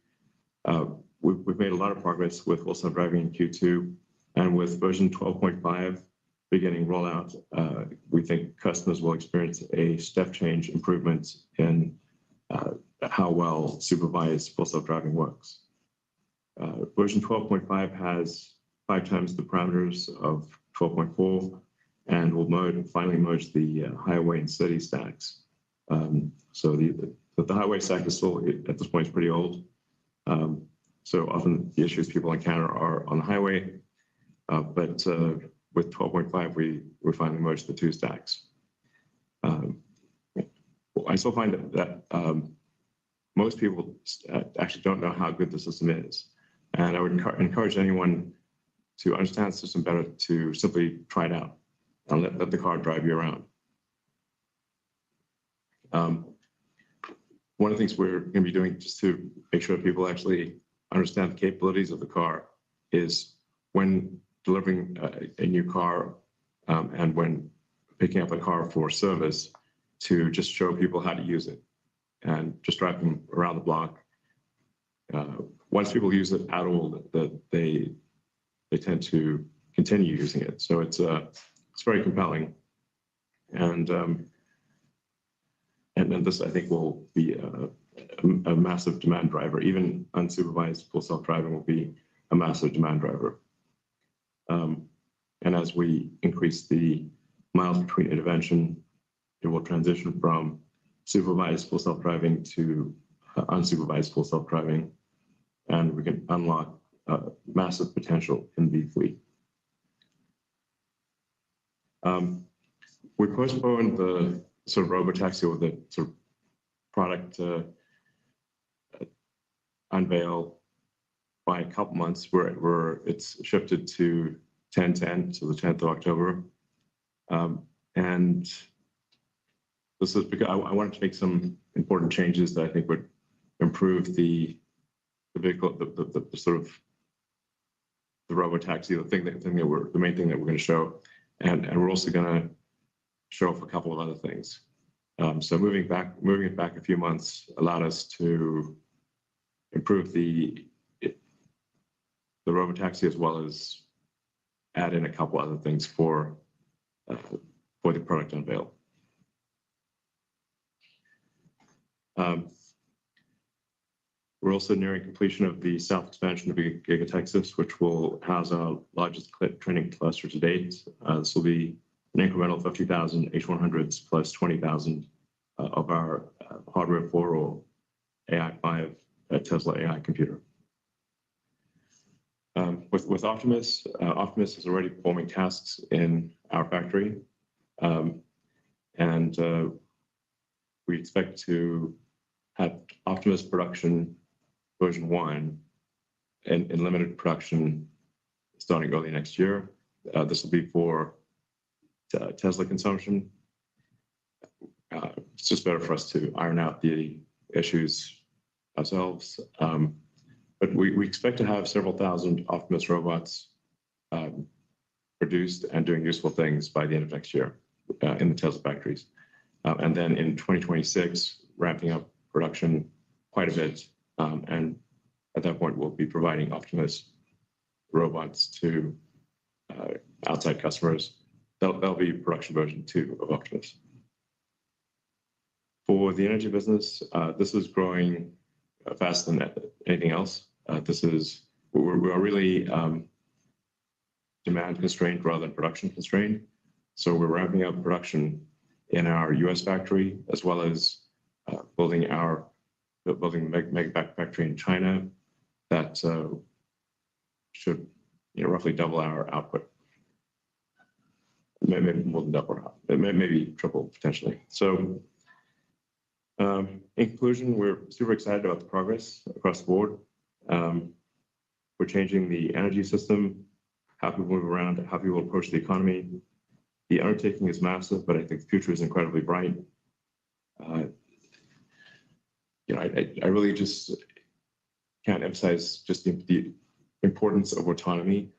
we've made a lot of progress with full self-driving in Q2, and with version 12.5 beginning rollout, we think customers will experience a step change improvement in how well supervised full self-driving works. Version 12.5 has 5 times the parameters of 12.4 and will finally merge the highway and city stacks. So the highway stack is still, at this point, is pretty old. So often the issues people encounter are on the highway, but with 12.5, we finally merged the two stacks. I still find that most people actually don't know how good the system is. And I would encourage anyone to understand the system better to simply try it out and let the car drive you around. One of the things we're going to be doing just to make sure people actually understand the capabilities of the car is when delivering a new car and when picking up a car for service, to just show people how to use it and just drive them around the block. Once people use it at all, they tend to continue using it. So it's very compelling, and then this, I think, will be a massive demand driver. Even unsupervised full self-driving will be a massive demand driver. And as we increase the miles between intervention, it will transition from supervised full self-driving to unsupervised full self-driving, and we can unlock massive potential in the fleet. We postponed the sort of robotaxi or the sort of product unveil by a couple months, where it's shifted to 10/10, so the 10th of October. And this is because I wanted to make some important changes that I think would improve the vehicle, the sort of the robotaxi, the main thing that we're going to show, and we're also going to show off a couple of other things. So moving it back a few months allowed us to improve the robotaxi, as well as add in a couple other things for the product unveil. We're also nearing completion of the south expansion of Giga Texas, which will house our largest training cluster to date. This will be an incremental 50,000 H100s plus 20,000 of our hardware 4 or AI 5 Tesla AI computer. With Optimus, Optimus is already performing tasks in our factory, and we expect to have Optimus production version 1 in limited production starting early next year. This will be for Tesla consumption. It's just better for us to iron out the issues ourselves. But we expect to have several thousand Optimus robots produced and doing useful things by the end of next year in the Tesla factories. And then in 2026, ramping up production quite a bit. And at that point, we'll be providing Optimus robots to outside customers. That'll be production version 2 of Optimus. For the energy business, this is growing faster than anything else. We are really demand constrained rather than production constrained. So we're ramping up production in our US factory, as well as building Megapack factory in China that should roughly double our output. Maybe more than double, maybe triple potentially. So in conclusion, we're super excited about the progress across the board. We're changing the energy system, how people move around, how people approach the economy. The undertaking is massive, but I think the future is incredibly bright. I really just can't emphasize just the importance of autonomy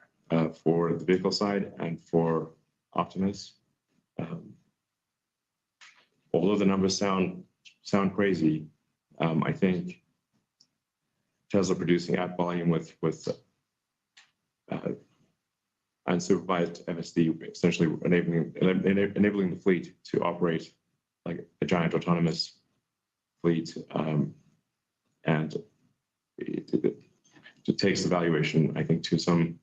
for the vehicle side and for Optimus. Although the numbers sound crazy, I think Tesla producing at volume with unsupervised FSD, essentially enabling the fleet to operate like a giant autonomous fleet, and it takes the valuation, I think, to some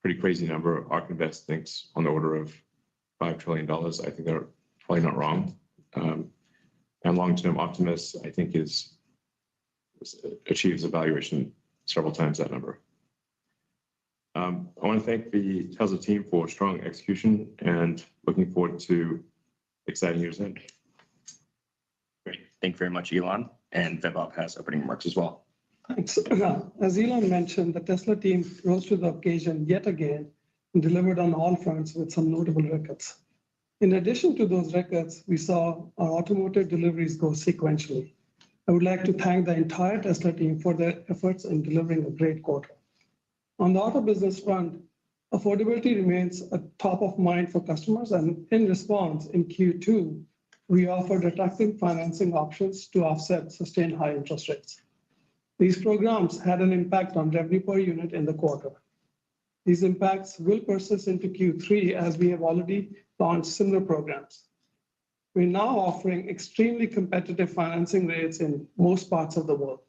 pretty crazy number. ARK Invest thinks on the order of $5 trillion. I think they're probably not wrong. And long-term Optimus, I think, achieves a valuation several times that number. I want to thank the Tesla team for strong execution and looking forward to exciting years ahead. Great. Thank you very much, Elon. And Vaibhav has opening remarks as well. Thanks. As Elon mentioned, the Tesla team rose to the occasion yet again and delivered on all fronts with some notable records. In addition to those records, we saw our automotive deliveries go sequentially. I would like to thank the entire Tesla team for their efforts in delivering a great quarter. On the auto business front, affordability remains a top of mind for customers, and in response, in Q2, we offered attractive financing options to offset sustained high interest rates. These programs had an impact on revenue per unit in the quarter. These impacts will persist into Q3 as we have already launched similar programs. We're now offering extremely competitive financing rates in most parts of the world.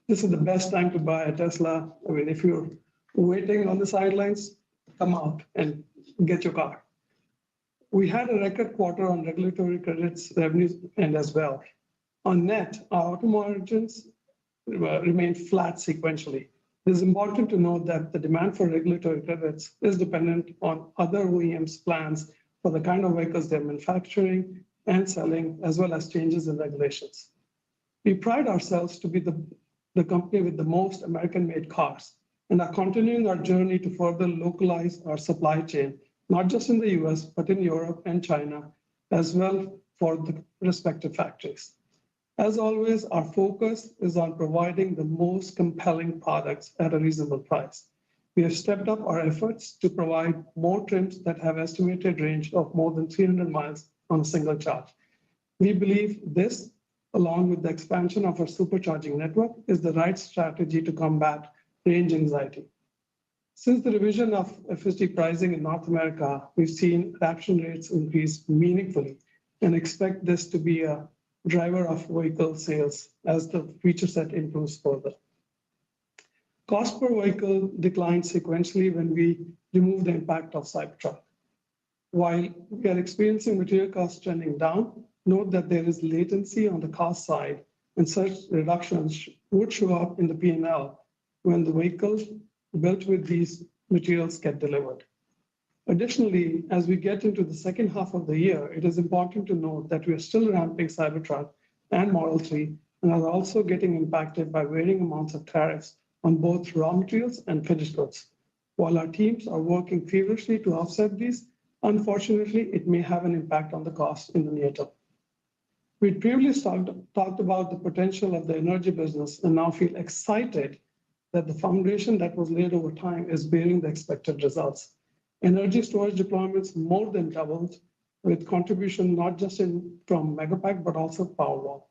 This is the best time to buy a Tesla. I mean, if you're waiting on the sidelines, come out and get your car. We had a record quarter on regulatory credits, revenues, and as well. On net, our auto margins remained flat sequentially. It is important to note that the demand for regulatory credits is dependent on other OEMs' plans for the kind of vehicles they're manufacturing and selling, as well as changes in regulations. We pride ourselves to be the company with the most American-made cars and are continuing our journey to further localize our supply chain, not just in the US, but in Europe and China, as well for the respective factories. As always, our focus is on providing the most compelling products at a reasonable price. We have stepped up our efforts to provide more trims that have estimated range of more than 300 miles on a single charge. We believe this, along with the expansion of our supercharging network, is the right strategy to combat range anxiety. Since the revision of FSD pricing in North America, we've seen adoption rates increase meaningfully and expect this to be a driver of vehicle sales as the feature set improves further. Cost per vehicle declined sequentially when we removed the impact of Cybertruck. While we are experiencing material costs trending down, note that there is latency on the cost side, and such reductions would show up in the P&L when the vehicles built with these materials get delivered. Additionally, as we get into the second half of the year, it is important to note that we are still ramping Cybertruck and Model 3 and are also getting impacted by varying amounts of tariffs on both raw materials and finished goods. While our teams are working feverishly to offset these, unfortunately, it may have an impact on the cost in the near term. We previously talked about the potential of the energy business and now feel excited that the foundation that was laid over time is bearing the expected results. Energy storage deployments more than doubled, with contribution not just from Megapack, but also Powerwall,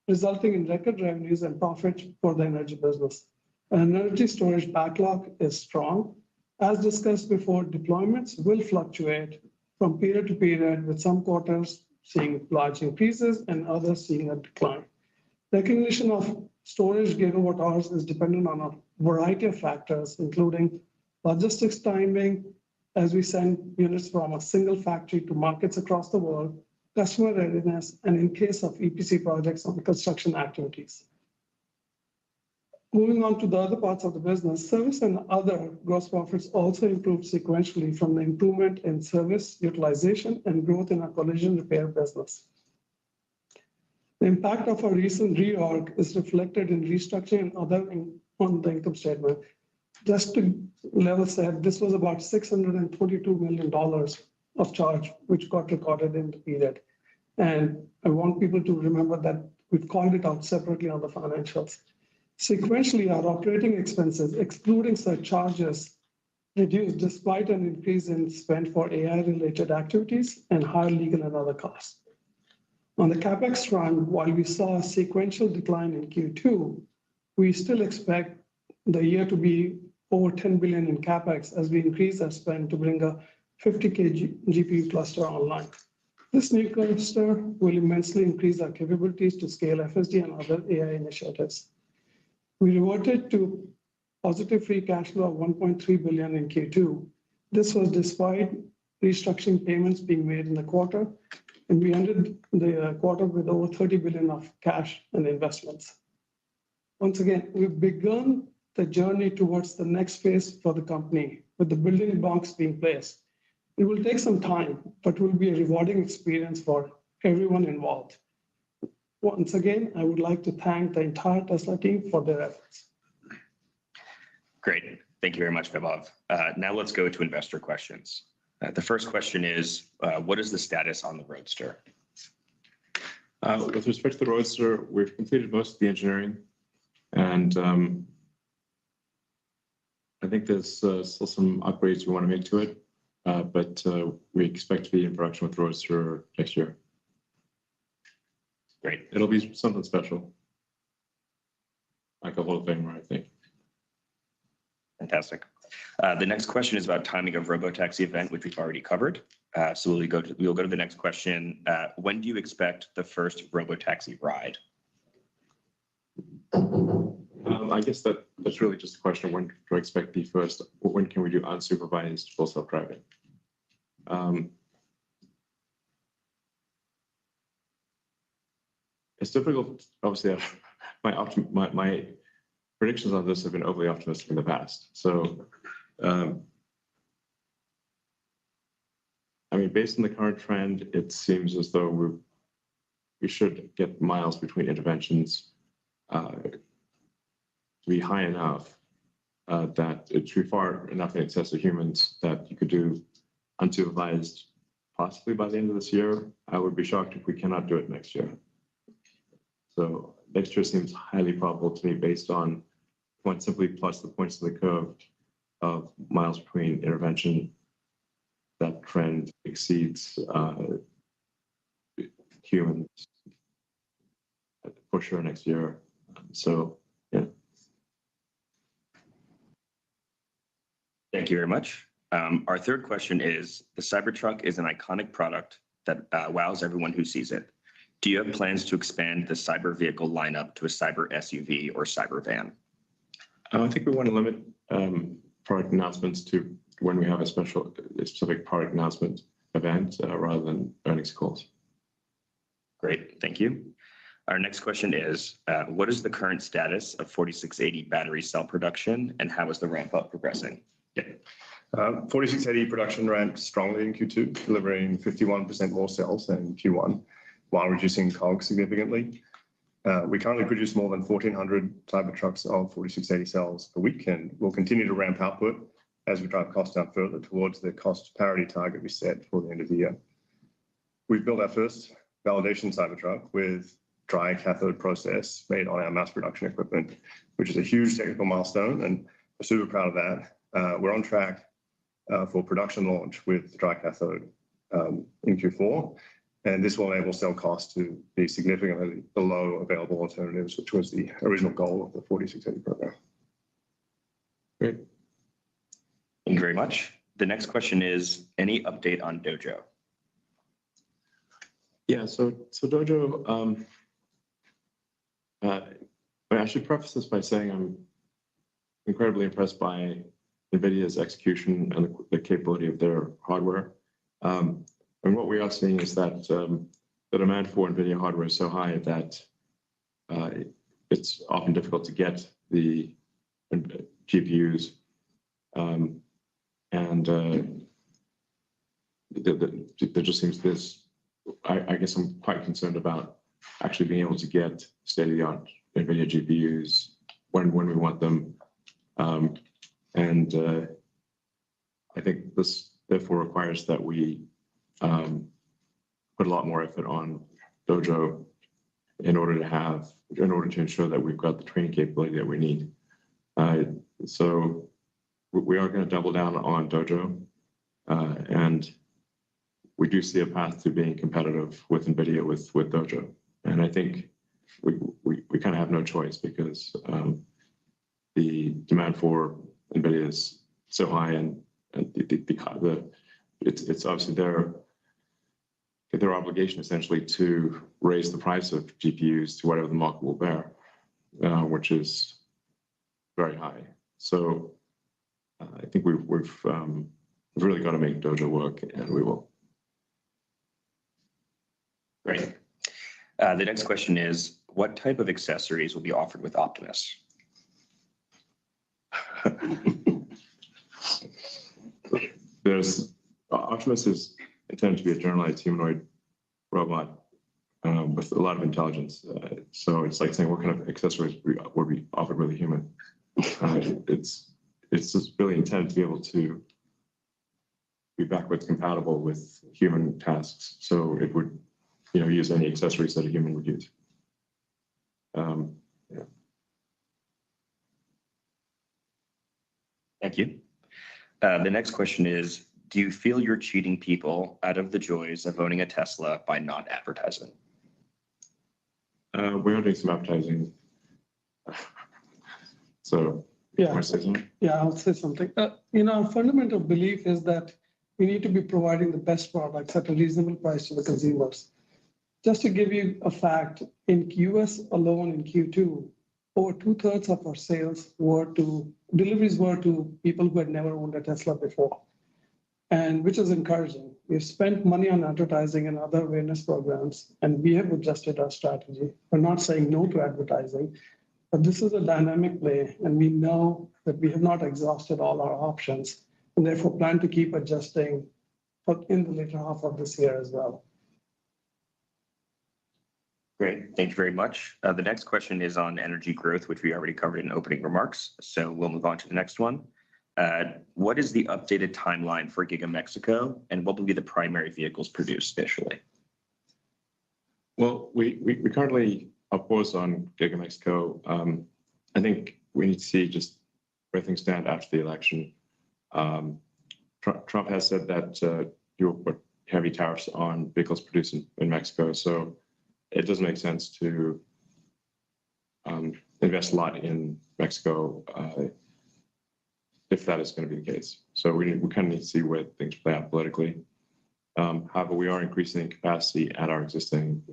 resulting in record revenues and profit for the energy business. Energy storage backlog is strong. As discussed before, deployments will fluctuate from period to period, with some quarters seeing large increases and others seeing a decline. Recognition of storage gigawatt hours is dependent on a variety of factors, including logistics timing, as we send units from a single factory to markets across the world, customer readiness, and in case of EPC projects on construction activities. Moving on to the other parts of the business, service and other gross profits also improved sequentially from the improvement in service utilization and growth in our collision repair business. The impact of our recent reorg is reflected in restructuring and other on the income statement. Just to level set, this was about $622 million of charge, which got recorded in the period. And I want people to remember that we've called it out separately on the financials. Sequentially, our operating expenses, excluding such charges, reduced despite an increase in spend for AI-related activities and higher legal and other costs. On the CapEx front, while we saw a sequential decline in Q2, we still expect the year to be over $10 billion in CapEx as we increase our spend to bring a 50K GPU cluster online. This new cluster will immensely increase our capabilities to scale FSD and other AI initiatives. We reverted to positive free cash flow of $1.3 billion in Q2. This was despite restructuring payments being made in the quarter, and we ended the quarter with over $30 billion of cash and investments. Once again, we've begun the journey towards the next phase for the company, with the building blocks being placed. It will take some time, but will be a rewarding experience for everyone involved. Once again, I would like to thank the entire Tesla team for their efforts. Great. Thank you very much, Vaibhav. Now let's go to investor questions. The first question is, what is the status on the Roadster? With respect to the Roadster, we've completed most of the engineering, and I think there's still some upgrades we want to make to it, but we expect to be in production with the Roadster next year. Great. It'll be something special, like a Hall of Famer, I think. Fantastic. The next question is about timing of Robotaxi event, which we've already covered. So we'll go to the next question. When do you expect the first Robotaxi ride? I guess that's really just a question of when do I expect the first, when can we do unsupervised full self-driving? It's difficult, obviously. My predictions on this have been overly optimistic in the past. So, I mean, based on the current trend, it seems as though we should get miles between interventions to be high enough that it should be far enough in excess of humans that you could do unsupervised possibly by the end of this year. I would be shocked if we cannot do it next year. So next year seems highly probable to me based on simply plus the points of the curve of miles between intervention. That trend exceeds humans for sure next year. So, yeah. Thank you very much. Our third question is, the Cybertruck is an iconic product that wows everyone who sees it. Do you have plans to expand the cyber vehicle lineup to a cyber SUV or cyber van? I think we want to limit product announcements to when we have a specific product announcement event rather than earnings calls. Great, thank you. Our next question is, what is the current status of 4680 battery cell production and how is the ramp up progressing? Yeah. 4680 production ramped strongly in Q2, delivering 51% more cells than Q1, while reducing COGS significantly. We currently produce more than 1,400 Cybertrucks of 4680 cells per week, and we'll continue to ramp output as we drive costs down further towards the cost parity target we set for the end of the year. We've built our first validation Cybertruck with dry cathode process made on our mass production equipment, which is a huge technical milestone, and we're super proud of that. We're on track for production launch with the dry cathode in Q4, and this will enable cell costs to be significantly below available alternatives, which was the original goal of the 4680 program. Great. Thank you very much. The next question is, any update on Dojo? Yeah, so Dojo, I should preface this by saying I'm incredibly impressed by NVIDIA's execution and the capability of their hardware. And what we are seeing is that the demand for NVIDIA hardware is so high that it's often difficult to get the GPUs. There just seems this, I guess I'm quite concerned about actually being able to get state-of-the-art NVIDIA GPUs when we want them. I think this therefore requires that we put a lot more effort on Dojo in order to ensure that we've got the training capability that we need. So we are going to double down on Dojo, and we do see a path to being competitive with NVIDIA with Dojo. And I think we kind of have no choice because the demand for NVIDIA is so high, and it's obviously their obligation essentially to raise the price of GPUs to whatever the market will bear, which is very high. So I think we've really got to make Dojo work, and we will. Great. The next question is, what type of accessories will be offered with Optimus? Optimus is intended to be a generalized humanoid robot with a lot of intelligence. So it's like saying what kind of accessories will be offered with a human. It's just really intended to be able to be backwards compatible with human tasks. So it would, use any accessories that a human would use. Yeah. Thank you. The next question is, do you feel you're cheating people out of the joys of owning a Tesla by not advertising? We are doing some advertising. So, Yeah. want to say something? Yeah, I'll say something. Our fundamental belief is that we need to be providing the best products at a reasonable price to the consumers. Just to give you a fact, in US alone in Q2, over 2/3 of our sales deliveries were to people who had never owned a Tesla before, and which is encouraging. We've spent money on advertising and other awareness programs, and we have adjusted our strategy. We're not saying no to advertising, but this is a dynamic play, and we know that we have not exhausted all our options, and therefore plan to keep adjusting in the later half of this year as well. Great, thank you very much. The next question is on energy growth, which we already covered in opening remarks. So we'll move on to the next one. What is the updated timeline for Giga Mexico, and what will be the primary vehicles produced initially? Well, we currently are paused on Giga Mexico. I think we need to see just where things stand after the election. Trump has said that he will put heavy tariffs on vehicles produced in Mexico. So it doesn't make sense to invest a lot in Mexico if that is going to be the case. So we kind of need to see where things play out politically. However, we are increasing capacity at our existing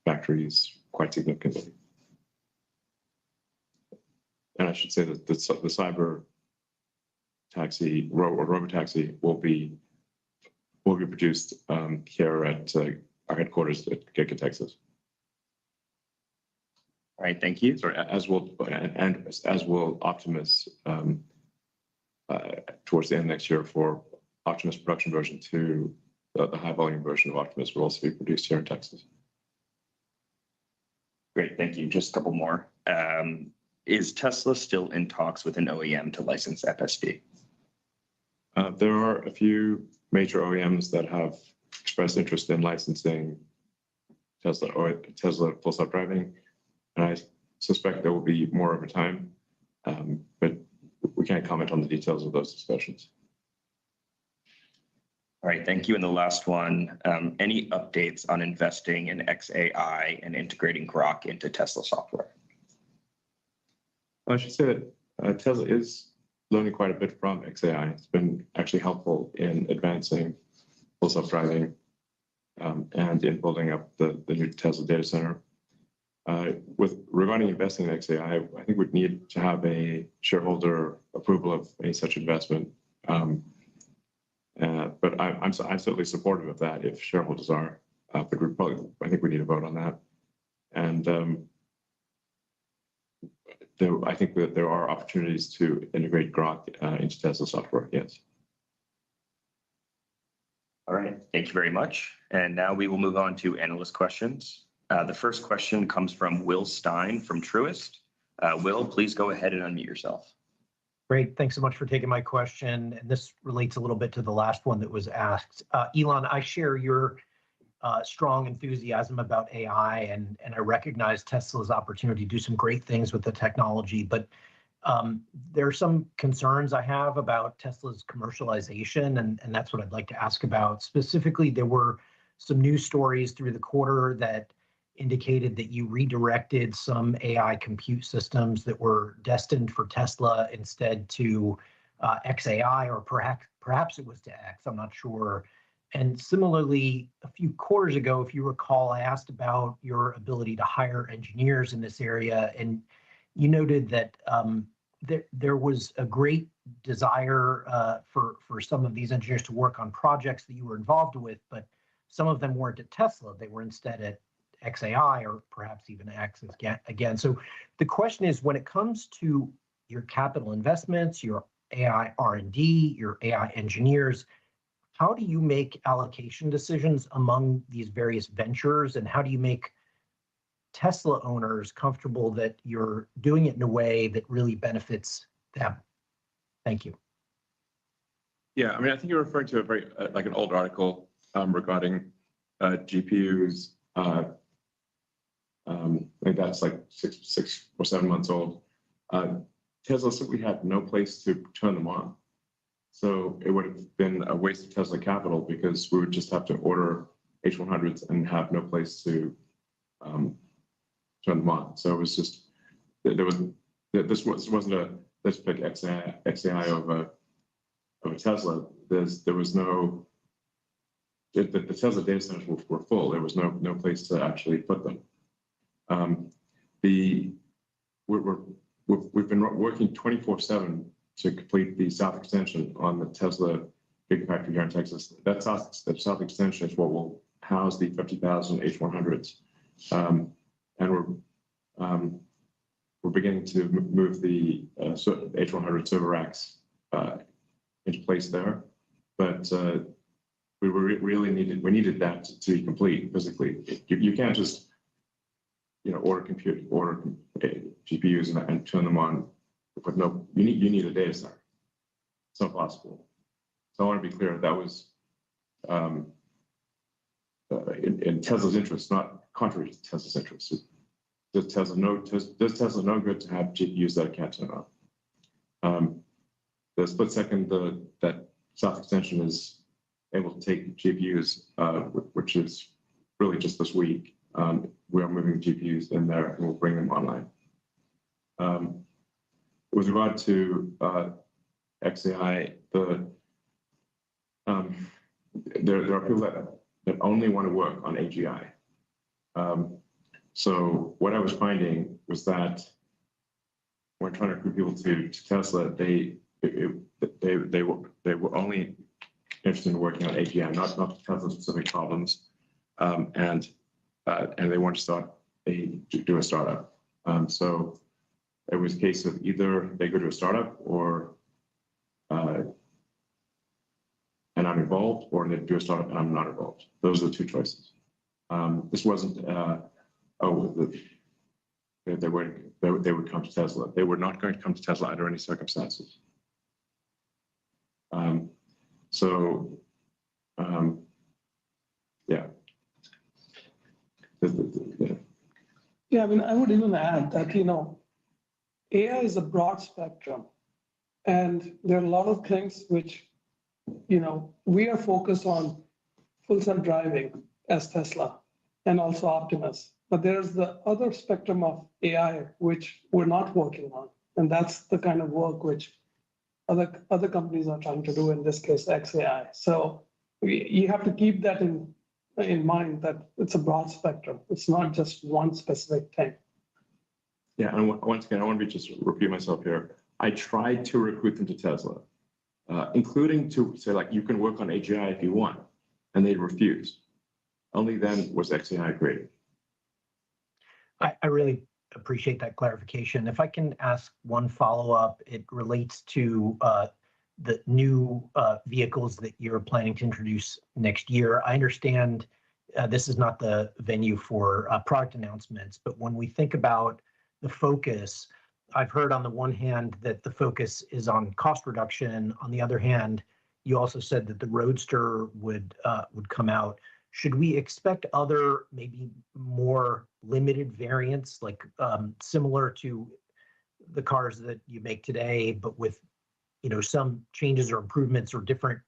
factories quite significantly. And I should say that the cyber taxi, robotaxi, will be produced here at our headquarters at Giga, Texas. All right, thank you. Sorry, as will Optimus towards the end of next year for Optimus production version 2. The high volume version of Optimus will also be produced here in Texas. Great, thank you. Just a couple more. Is Tesla still in talks with an OEM to license FSD? There are a few major OEMs that have expressed interest in licensing Tesla Full Self-Driving, and I suspect there will be more over time, but we can't comment on the details of those discussions. All right, thank you. And the last one, any updates on investing in xAI and integrating Grok into Tesla software? I should say that Tesla is learning quite a bit from xAI. It's been actually helpful in advancing Full Self-Driving and in building up the new Tesla data center. Regarding investing in xAI, I think we'd need to have a shareholder approval of any such investment. But I'm certainly supportive of that if shareholders are. But I think we need a vote on that. And I think that there are opportunities to integrate Grok into Tesla software. Yes. All right, thank you very much. And now we will move on to analyst questions. The first question comes from Will Stein from Truist. Will, please go ahead and unmute yourself. Great, thanks so much for taking my question. And this relates a little bit to the last one that was asked. Elon, I share your strong enthusiasm about AI, and I recognize Tesla's opportunity to do some great things with the technology, but there are some concerns I have about Tesla's commercialization, and that's what I'd like to ask about. Specifically, there were some news stories through the quarter that indicated that you redirected some AI compute systems that were destined for Tesla instead to xAI, or perhaps it was to X, I'm not sure. And similarly, a few quarters ago, if you recall, I asked about your ability to hire engineers in this area, and you noted that there was a great desire for some of these engineers to work on projects that you were involved with, but some of them weren't at Tesla. They were instead XAI or perhaps even X again. So the question is, when it comes to your capital investments, your AI R&D, your AI engineers, how do you make allocation decisions among these various ventures, and how do you make Tesla owners comfortable that you're doing it in a way that really benefits them? Thank you. Yeah, I mean, I think you're referring to a very like an old article regarding GPUs. I think that's like six or 7 months old. Tesla simply had no place to turn them on. So it would have been a waste of Tesla capital because we would just have to order H100s and have no place to turn them on. So it was just, this wasn't a, let's pick XAI over Tesla. There was no, the Tesla data centers were full. There was no place to actually put them. We've been working 24/7 to complete the south extension on the Tesla Gigafactory here in Texas. That south extension is what will house the 50,000 H100s, and we're beginning to move the H100 server racks into place there. But we needed that to be complete physically. You can't just order GPUs and turn them on with no. You need a data center. It's not possible. So I want to be clear that was in Tesla's interest, not contrary to Tesla's interest. Does Tesla no good to have GPUs that it can't turn on? The split second that south extension is able to take GPUs, which is really just this week. We are moving GPUs in there and we'll bring them online. With regard to XAI, there are people that only want to work on AGI. So what I was finding was that when trying to recruit people to Tesla, they were only interested in working on AGI, not Tesla specific problems, and they want to do a startup. So it was a case of either they go to a startup or and I'm involved, or they do a startup and I'm not involved. Those are the two choices. This wasn't they would come to Tesla. They were not going to come to Tesla under any circumstances. Yeah. Yeah, I mean, I would even add that, AI is a broad spectrum, and there are a lot of things which, we are focused on full self-driving as Tesla and also Optimus. But there's the other spectrum of AI which we're not working on, and that's the kind of work which other companies are trying to do, in this case, XAI. So you have to keep that in mind, that it's a broad spectrum. It's not just one specific thing. Yeah, and once again, I want to just repeat myself here. I tried to recruit them to Tesla, including to say, like, you can work on AGI if you want, and they refused. Only then was XAI created. I really appreciate that clarification. If I can ask one follow-up, it relates to the new vehicles that you're planning to introduce next year. I understand this is not the venue for product announcements, but when we think about the focus, I've heard on the one hand that the focus is on cost reduction. On the other hand, you also said that the Roadster would come out. Should we expect other, maybe more limited variants, like similar to the cars that you make today, but with some changes or improvements or different,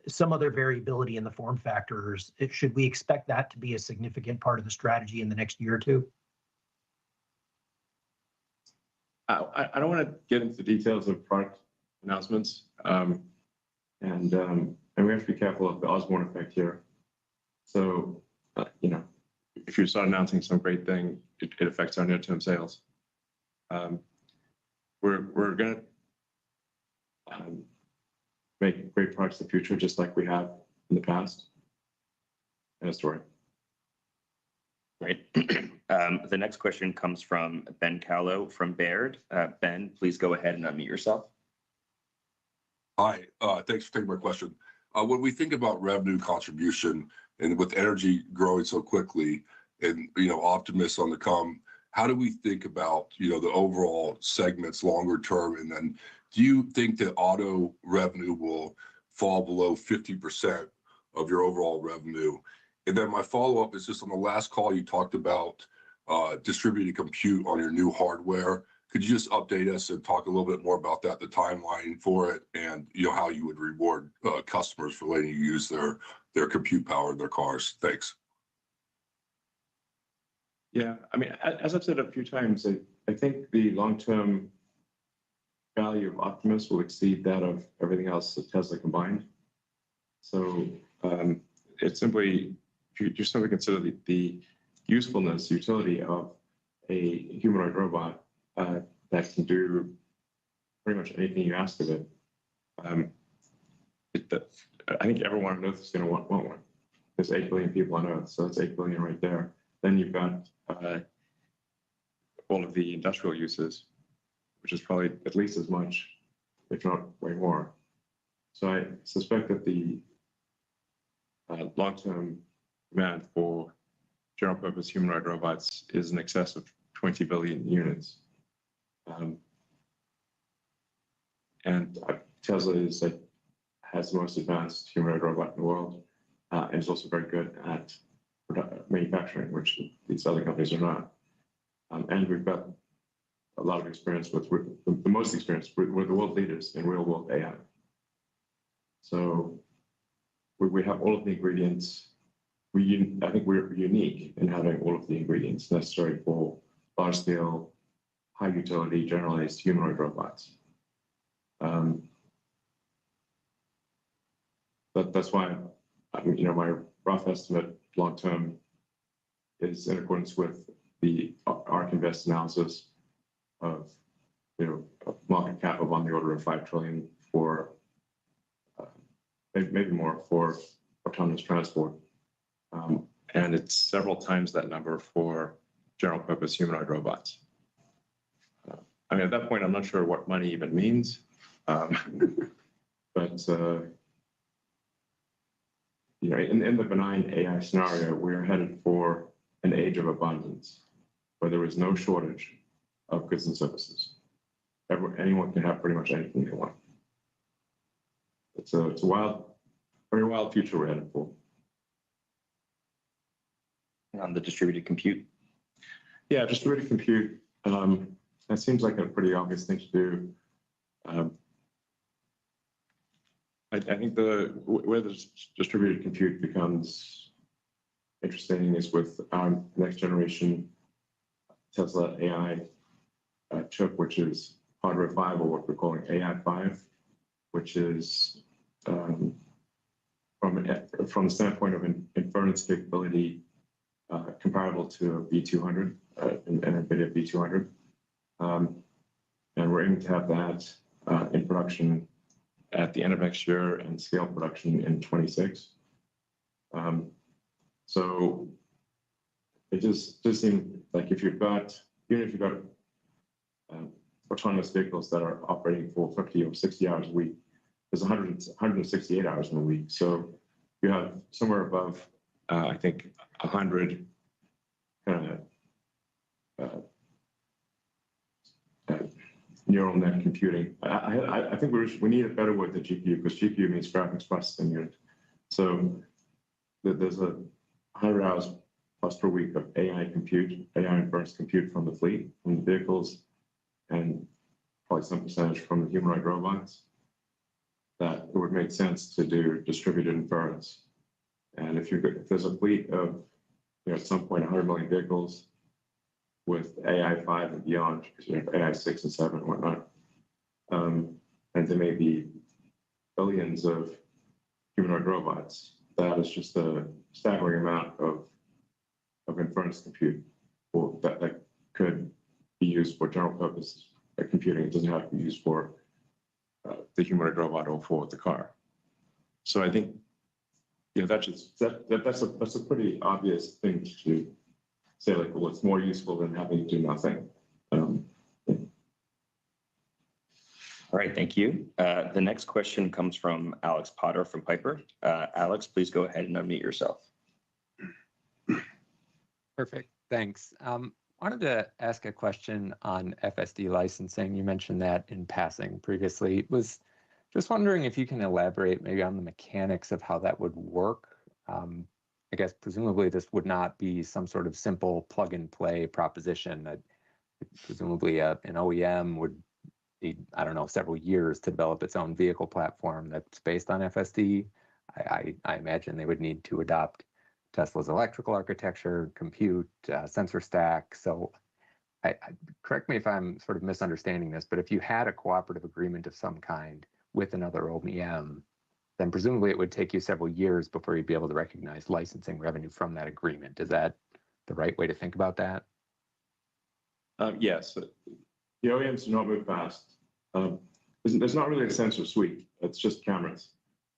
some other variability in the form factors? Should we expect that to be a significant part of the strategy in the next year or two? I don't want to get into the details of product announcements, and we have to be careful of the Osborne effect here. So, if you start announcing some great thing, it affects our near-term sales. We're going to make great products in the future, just like we have in the past. End of story. Great. The next question comes from Ben Callow from Baird. Ben, please go ahead and unmute yourself. Hi, thanks for taking my question. When we think about revenue contribution and with energy growing so quickly and, Optimus on the come, how do we think about, the overall segments longer term? And then do you think that auto revenue will fall below 50% of your overall revenue? And then my follow-up is just on the last call, you talked about distributed compute on your new hardware. Could you just update us and talk a little bit more about that, the timeline for it, and how you would reward customers for letting you use their compute power in their cars? Thanks. Yeah, I mean, as I've said a few times, I think the long-term value of Optimus will exceed that of everything else at Tesla combined. So it's simply, if you simply consider the usefulness, utility of a humanoid robot that can do pretty much anything you ask of it, I think everyone on Earth is going to want one. There's 8 billion people on Earth, so that's 8 billion right there. Then you've got all of the industrial uses, which is probably at least as much, if not way more. So I suspect that the long-term demand for general-purpose humanoid robots is in excess of 20 billion units. And Tesla has the most advanced humanoid robot in the world, and is also very good at manufacturing, which these other companies are not. And we've got a lot of experience the most experience with the world leaders in real-world AI. So we have all of the ingredients. I think we're unique in having all of the ingredients necessary for large-scale, high-utility, generalized humanoid robots. That's why, my rough estimate long-term is in accordance with the ARK Invest analysis of, a market cap of on the order of 5 trillion for, maybe more for autonomous transport. And it's several times that number for general purpose humanoid robots. At that point, I'm not sure what money even means. But in the benign AI scenario, we're headed for an age of abundance, where there is no shortage of goods and services. Anyone can have pretty much anything they want. It's a very wild future we're headed for. On the distributed compute? Yeah, distributed compute. That seems like a pretty obvious thing to do. I think where the distributed compute becomes interesting is with our next generation Tesla AI chip, which is Hardware 5, or what we're calling AI 5, which is from the standpoint of inference capability comparable to a B200, an NVIDIA B200. And we're aiming to have that in production at the end of next year and scale production in 26. So it just seems like even if you've got autonomous vehicles that are operating for 50 or 60 hours a week, there's 168 hours in a week. So you have somewhere above, I think, 100 neural net computing. I think we need a better word than GPU, because GPU means graphics processing unit. So there's 100 hours plus per week of AI inference compute from the fleet, from the vehicles, and probably some percentage from the humanoid robots, that it would make sense to do distributed inference. And if there's a fleet of, at some point, 100 million vehicles with AI 5 and beyond, because you have AI 6 and 7 and whatnot, and there may be billions of humanoid robots, that is just a staggering amount of inference compute that could be used for general purpose computing. It doesn't have to be used for the humanoid robot or for the car. So I think that's a pretty obvious thing to do. say like, well, it's more useful than having to do nothing. All right, thank you. The next question comes from Alex Potter from Piper. Alex, please go ahead and unmute yourself. Perfect, thanks. Wanted to ask a question on FSD licensing. You mentioned that in passing previously. Was just wondering if you can elaborate maybe on the mechanics of how that would work. I guess presumably this would not be some sort of simple plug and play proposition. That presumably an OEM would need, I don't know, several years to develop its own vehicle platform that's based on FSD. I imagine they would need to adopt Tesla's electrical architecture, compute, sensor stack. So correct me if I'm sort of misunderstanding this, but if you had a cooperative agreement of some kind with another OEM, then presumably it would take you several years before you'd be able to recognize licensing revenue from that agreement. Is that the right way to think about that? Yes. The OEMs do not move fast. There's not really a sensor suite. It's just cameras.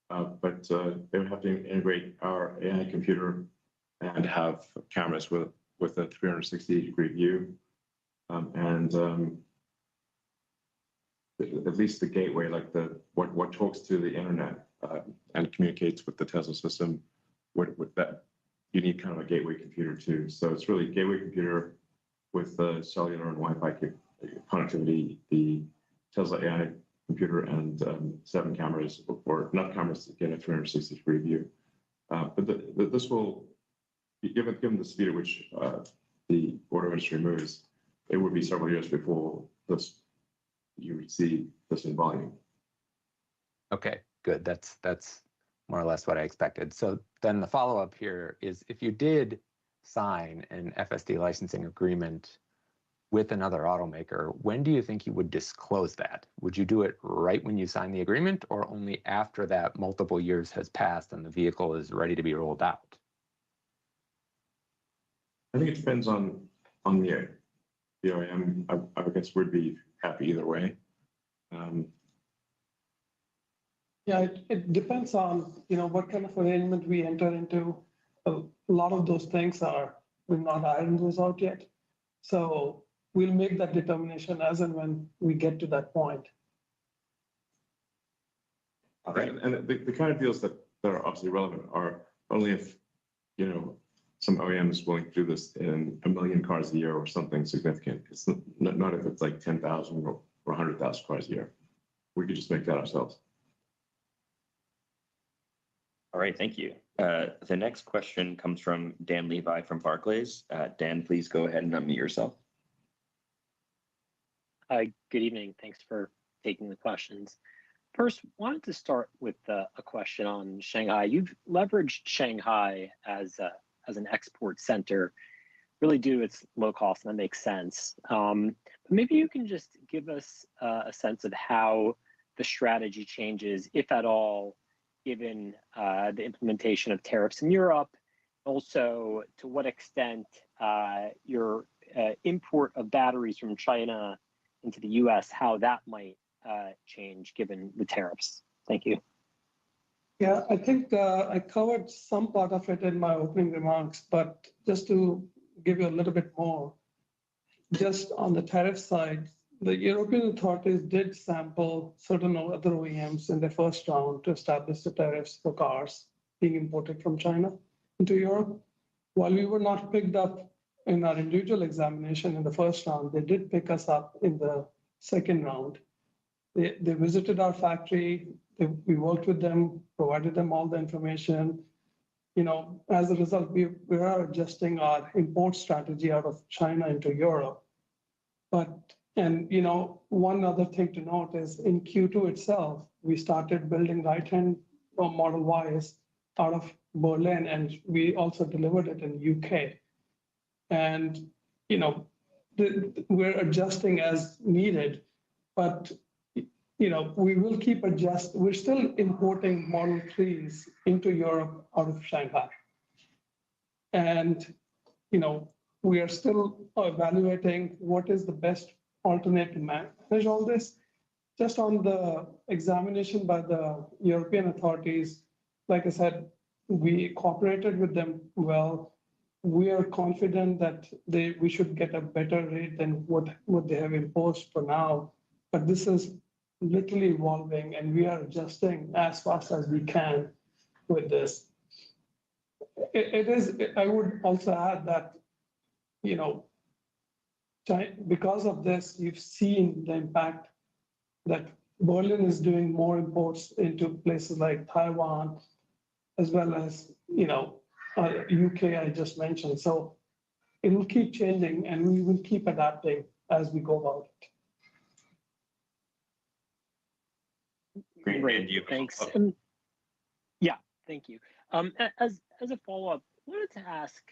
But they would have to integrate our AI computer and have cameras with a 360-degree view. And at least the gateway, like what talks to the internet and communicates with the Tesla system, that you need kind of a gateway computer too. So it's really a gateway computer with the cellular and Wi-Fi connectivity, the Tesla AI computer, and 7 cameras, or enough cameras to get a 360-degree view. But this will, given the speed at which the auto industry moves, it would be several years before you would see this in volume. Okay, good. That's more or less what I expected. So then the follow-up here is, if you did sign an FSD licensing agreement with another automaker, when do you think you would disclose that? Would you do it right when you sign the agreement, or only after that multiple years has passed and the vehicle is ready to be rolled out? I think it depends on the OEM. I guess we'd be happy either way. Yeah, it depends on what kind of arrangement we enter into. A lot of those things we've not ironed those out yet. So we'll make that determination as and when we get to that point. Right. And the kind of deals that are obviously relevant are only if, some OEM is willing to do this in 1 million cars a year or something significant. It's not if it's like 10,000 or 100,000 cars a year. We could just make that ourselves. All right, thank you. The next question comes from Dan Levi from Barclays. Dan, please go ahead and unmute yourself. Hi, good evening. Thanks for taking the questions. First, wanted to start with a question on Shanghai. You've leveraged Shanghai as an export center, really due to its low cost, and that makes sense. But maybe you can just give us a sense of how the strategy changes, if at all, given the implementation of tariffs in Europe. Also, to what extent your import of batteries from China into the US, how that might change given the tariffs. Thank you. Yeah, I think I covered some part of it in my opening remarks, but just to give you a little bit more, just on the tariff side, the European authorities did sample certain other OEMs in the first round to establish the tariffs for cars being imported from China into Europe. While we were not picked up in our individual examination in the first round, they did pick us up in the second round. They visited our factory. We worked with them, provided them all the information. As a result, we are adjusting our import strategy out of China into Europe. One other thing to note is in Q2 itself, we started building right-hand Model Ys out of Berlin, and we also delivered it in UK. And, we're adjusting as needed, but we will keep adjusting. We're still importing Model 3s into Europe out of Shanghai. And, we are still evaluating what is the best alternate to manage all this. Just on the examination by the European authorities, like I said, we cooperated with them well. we are confident that we should get a better rate than what they have imposed for now. But this is literally evolving, and we are adjusting as fast as we can with this. It is. I would also add that, because of this, you've seen the impact that Berlin is doing more imports into places like Taiwan, as well as, UK I just mentioned. So it will keep changing, and we will keep adapting as we go about it. Great, thanks. Yeah, thank you. As a follow-up, I wanted to ask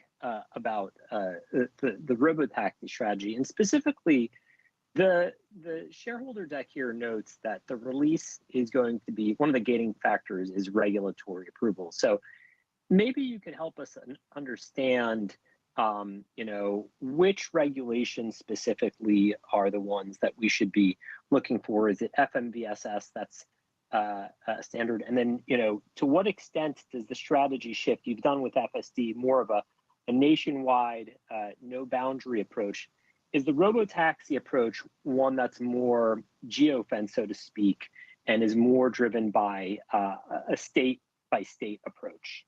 about the robotaxi strategy, and specifically the shareholder deck here notes that the release is going to be one of the gating factors is regulatory approval. So maybe you could help us understand, which regulations specifically are the ones that we should be looking for. Is it FMVSS that's standard? And then, to what extent does the strategy shift? You've done with FSD more of a nationwide, no boundary approach. Is the robotaxi approach one that's more geofenced, so to speak, and is more driven by a state-by-state approach?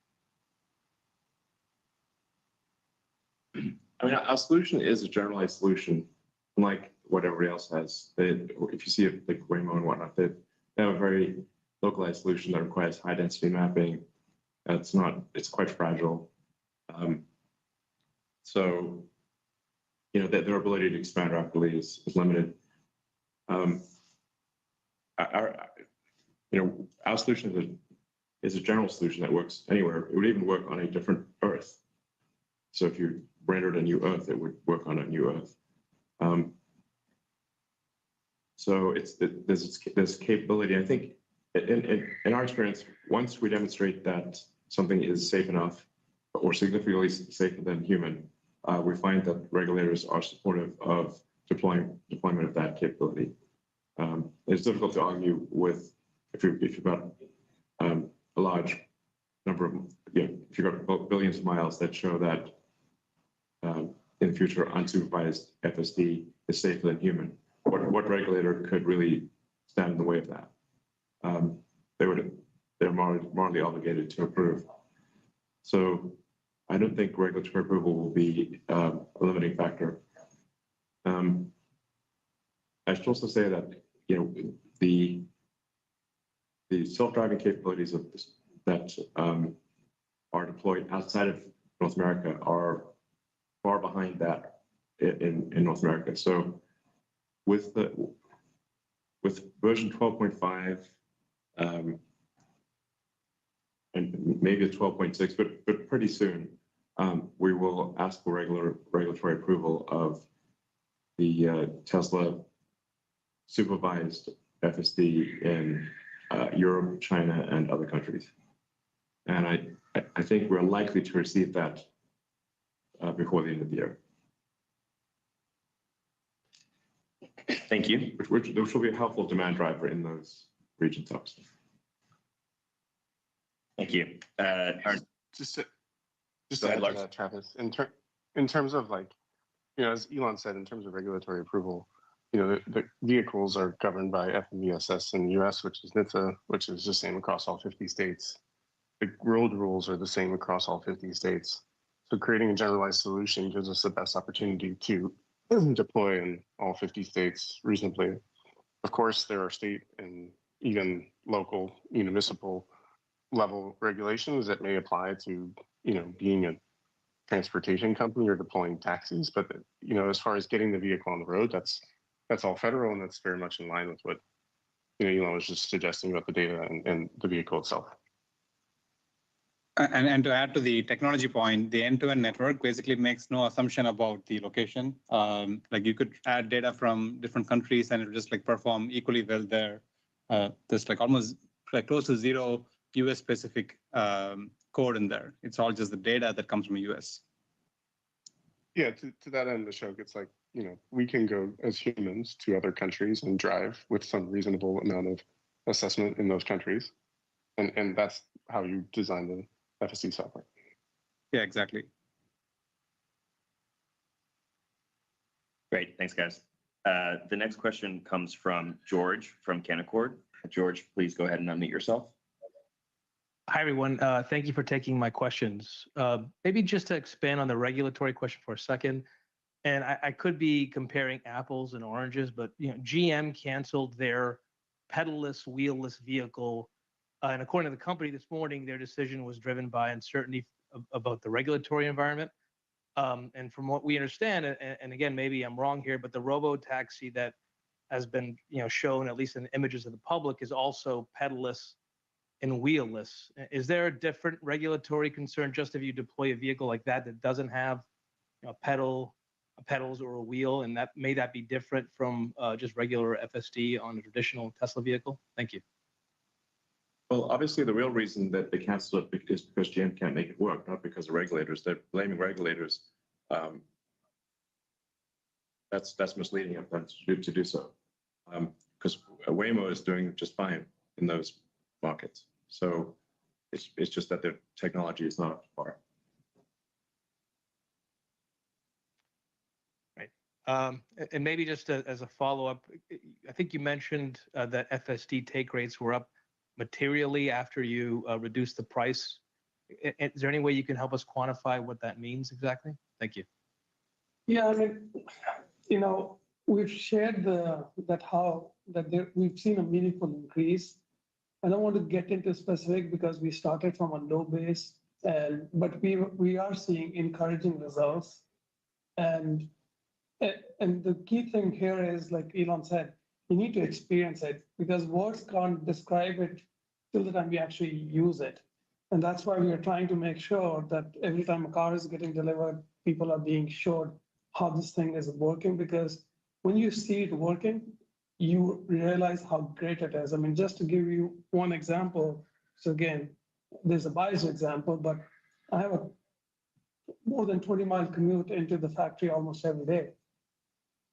I mean, our solution is a generalized solution, unlike what everybody else has. If you see it like Waymo and whatnot, they have a very localized solution that requires high density mapping. It's quite fragile. So, their ability to expand rapidly is limited. Our solution is a general solution that works anywhere. It would even work on a different Earth. So if you rendered a new Earth, it would work on a new Earth. So there's capability. I think in our experience, once we demonstrate that something is safe enough or significantly safer than human, we find that regulators are supportive of deployment of that capability. It's difficult to argue with if you've got a large number of, if you've got billions of miles that show that in the future unsupervised FSD is safer than human. What regulator could really stand in the way of that? They're morally obligated to approve. So I don't think regulatory approval will be a limiting factor. I should also say that the self-driving capabilities that are deployed outside of North America are far behind that in North America. So with version 12.5 and maybe a 12.6, but pretty soon we will ask for regulatory approval of the Tesla supervised FSD in Europe, China, and other countries. And I think we're likely to receive that before the end of the year. Thank you. Which will be a helpful demand driver in those regions, obviously. Thank you. Just to add to that, Travis, in terms of as Elon said, in terms of regulatory approval, the vehicles are governed by FMVSS in the US, which is NHTSA, which is the same across all 50 states. The road rules are the same across all 50 states. So creating a generalized solution gives us the best opportunity to deploy in all 50 states reasonably. Of course, there are state and even local municipal level regulations that may apply to, being a transportation company or deploying taxis. But, as far as getting the vehicle on the road, that's all federal, and that's very much in line with what, Elon was just suggesting about the data and the vehicle itself. And to add to the technology point, the end-to-end network basically makes no assumption about the location. You could add data from different countries and it would just perform equally well there. There's almost close to zero US specific code in there. It's all just the data that comes from the US. Yeah, to that end, Ashok, it's we can go as humans to other countries and drive with some reasonable amount of assessment in those countries. And that's how you design the FSD software. Yeah, exactly. Great. Thanks, guys. The next question comes from George from Canaccord. George, please go ahead and unmute yourself. Hi, everyone. Thank you for taking my questions. Maybe just to expand on the regulatory question for a second, and I could be comparing apples and oranges, but GM canceled their pedalless, wheelless vehicle, and according to the company this morning, their decision was driven by uncertainty about the regulatory environment. And from what we understand, and again, maybe I'm wrong here, but the robo-taxi that has been shown, at least in images of the public, is also pedalless and wheelless. Is there a different regulatory concern just if you deploy a vehicle like that doesn't have pedals or a wheel, and that may be different from just regular FSD on a traditional Tesla vehicle? Thank you. Well, obviously, the real reason that they canceled it is because GM can't make it work, not because of regulators. They're blaming regulators. That's misleading of them to do so, because Waymo is doing just fine in those markets. So it's just that their technology is not up to par. Right. And maybe just as a follow-up, I think you mentioned that FSD take rates were up materially after you reduced the price. Is there any way you can help us quantify what that means exactly? Thank you. Yeah, I mean, we've shared we've seen a meaningful increase. I don't want to get into specific because we started from a low base, but we are seeing encouraging results. And the key thing here is, like Elon said, you need to experience it, because words can't describe it till the time we actually use it. And that's why we are trying to make sure that every time a car is getting delivered, people are being showed how this thing is working, because when you see it working, you realize how great it is. I mean, just to give you one example, so again, there's a biased example, but I have a more than 20-mile commute into the factory almost every day.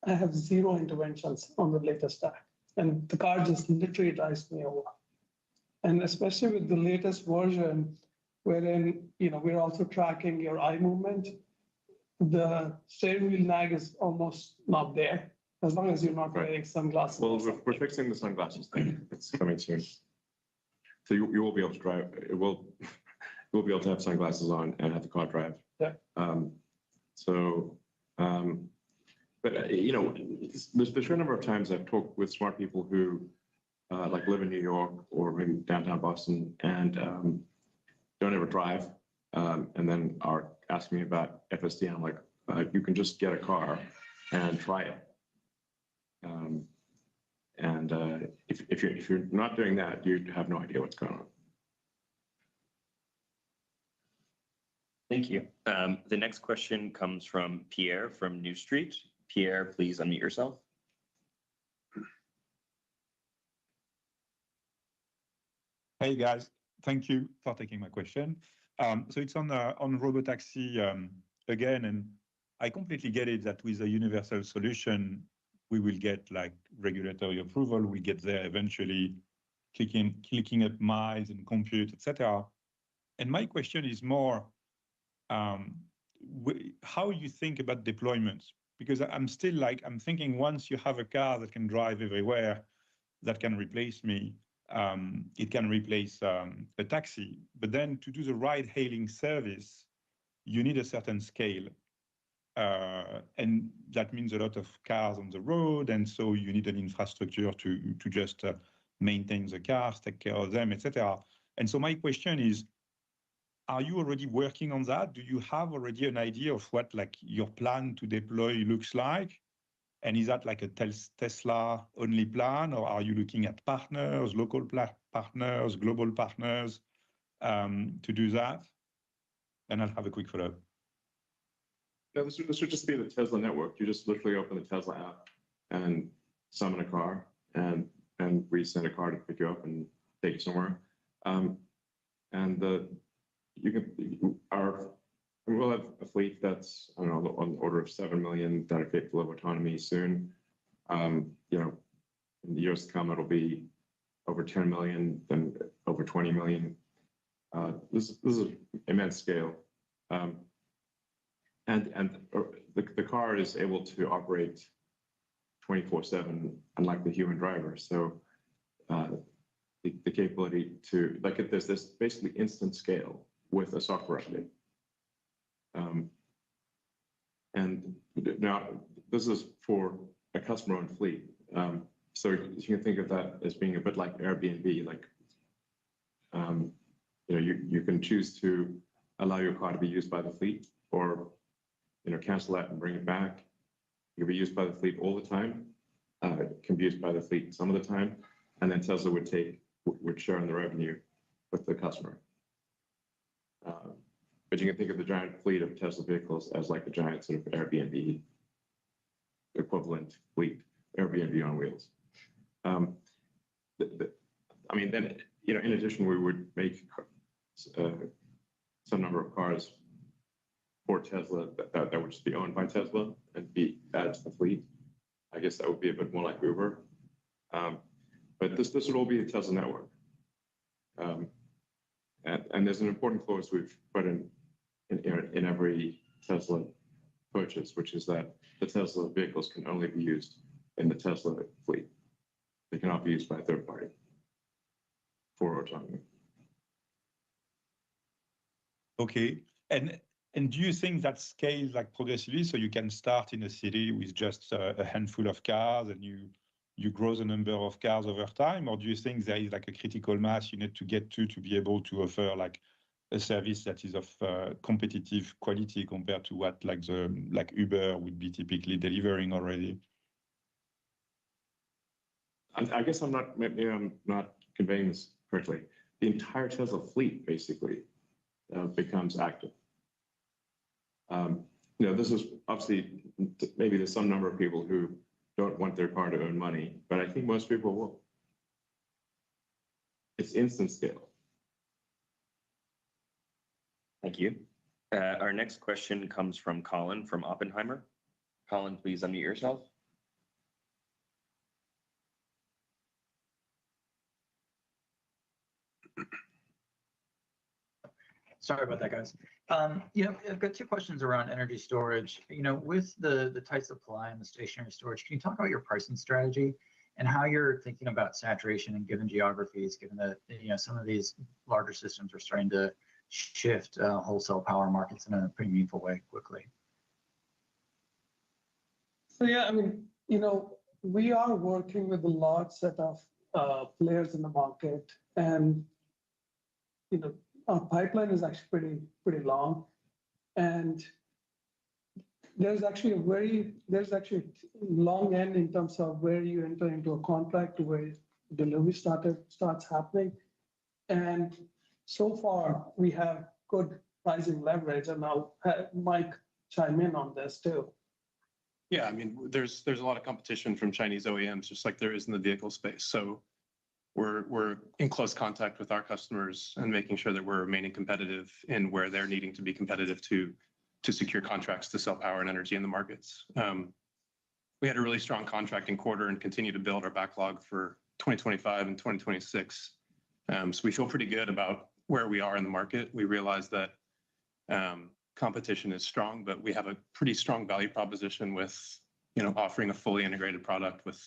I have 0 interventions on the latest stack, and the car just literally drives me over. And especially with the latest version, wherein we're also tracking your eye movement, the steering wheel nag is almost not there, as long as you're not wearing sunglasses. Well, we're fixing the sunglasses thing. It's coming soon. So you will be able to drive. You'll be able to have sunglasses on and have the car drive. Yeah. But there's a fair number of times I've talked with smart people who like live in New York or maybe downtown Boston and don't ever drive, and then are asking me about FSD. And I'm like, you can just get a car and try it. If you're not doing that, you have no idea what's going on. Thank you. The next question comes from Pierre from New Street. Pierre, please unmute yourself. Hey guys, thank you for taking my question. So it's on robotaxi again, and I completely get it that with a universal solution, we will get like regulatory approval. We get there eventually, clicking up miles and compute, etc. And my question is more, how you think about deployments? Because I'm thinking once you have a car that can drive everywhere, that can replace me, it can replace a taxi. But then to do the ride-hailing service, you need a certain scale. And that means a lot of cars on the road. And so you need an infrastructure to just maintain the cars, take care of them, etc. And so my question is, are you already working on that? Do you have already an idea of what like your plan to deploy looks like? And is that like a Tesla only plan, or are you looking at partners, local partners, global partners to do that? And I'll have a quick follow-up. Yeah, this would just be the Tesla network. You just literally open the Tesla app and summon a car, and we send a car to pick you up and take you somewhere. We'll have a fleet that's, I don't know, on the order of 7 million that are capable of autonomy soon. In the years to come, it'll be over 10 million, then over 20 million. This is immense scale. the car is able to operate 24/7, unlike the human driver. So the capability to, like, there's this basically instant scale with a software update. And now this is for a customer-owned fleet. So you can think of that as being a bit like Airbnb. Like, you can choose to allow your car to be used by the fleet, or cancel that and bring it back. It can be used by the fleet all the time. It can be used by the fleet some of the time, and then Tesla would share in the revenue with the customer. But you can think of the giant fleet of Tesla vehicles as like a giant sort of Airbnb equivalent fleet, Airbnb on wheels. Then, in addition, we would make some number of cars for Tesla that would just be owned by Tesla and be added to the fleet. I guess that would be a bit more like Uber. But this would all be the Tesla network. And there's an important clause we've put in every Tesla purchase, which is that the Tesla vehicles can only be used in the Tesla fleet. They cannot be used by a third party for autonomy. Okay. And do you think that scales like progressively, so you can start in a city with just a handful of cars and you grow the number of cars over time, or do you think there is like a critical mass you need to get to be able to offer like a service that is of competitive quality compared to what like Uber would be typically delivering already? I guess maybe I'm not conveying this correctly. The entire Tesla fleet basically becomes active. This is obviously, maybe there's some number of people who don't want their car to earn money, but I think most people will. It's instant scale. Thank you. Our next question comes from Colin from Oppenheimer. Colin, please unmute yourself. Sorry about that, guys. I've got two questions around energy storage. With the tight supply and the stationary storage, can you talk about your pricing strategy and how you're thinking about saturation in given geographies, given that some of these larger systems are starting to shift wholesale power markets in a pretty meaningful way quickly? So we are working with a large set of players in the market, and our pipeline is actually pretty long, and there's actually a long end in terms of where you enter into a contract to where delivery starts happening. And so far we have good pricing leverage, and I'll have Mike chime in on this too. Yeah, there's a lot of competition from Chinese OEMs, just like there is in the vehicle space. So we're in close contact with our customers and making sure that we're remaining competitive in where they're needing to be competitive to secure contracts to sell power and energy in the markets. We had a really strong contracting quarter and continue to build our backlog for 2025 and 2026. So we feel pretty good about where we are in the market. We realize that competition is strong, but we have a pretty strong value proposition with offering a fully integrated product with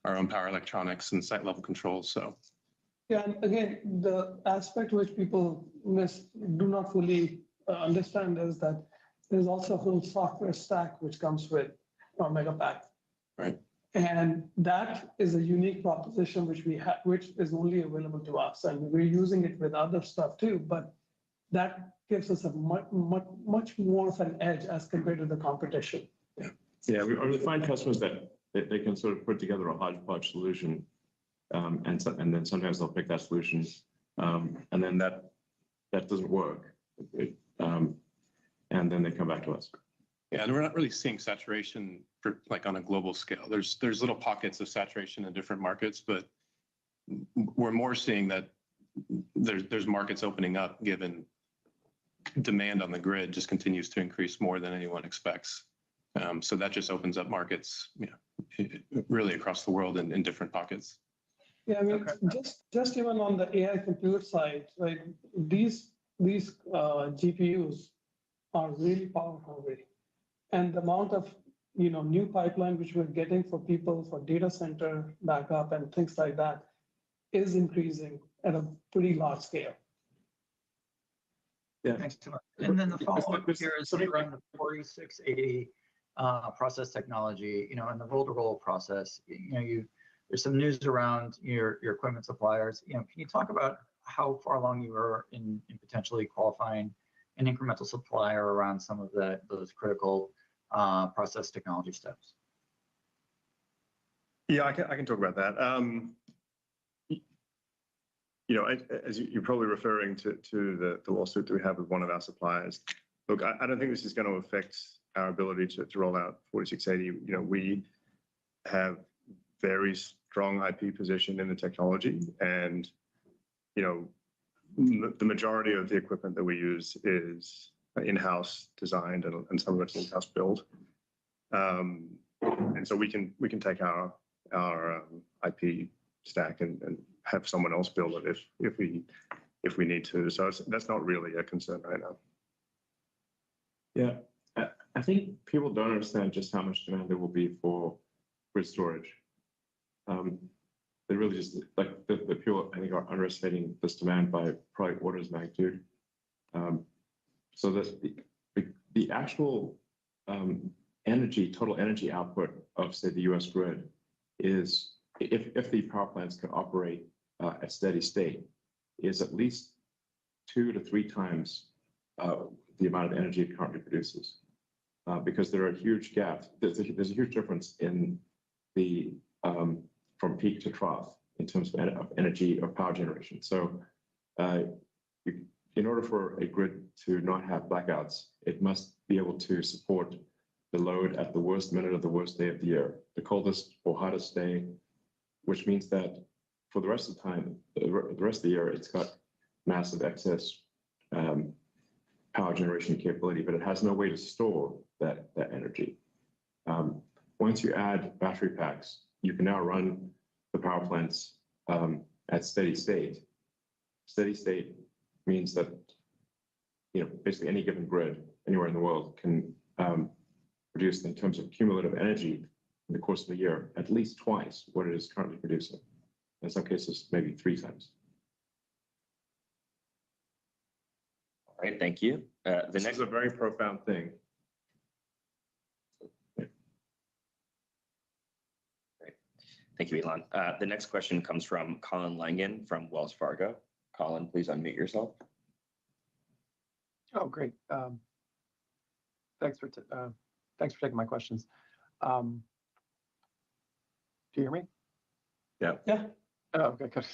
our own power electronics and site level controls. So yeah, and again, the aspect which people do not fully understand is that there's also a whole software stack which comes with our Megapack. Right. And that is a unique proposition which we have, which is only available to us, and we're using it with other stuff too. But that gives us a much more of an edge as compared to the competition. Yeah, we find customers that they can sort of put together a hodgepodge solution, and then sometimes they'll pick that solution, and then that doesn't work, and then they come back to us. Yeah, and we're not really seeing saturation on a global scale. There's little pockets of saturation in different markets, but we're more seeing that there's markets opening up given demand on the grid just continues to increase more than anyone expects. So that just opens up markets, really across the world in different pockets. Yeah, just even on the AI compute side, right? These GPUs are really power hungry. And the amount of new pipeline which we're getting for people for data center backup and things like that is increasing at a pretty large scale. Yeah. Thanks so much. And then the follow-up here is around the 4680 process technology, and the roll-to-roll process. There's some news around your equipment suppliers. Can you talk about how far along you are in potentially qualifying an incremental supplier around some of those critical process technology steps? Yeah, I can talk about that. As you're probably referring to the lawsuit that we have with one of our suppliers. Look, I don't think this is going to affect our ability to roll out 4680. We have very strong IP position in the technology, and the majority of the equipment that we use is in-house designed, and some of it's in-house built. And so we can take our IP stack and have someone else build it if we need to. So that's not really a concern right now. Yeah, I think people don't understand just how much demand there will be for grid storage. They really just, like, the people, I think, are underestimating this demand by probably orders of magnitude. So the actual total energy output of, say, the US grid is, if the power plants can operate at steady state, is at least 2 to 3 times the amount of energy it currently produces. Because there are huge gaps. There's a huge difference in the from peak to trough in terms of energy or power generation. So in order for a grid to not have blackouts, it must be able to support the load at the worst minute of the worst day of the year, the coldest or hottest day, which means that for the rest of the time, the rest of the year, it's got massive excess power generation capability, but it has no way to store that energy. Once you add battery packs, you can now run the power plants at steady state. Steady state means that basically any given grid anywhere in the world can produce, in terms of cumulative energy in the course of the year, at least twice what it is currently producing. In some cases, maybe 3 times. All right, thank you. This is a very profound thing. Thank you, Elon. The next question comes from Colin Langan from Wells Fargo. Colin, please unmute yourself. Oh, great. Thanks for taking my questions. Do you hear me? Yeah. Yeah. Oh, okay, good.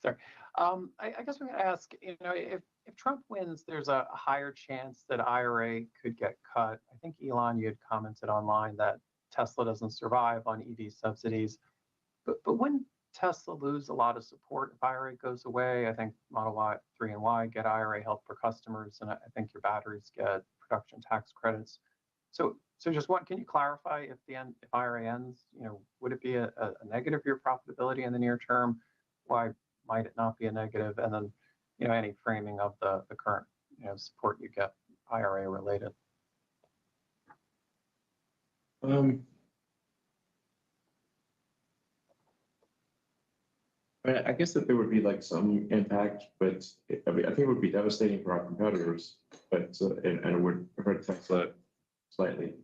Sorry. I guess I'm going to ask, if Trump wins, there's a higher chance that IRA could get cut. I think, Elon, you had commented online that Tesla doesn't survive on EV subsidies. But wouldn't Tesla lose a lot of support if IRA goes away? I think Model 3 and Y get IRA help for customers, and I think your batteries get production tax credits. So just can you clarify if IRA ends, would it be a negative for your profitability in the near term? Why might it not be a negative? And then, any framing of the current, support you get IRA related. I guess that there would be like some impact, but I think it would be devastating for our competitors, but and it would hurt Tesla slightly.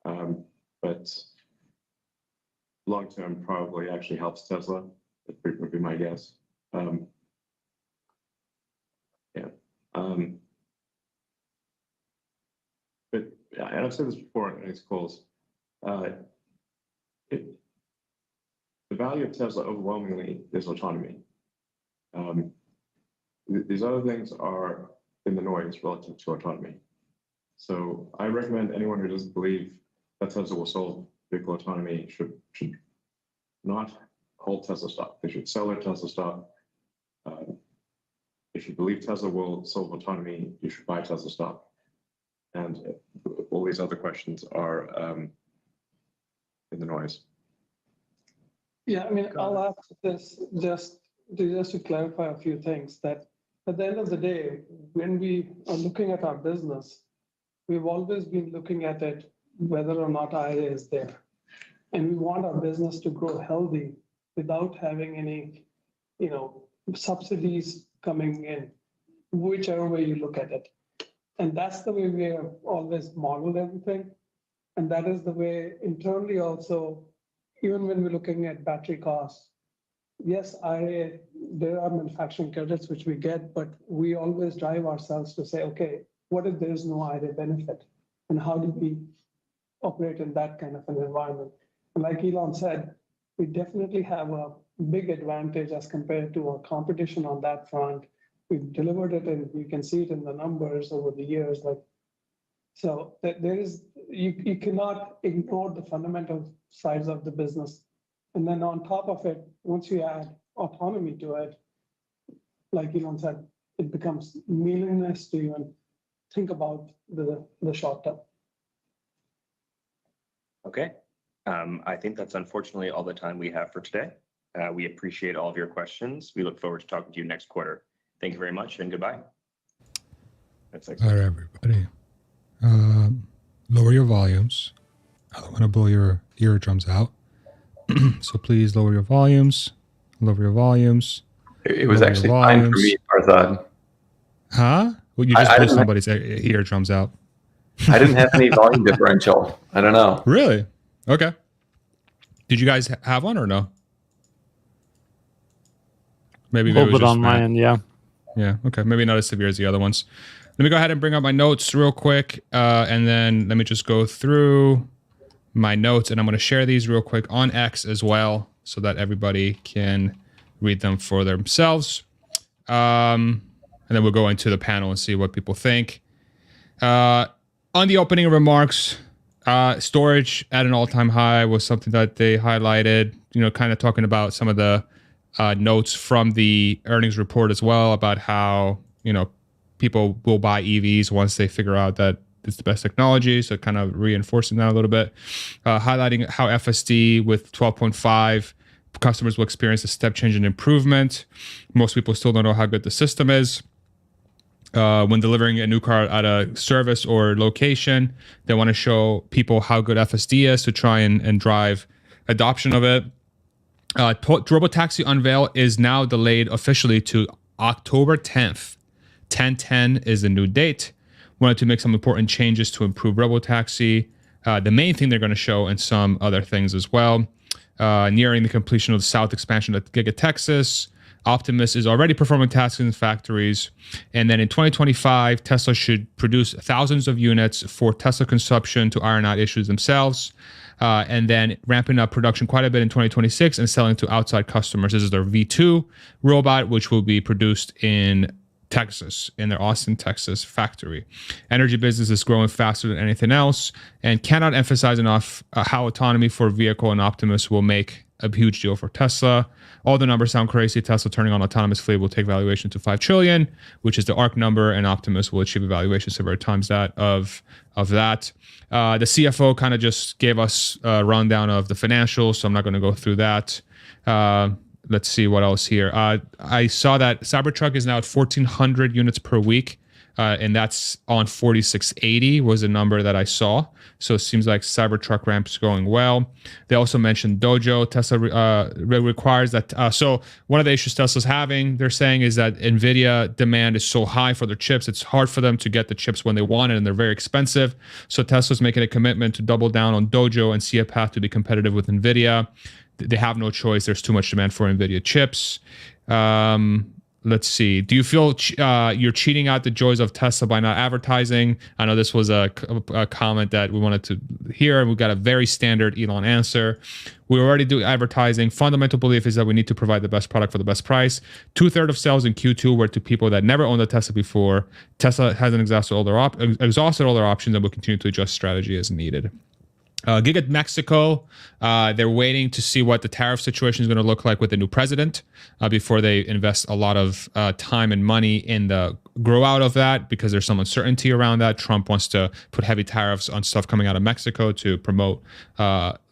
But long term, probably actually helps Tesla. That would be my guess. But and I've said this before in these calls. The value of Tesla overwhelmingly is autonomy. These other things are in the noise relative to autonomy. So I recommend anyone who doesn't believe that Tesla will solve vehicle autonomy should not hold Tesla stock. They should sell their Tesla stock. If you believe Tesla will solve autonomy, you should buy Tesla stock. And all these other questions are in the noise. Yeah, I mean, I'll ask this just to clarify a few things, that at the end of the day, when we are looking at our business, we've always been looking at it, whether or not IRA is there. And we want our business to grow healthy without having any, subsidies coming in, whichever way you look at it. And that's the way we have always modeled everything. And that is the way internally also, even when we're looking at battery costs, yes, there are manufacturing credits which we get, but we always drive ourselves to say, okay, what if there's no IRA benefit? And how do we operate in that kind of an environment? And like Elon said, we definitely have a big advantage as compared to our competition on that front. We've delivered it, and you can see it in the numbers over the years. So there is, you cannot ignore the fundamental sides of the business. And then on top of it, once you add autonomy to it, like Elon said, it becomes meaningless to even think about the short term. Okay. I think that's unfortunately all the time we have for today. We appreciate all of your questions. We look forward to talking to you next quarter. Thank you very much and goodbye. All right, everybody. Lower your volumes. I don't want to blow your eardrums out. So please lower your volumes. Lower your volumes. It was actually fine for me, Farzad. Huh? Well, you just blew somebody's eardrums out. I didn't have any volume differential. I don't know. Really? Okay. Did you guys have one or no? Maybe a little bit just on my end, yeah. Yeah, okay. Maybe not as severe as the other ones. Let me go ahead and bring up my notes real quick, and then let me just go through my notes, and I'm going to share these real quick on X as well so that everybody can read them for themselves. And then we'll go into the panel and see what people think. On the opening remarks, storage at an all-time high was something that they highlighted, kind of talking about some of the notes from the earnings report as well about how, people will buy EVs once they figure out that it's the best technology. So kind of reinforcing that a little bit, highlighting how FSD with 12.5 customers will experience a step change in improvement. Most people still don't know how good the system is. When delivering a new car at a service or location, they want to show people how good FSD is to try and drive adoption of it. Robotaxi unveil is now delayed officially to October 10th. 10/10 is the new date. Wanted to make some important changes to improve Robotaxi. The main thing they're going to show, and some other things as well. Nearing the completion of the South expansion at Giga Texas. Optimus is already performing tasks in factories. And then in 2025, Tesla should produce thousands of units for Tesla consumption to iron out issues themselves. And then ramping up production quite a bit in 2026 and selling to outside customers. This is their V2 robot, which will be produced in Texas, in their Austin, Texas factory. Energy business is growing faster than anything else, and cannot emphasize enough how autonomy for vehicle and Optimus will make a huge deal for Tesla. All the numbers sound crazy. Tesla turning on autonomous fleet will take valuation to $5 trillion, which is the ARC number, and Optimus will achieve a valuation several times that of that. The CFO kind of just gave us a rundown of the financials, so I'm not going to go through that. Let's see what else here. I saw that Cybertruck is now at 1,400 units per week, and that's on 4680 was a number that I saw. So it seems like Cybertruck ramp's going well. They also mentioned Dojo. Tesla requires that. So one of the issues Tesla's having, they're saying, is that NVIDIA demand is so high for their chips. It's hard for them to get the chips when they want it, and they're very expensive. So Tesla's making a commitment to double down on Dojo and see a path to be competitive with NVIDIA. They have no choice. There's too much demand for NVIDIA chips. Let's see. Do you feel you're cheating out the joys of Tesla by not advertising? I know this was a comment that we wanted to hear, and we got a very standard Elon answer. We already do advertising. Fundamental belief is that we need to provide the best product for the best price. 2/3 of sales in Q2 were to people that never owned a Tesla before. Tesla hasn't exhausted all their options and will continue to adjust strategy as needed. Giga Mexico, they're waiting to see what the tariff situation is going to look like with the new president before they invest a lot of time and money in the grow out of that, because there's some uncertainty around that. Trump wants to put heavy tariffs on stuff coming out of Mexico to promote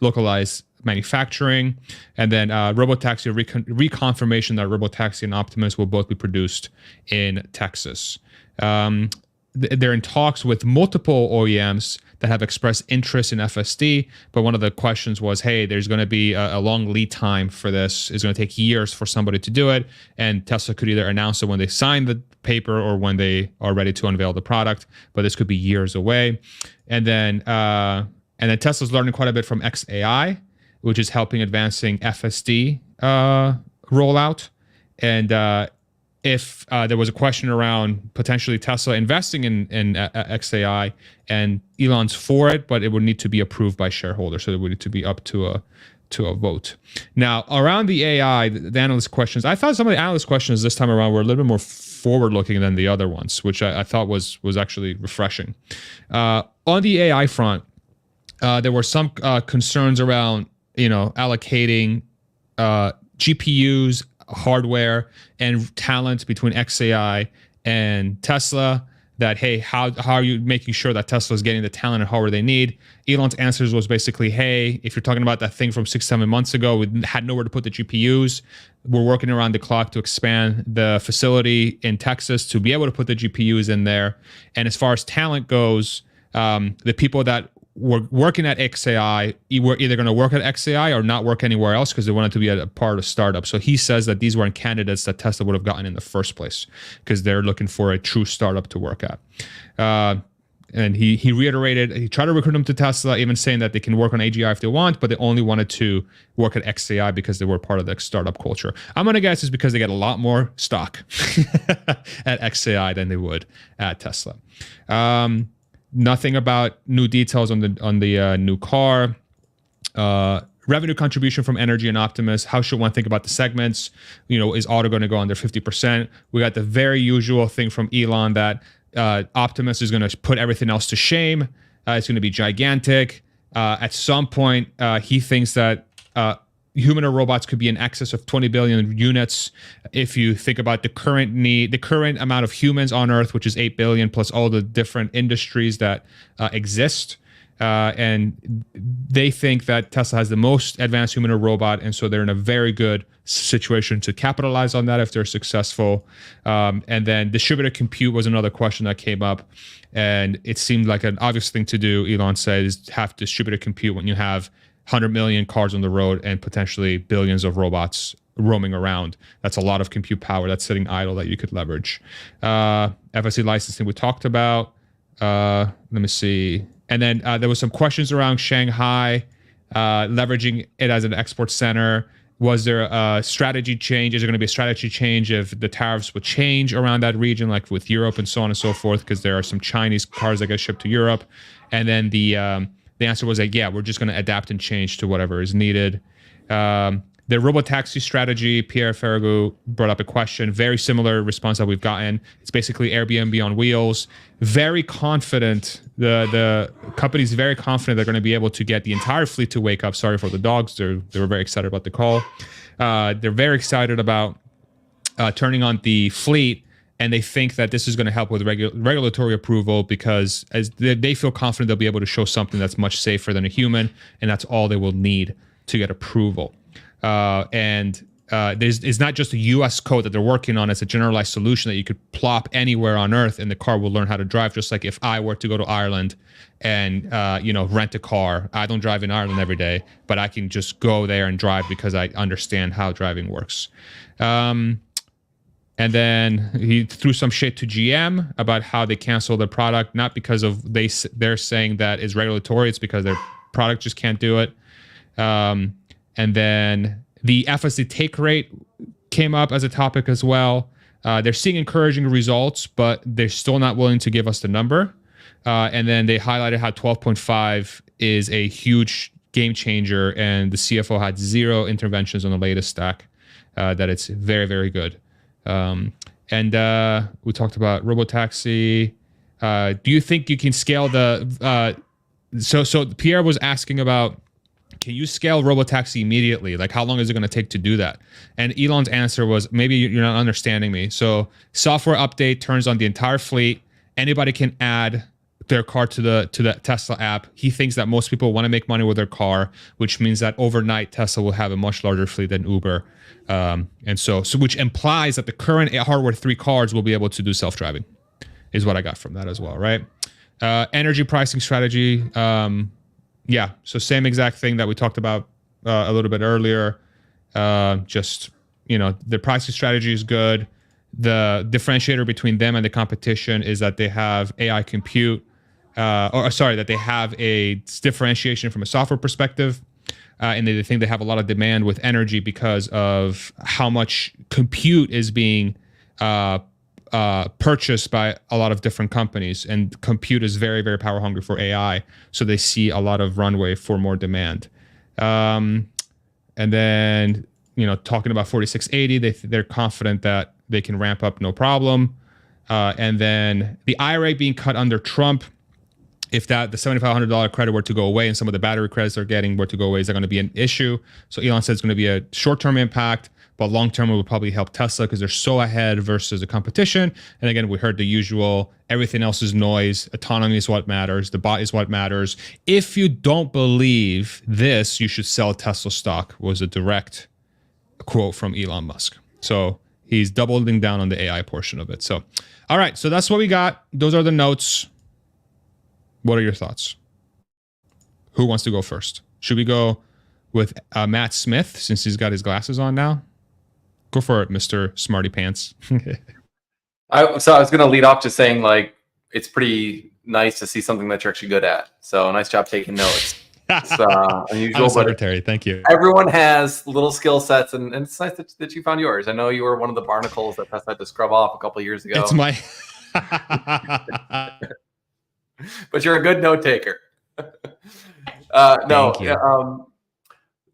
localized manufacturing. And then Robotaxi, reconfirmation that Robotaxi and Optimus will both be produced in Texas. they're in talks with multiple OEMs that have expressed interest in FSD. But one of the questions was, hey, there's going to be a long lead time for this. It's going to take years for somebody to do it. And Tesla could either announce it when they sign the paper or when they are ready to unveil the product. But this could be years away. And then Tesla's learning quite a bit from XAI, which is helping advancing FSD rollout. And if there was a question around potentially Tesla investing in XAI, and Elon's for it, but it would need to be approved by shareholders, so it would need to be up to a vote. Now, around the AI, the analyst questions, I thought some of the analyst questions this time around were a little bit more forward-looking than the other ones, which I thought was actually refreshing. On the AI front, there were some concerns around allocating GPUs, hardware, and talent between XAI and Tesla. That, hey, how are you making sure that Tesla is getting the talent and hardware they need? Elon's answers was basically, hey, if you're talking about that thing from 6-7 months ago, we had nowhere to put the GPUs. We're working around the clock to expand the facility in Texas to be able to put the GPUs in there. And as far as talent goes, the people that were working at XAI were either going to work at XAI or not work anywhere else because they wanted to be a part of startup. So he says that these weren't candidates that Tesla would have gotten in the first place because they're looking for a true startup to work at. And he reiterated, he tried to recruit them to Tesla, even saying that they can work on AGI if they want, but they only wanted to work at XAI because they were part of the startup culture. I'm going to guess it's because they get a lot more stock at XAI than they would at Tesla. Nothing about new details on the new car. Revenue contribution from Energy and Optimus. How should one think about the segments? Is auto going to go under 50%? We got the very usual thing from Elon that Optimus is going to put everything else to shame. It's going to be gigantic. At some point, he thinks that human or robots could be in excess of 20 billion units. If you think about the current amount of humans on Earth, which is 8 billion, plus all the different industries that exist. And they think that Tesla has the most advanced human or robot, and so they're in a very good situation to capitalize on that if they're successful. And then distributed compute was another question that came up, and it seemed like an obvious thing to do, Elon said, is have distributed compute when you have 100 million cars on the road and potentially billions of robots roaming around. That's a lot of compute power that's sitting idle that you could leverage. FSC licensing we talked about. Let me see. And then there was some questions around Shanghai, leveraging it as an export center. Was there a strategy change? Is there going to be a strategy change if the tariffs would change around that region, like with Europe and so on and so forth, because there are some Chinese cars that get shipped to Europe? And then the answer was like, yeah, we're just going to adapt and change to whatever is needed. The robotaxi strategy, Pierre Ferragu brought up a question, very similar response that we've gotten. It's basically Airbnb on wheels. Very confident, the company's very confident they're going to be able to get the entire fleet to wake up. Sorry for the dogs, they were very excited about the call. They're very excited about turning on the fleet, and they think that this is going to help with regulatory approval because as they feel confident they'll be able to show something that's much safer than a human, and that's all they will need to get approval. It's not just a US code that they're working on. It's a generalized solution that you could plop anywhere on Earth and the car will learn how to drive, just like if I were to go to Ireland and rent a car. I don't drive in Ireland every day, but I can just go there and drive because I understand how driving works. And then he threw some shit to GM about how they canceled the product, not because of they're saying that is regulatory, it's because their product just can't do it. And then the FSD take rate came up as a topic as well. They're seeing encouraging results, but they're still not willing to give us the number. And then they highlighted how 12.5 is a huge game changer, and the CFO had 0 interventions on the latest stack, that it's very, very good. And we talked about robotaxi. Do you think you can scale the... So Pierre was asking about, can you scale robotaxi immediately? Like, how long is it going to take to do that? And Elon's answer was, maybe you're not understanding me. So software update turns on the entire fleet. Anybody can add their car to the Tesla app. He thinks that most people want to make money with their car, which means that overnight Tesla will have a much larger fleet than Uber. And so which implies that the current hardware 3 cars will be able to do self-driving. is what I got from that as well, right? Energy pricing strategy. Yeah, so same exact thing that we talked about a little bit earlier. Just, the pricing strategy is good. The differentiator between them and the competition is that they have AI compute, that they have a differentiation from a software perspective. And they think they have a lot of demand with energy because of how much compute is being purchased by a lot of different companies. And compute is very, very power hungry for AI. So they see a lot of runway for more demand. And then, talking about 4680, they're confident that they can ramp up no problem. And then the IRA being cut under Trump, if the $7,500 credit were to go away and some of the battery credits they're getting were to go away, is that going to be an issue? So Elon said it's going to be a short-term impact, but long-term it would probably help Tesla because they're so ahead versus the competition. And again, we heard the usual, everything else is noise. Autonomy is what matters. The bot is what matters. If you don't believe this, you should sell Tesla stock, was a direct quote from Elon Musk. So he's doubling down on the AI portion of it. So, all right. So that's what we got. Those are the notes. What are your thoughts? Who wants to go first? Should we go with Matt Smith since he's got his glasses on now? Go for it, Mr. Smarty Pants. I was going to lead off just saying, like, it's pretty nice to see something that you're actually good at. So nice job taking notes. It's unusual. I'm a secretary. Thank you. Everyone has little skill sets, and it's nice that you found yours. I know you were one of the barnacles that Tess had to scrub off a couple of years ago. It's my... But you're a good note taker. Thank you.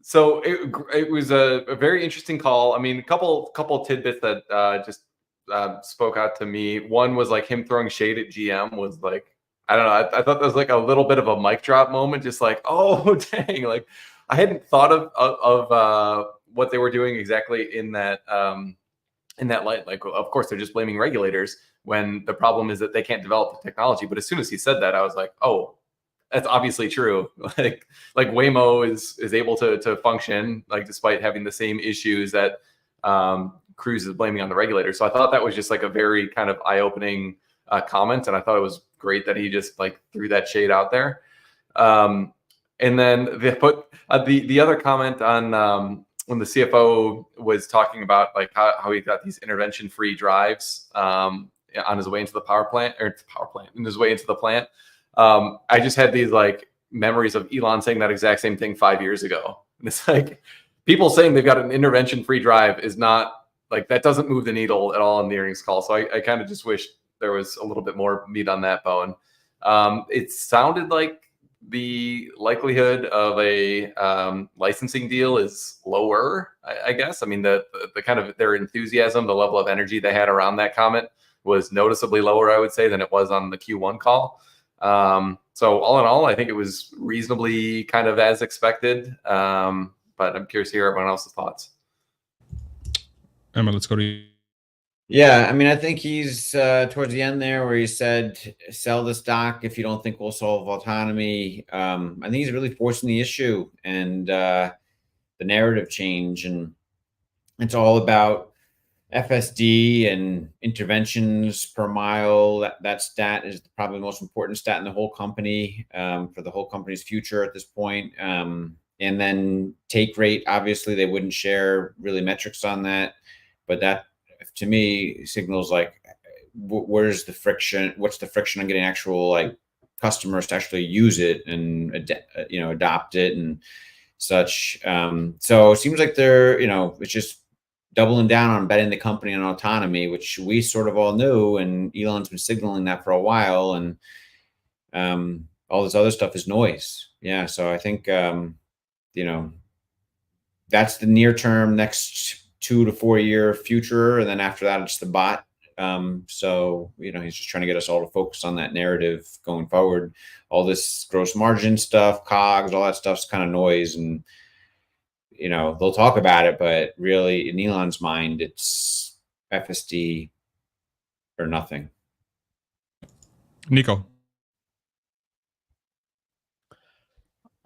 So it was a very interesting call. I mean, a couple tidbits that just spoke out to me. One was like him throwing shade at GM was like, I don't know. I thought that was like a little bit of a mic drop moment. Just like, oh dang, like I hadn't thought of what they were doing exactly in that light. Like, of course, they're just blaming regulators when the problem is that they can't develop the technology. But as soon as he said that, I was like, oh, that's obviously true. like Waymo is able to function like despite having the same issues that Cruise is blaming on the regulators. So I thought that was just like a very kind of eye-opening comment, and I thought it was great that he just like threw that shade out there. And then the other comment on when the CFO was talking about like how he got these intervention-free drives on his way into the in his way into the plant. I just had these like memories of Elon saying that exact same thing 5 years ago. And it's like people saying they've got an intervention-free drive is not like that doesn't move the needle at all in the earnings call. So I kind of just wish there was a little bit more meat on that bone. It sounded like the likelihood of a licensing deal is lower, I guess. I mean, the kind of their enthusiasm, the level of energy they had around that comment was noticeably lower, I would say, than it was on the Q1 call. So all in all, I think it was reasonably kind of as expected. But I'm curious to hear everyone else's thoughts. Emma, let's go to you. Yeah, I mean, I think he's towards the end there where he said, sell the stock if you don't think we'll solve autonomy. I think he's really forcing the issue and the narrative change. And it's all about FSD and interventions per mile. That stat is probably the most important stat in the whole company for the whole company's future at this point. And then take rate, obviously, they wouldn't share really metrics on that. But that, to me, signals like where's the friction? What's the friction on getting actual like customers to actually use it and adopt it and such. So it seems like they're it's just doubling down on betting the company on autonomy, which we sort of all knew, and Elon's been signaling that for a while, and all this other stuff is noise. Yeah, so I think that's the near term next 2 to 4 year future, and then after that it's the bot. So he's just trying to get us all to focus on that narrative going forward. All this gross margin stuff, COGS, all that stuff's kind of noise, and they'll talk about it, but really in Elon's mind it's FSD or nothing. Nico.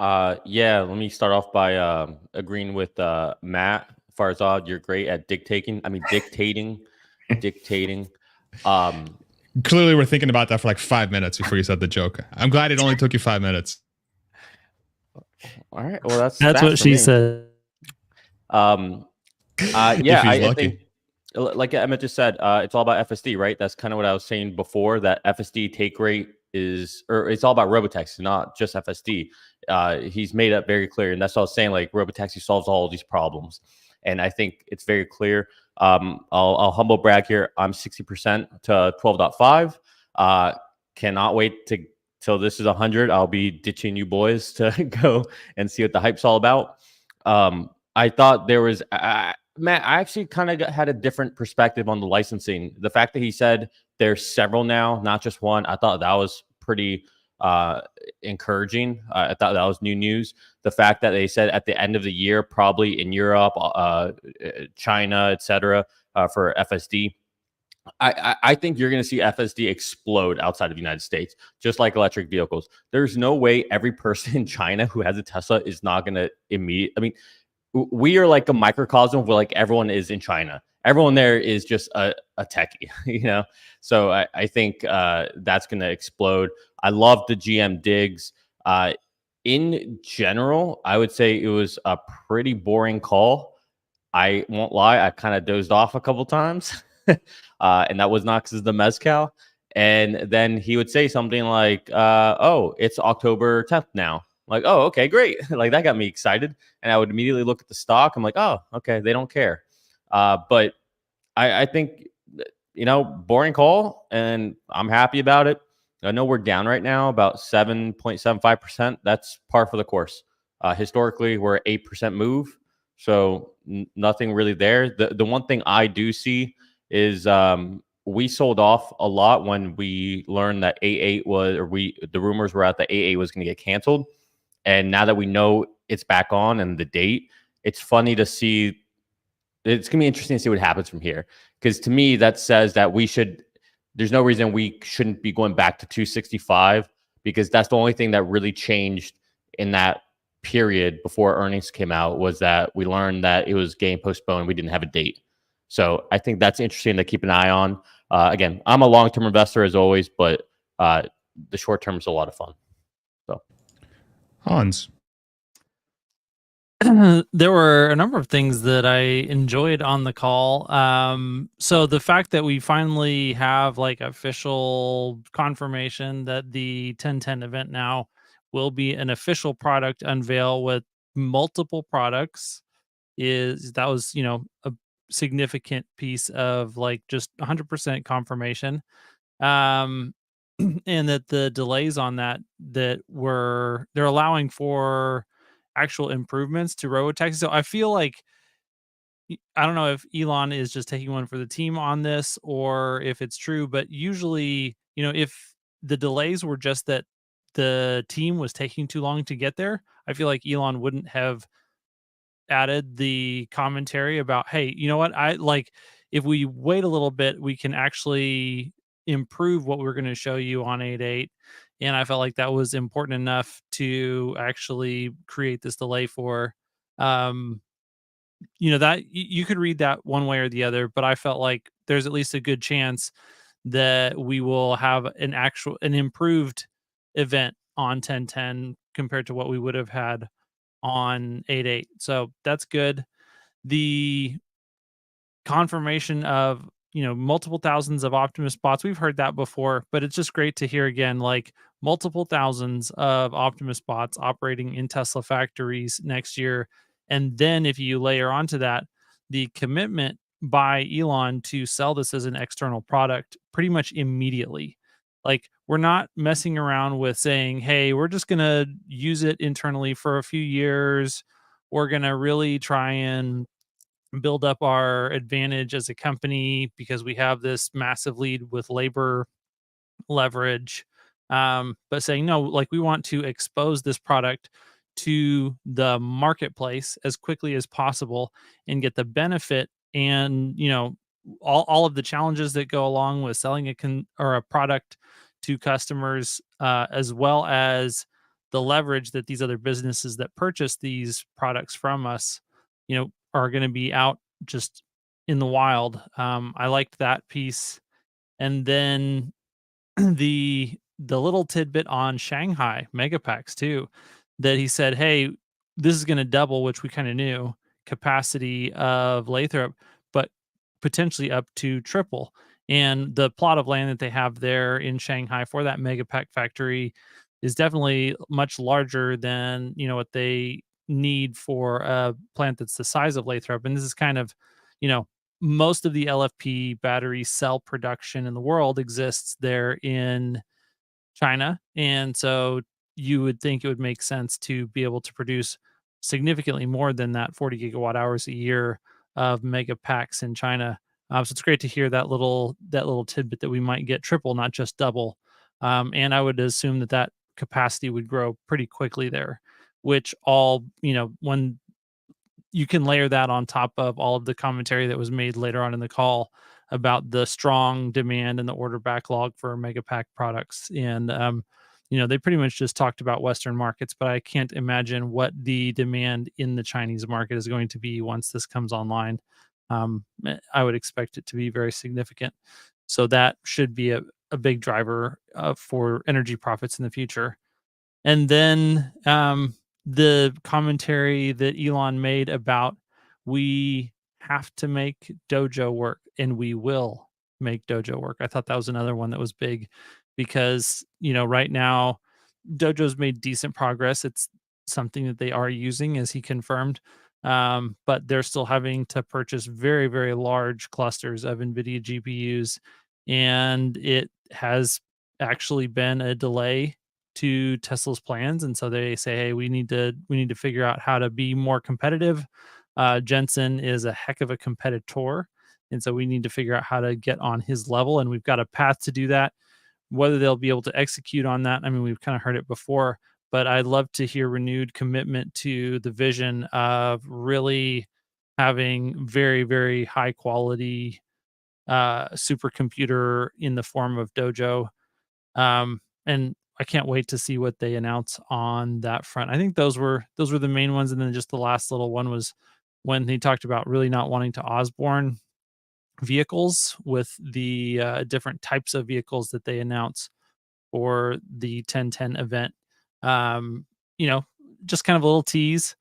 Yeah, let me start off by agreeing with Matt. Farzad, you're great at dictating. Clearly, we're thinking about that for like 5 minutes before you said the joke. I'm glad it only took you 5 minutes. All right. Well, that's what for she me. said. Yeah, I lucky. think, like Emmet just said, it's all about FSD, right? That's kind of what I was saying before. That FSD take rate is, or it's all about robotaxi, not just FSD. He's made it very clear, and that's what I was saying. Like robotaxi solves all of these problems, and I think it's very clear. I'll humble brag here. I'm 60% to 12.5. Cannot wait till this is 100. I'll be ditching you boys to go and see what the hype's all about. I thought there was Matt, I actually kind of had a different perspective on the licensing. The fact that he said there's several now, not just one, I thought that was pretty encouraging. I thought that was new news. The fact that they said at the end of the year, probably in Europe, China, etc., for FSD. I think you're going to see FSD explode outside of the United States, just like electric vehicles. There's no way every person in China who has a Tesla is not going to immediately. I mean, we are like a microcosm where like everyone is in China. Everyone there is just a techie, you know? So I think that's going to explode. I love the GM digs. In general, I would say it was a pretty boring call. I won't lie. I kind of dozed off a couple times. And that was not because of the mezcal. And then he would say something like, oh, it's October 10th now. Like, oh, okay, great. Like that got me excited. And I would immediately look at the stock. I'm like, oh, okay, they don't care. But I think, you know, boring call, and I'm happy about it. I know we're down right now about 7.75%. That's par for the course. Historically, we're 8% move. So nothing really there. The one thing I do see is we sold off a lot when we learned that A8 was, or the rumors were out that A8 was going to get canceled. And now that we know it's back on and the date, it's funny to see. It's going to be interesting to see what happens from here. Because to me, that says that there's no reason we shouldn't be going back to 265, because that's the only thing that really changed in that period before earnings came out, was that we learned that it was getting postponed. We didn't have a date. So I think that's interesting to keep an eye on. Again, I'm a long-term investor as always, but the short term is a lot of fun. So, Hans. There were a number of things that I enjoyed on the call. So the fact that we finally have like official confirmation that the 1010 event now will be an official product unveil with multiple products that was, you know, a significant piece of like just 100% confirmation. And that the delays on that they're allowing for actual improvements to robotaxi. So I feel like, I don't know if Elon is just taking one for the team on this or if it's true, but usually, you know, if the delays were just that the team was taking too long to get there, I feel like Elon wouldn't have added the commentary about, hey, you know what, I like, if we wait a little bit, we can actually improve what we're going to show you on 8.8. And I felt like that was important enough to actually create this delay for. You know, that you could read that one way or the other, but I felt like there's at least a good chance that we will have an improved event on 1010 compared to what we would have had on 8.8. So that's good. The confirmation of, you know, multiple thousands of Optimus bots, we've heard that before, but it's just great to hear again, like multiple thousands of Optimus bots operating in Tesla factories next year. And then if you layer onto that the commitment by Elon to sell this as an external product pretty much immediately. Like, we're not messing around with saying, hey, we're just going to use it internally for a few years. We're going to really try and build up our advantage as a company because we have this massive lead with labor leverage. But saying, no, like, we want to expose this product to the marketplace as quickly as possible and get the benefit and, you know, all of the challenges that go along with selling a product to customers, as well as the leverage that these other businesses that purchase these products from us, you know, are going to be out just in the wild. I liked that piece. And then the little tidbit on Shanghai megapacks too, that he said, hey, this is going to double, which we kind of knew, capacity of Lathrop, but potentially up to triple. And the plot of land that they have there in Shanghai for that megapack factory is definitely much larger than, you know, what they need for a plant that's the size of Lathrop. And this is kind of, you know, most of the LFP battery cell production in the world exists there in China. And so you would think it would make sense to be able to produce significantly more than that 40 gigawatt hours a year of mega packs in China. So it's great to hear that little tidbit that we might get triple, not just double. And I would assume that that capacity would grow pretty quickly there, which all, you know, when you can layer that on top of all of the commentary that was made later on in the call about the strong demand and the order backlog for Megapack products. And, you know, they pretty much just talked about Western markets, but I can't imagine what the demand in the Chinese market is going to be once this comes online. I would expect it to be very significant. So that should be a big driver for energy profits in the future. And then the commentary that Elon made about we have to make Dojo work and we will make Dojo work. I thought that was another one that was big because, you know, right now Dojo's made decent progress. It's something that they are using, as he confirmed, but they're still having to purchase very, very large clusters of NVIDIA GPUs, and it has actually been a delay to Tesla's plans. And so they say, hey, we need to figure out how to be more competitive. Jensen is a heck of a competitor, and so we need to figure out how to get on his level, and we've got a path to do that. Whether they'll be able to execute on that, I mean, we've kind of heard it before, but I'd love to hear renewed commitment to the vision of really having very, very high quality supercomputer in the form of Dojo. And I can't wait to see what they announce on that front. I think those were the main ones. And then just the last little one was when he talked about really not wanting to Osborne vehicles with the different types of vehicles that they announce for the 1010 event. You know, just kind of a little tease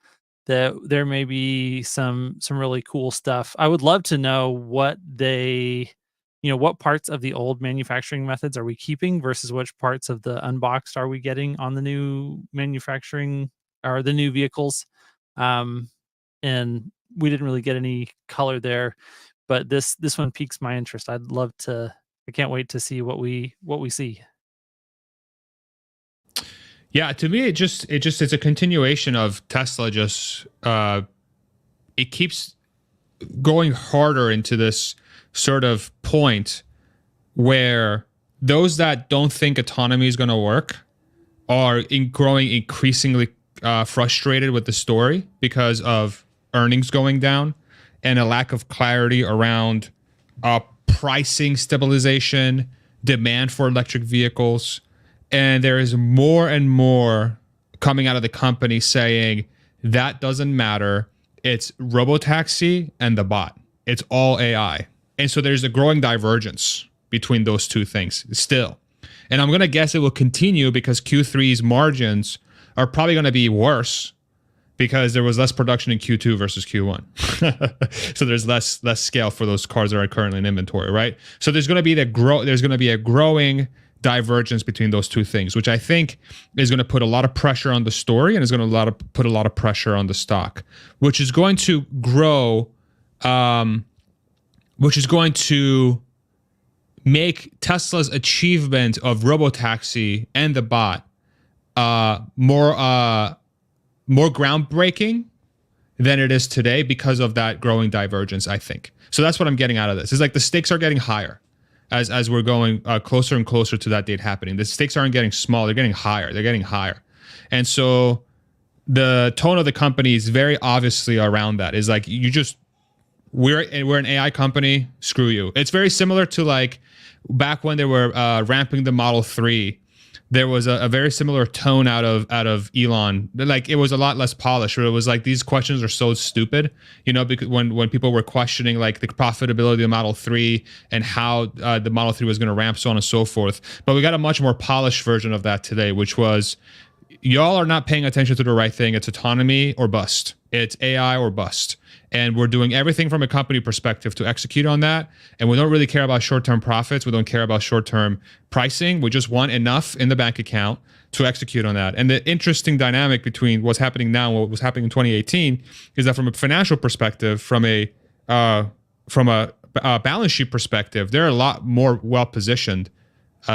that there may be some really cool stuff. I would love to know what they, you know, what parts of the old manufacturing methods are we keeping versus which parts of the unboxed are we getting on the new manufacturing or the new vehicles. And we didn't really get any color there, but this one piques my interest. I can't wait to see what we see. Yeah, to me, it's a continuation of Tesla. Just it keeps going harder into this sort of point where those that don't think autonomy is going to work are growing increasingly frustrated with the story because of earnings going down and a lack of clarity around pricing stabilization, demand for electric vehicles. And there is more and more coming out of the company saying that doesn't matter. It's robotaxi and the bot. It's all AI. And so there's a growing divergence between those two things still. And I'm going to guess it will continue because Q3's margins are probably going to be worse because there was less production in Q2 versus Q1. So there's less scale for those cars that are currently in inventory, right? So there's going to be a growing divergence between those two things, which I think is going to put a lot of pressure on the story and is going to put a lot of pressure on the stock, which is going to grow, which is going to make Tesla's achievement of robotaxi and the bot more groundbreaking than it is today because of that growing divergence, I think. So that's what I'm getting out of this. It's like the stakes are getting higher as we're going closer and closer to that date happening. The stakes aren't getting small, they're getting higher. They're getting higher. And so the tone of the company is very obviously around that. Is like, we're an AI company, screw you. It's very similar to like back when they were ramping the Model 3 there was a very similar tone out of Elon. Like, it was a lot less polished. Where it was like, these questions are so stupid, you know, because when people were questioning like the profitability of the Model 3 and how the Model 3 was going to ramp, so on and so forth. But we got a much more polished version of that today, which was, y'all are not paying attention to the right thing. It's autonomy or bust. It's AI or bust. And we're doing everything from a company perspective to execute on that. And we don't really care about short-term profits. We don't care about short-term pricing. We just want enough in the bank account to execute on that. And the interesting dynamic between what's happening now and what was happening in 2018 is that from a financial perspective, from a balance sheet perspective, they're a lot more well-positioned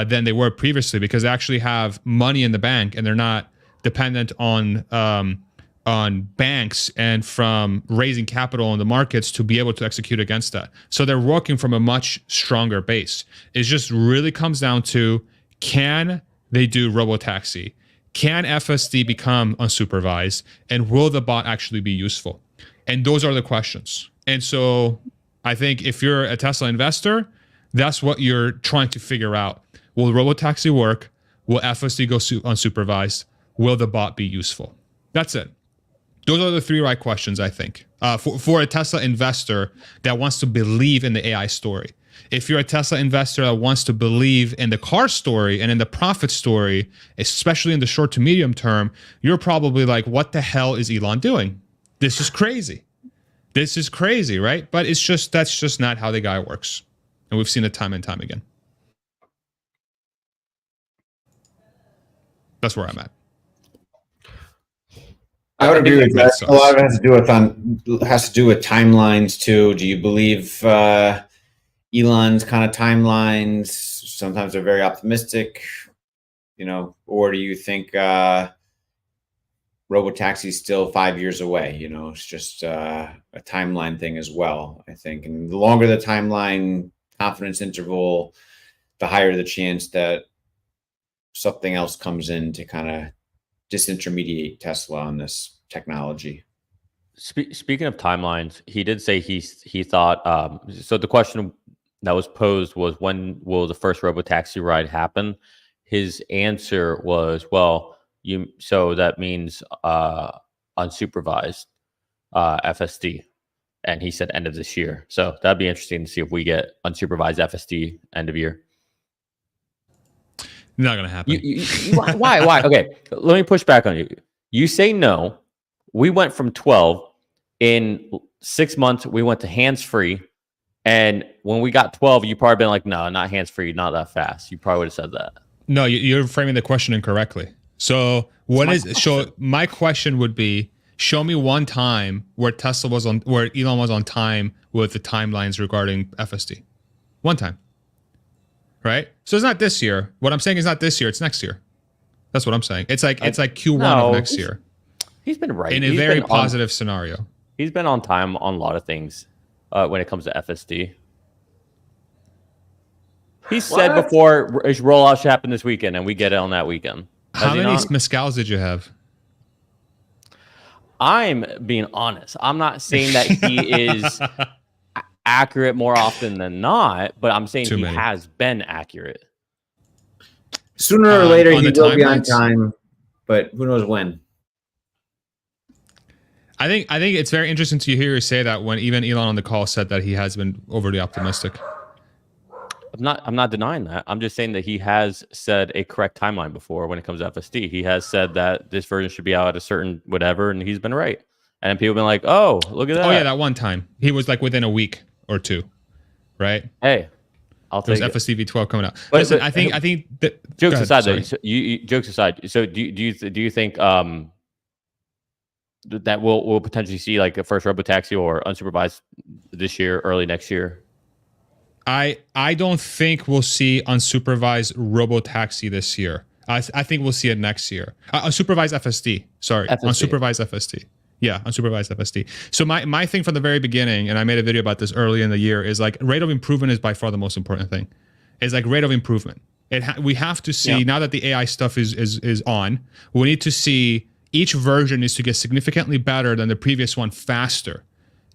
than they were previously, because they actually have money in the bank and they're not dependent on banks and from raising capital in the markets to be able to execute against that. So they're working from a much stronger base. It just really comes down to, can they do robotaxi? Can FSD become unsupervised? And will the bot actually be useful? And those are the questions. And so I think if you're a Tesla investor, that's what you're trying to figure out. Will robotaxi work? Will FSD go unsupervised? Will the bot be useful? That's it. Those are the three right questions, I think, for a Tesla investor that wants to believe in the AI story. If you're a Tesla investor that wants to believe in the car story and in the profit story, especially in the short to medium term, you're probably like, what the hell is Elon doing? This is crazy. This is crazy, right? But it's just, that's just not how the guy works. And we've seen it time and time again. That's where I'm at. I would agree with that. A lot of it has to do with timelines too. Do you believe Elon's kind of timelines? Sometimes they're very optimistic, you know, or do you think robotaxi is still 5 years away? You know, it's just a timeline thing as well, I think. And the longer the timeline confidence interval, the higher the chance that something else comes in to kind of disintermediate Tesla on this technology. Speaking of timelines, he did say he thought, so the question that was posed was, when will the first robotaxi ride happen? His answer was, well, so that means unsupervised FSD. And he said end of this year. So that'd be interesting to see if we get unsupervised FSD end of year. Not gonna happen. Why? Okay, let me push back on you. You say no. We went from 12 in 6 months. We went to hands-free, and when we got 12, you probably been like, no, not hands-free, not that fast. You probably would have said that. No, you're framing the question incorrectly. So my question would be, show me one time where Elon was on time with the timelines regarding FSD. One time. Right? So it's not this year. What I'm saying is not this year, it's next year. That's what I'm saying. It's like Q1 of next year. He's been right. In a very positive scenario. He's been on time on a lot of things when it comes to FSD. He said before his rollout should happen this weekend, and we get it on that weekend. How many mezcals did you have? I'm being honest. I'm not saying that he is accurate more often than not, but I'm saying he has been accurate. Sooner or later, he will be on time, but who knows when. I think it's very interesting to hear you say that, when even Elon on the call said that he has been overly optimistic. I'm not denying that. I'm just saying that he has said a correct timeline before when it comes to FSD. He has said that this version should be out at a certain whatever, and he's been right. And people have been like, oh, look at that. Oh, yeah, that one time. He was like within a week or two, right? Hey, I'll take it. FSD V12 coming out. But listen, I think that, jokes aside, though, jokes aside. So do you think that we'll potentially see like a first robotaxi or unsupervised this year, early next year? I don't think we'll see unsupervised robotaxi this year. I think we'll see it next year. Unsupervised FSD. Sorry, unsupervised FSD. Yeah, unsupervised FSD. So my thing from the very beginning, and I made a video about this early in the year, is like rate of improvement is by far the most important thing. It's like rate of improvement. We have to see, now that the AI stuff is on, we need to see each version needs to get significantly better than the previous one faster.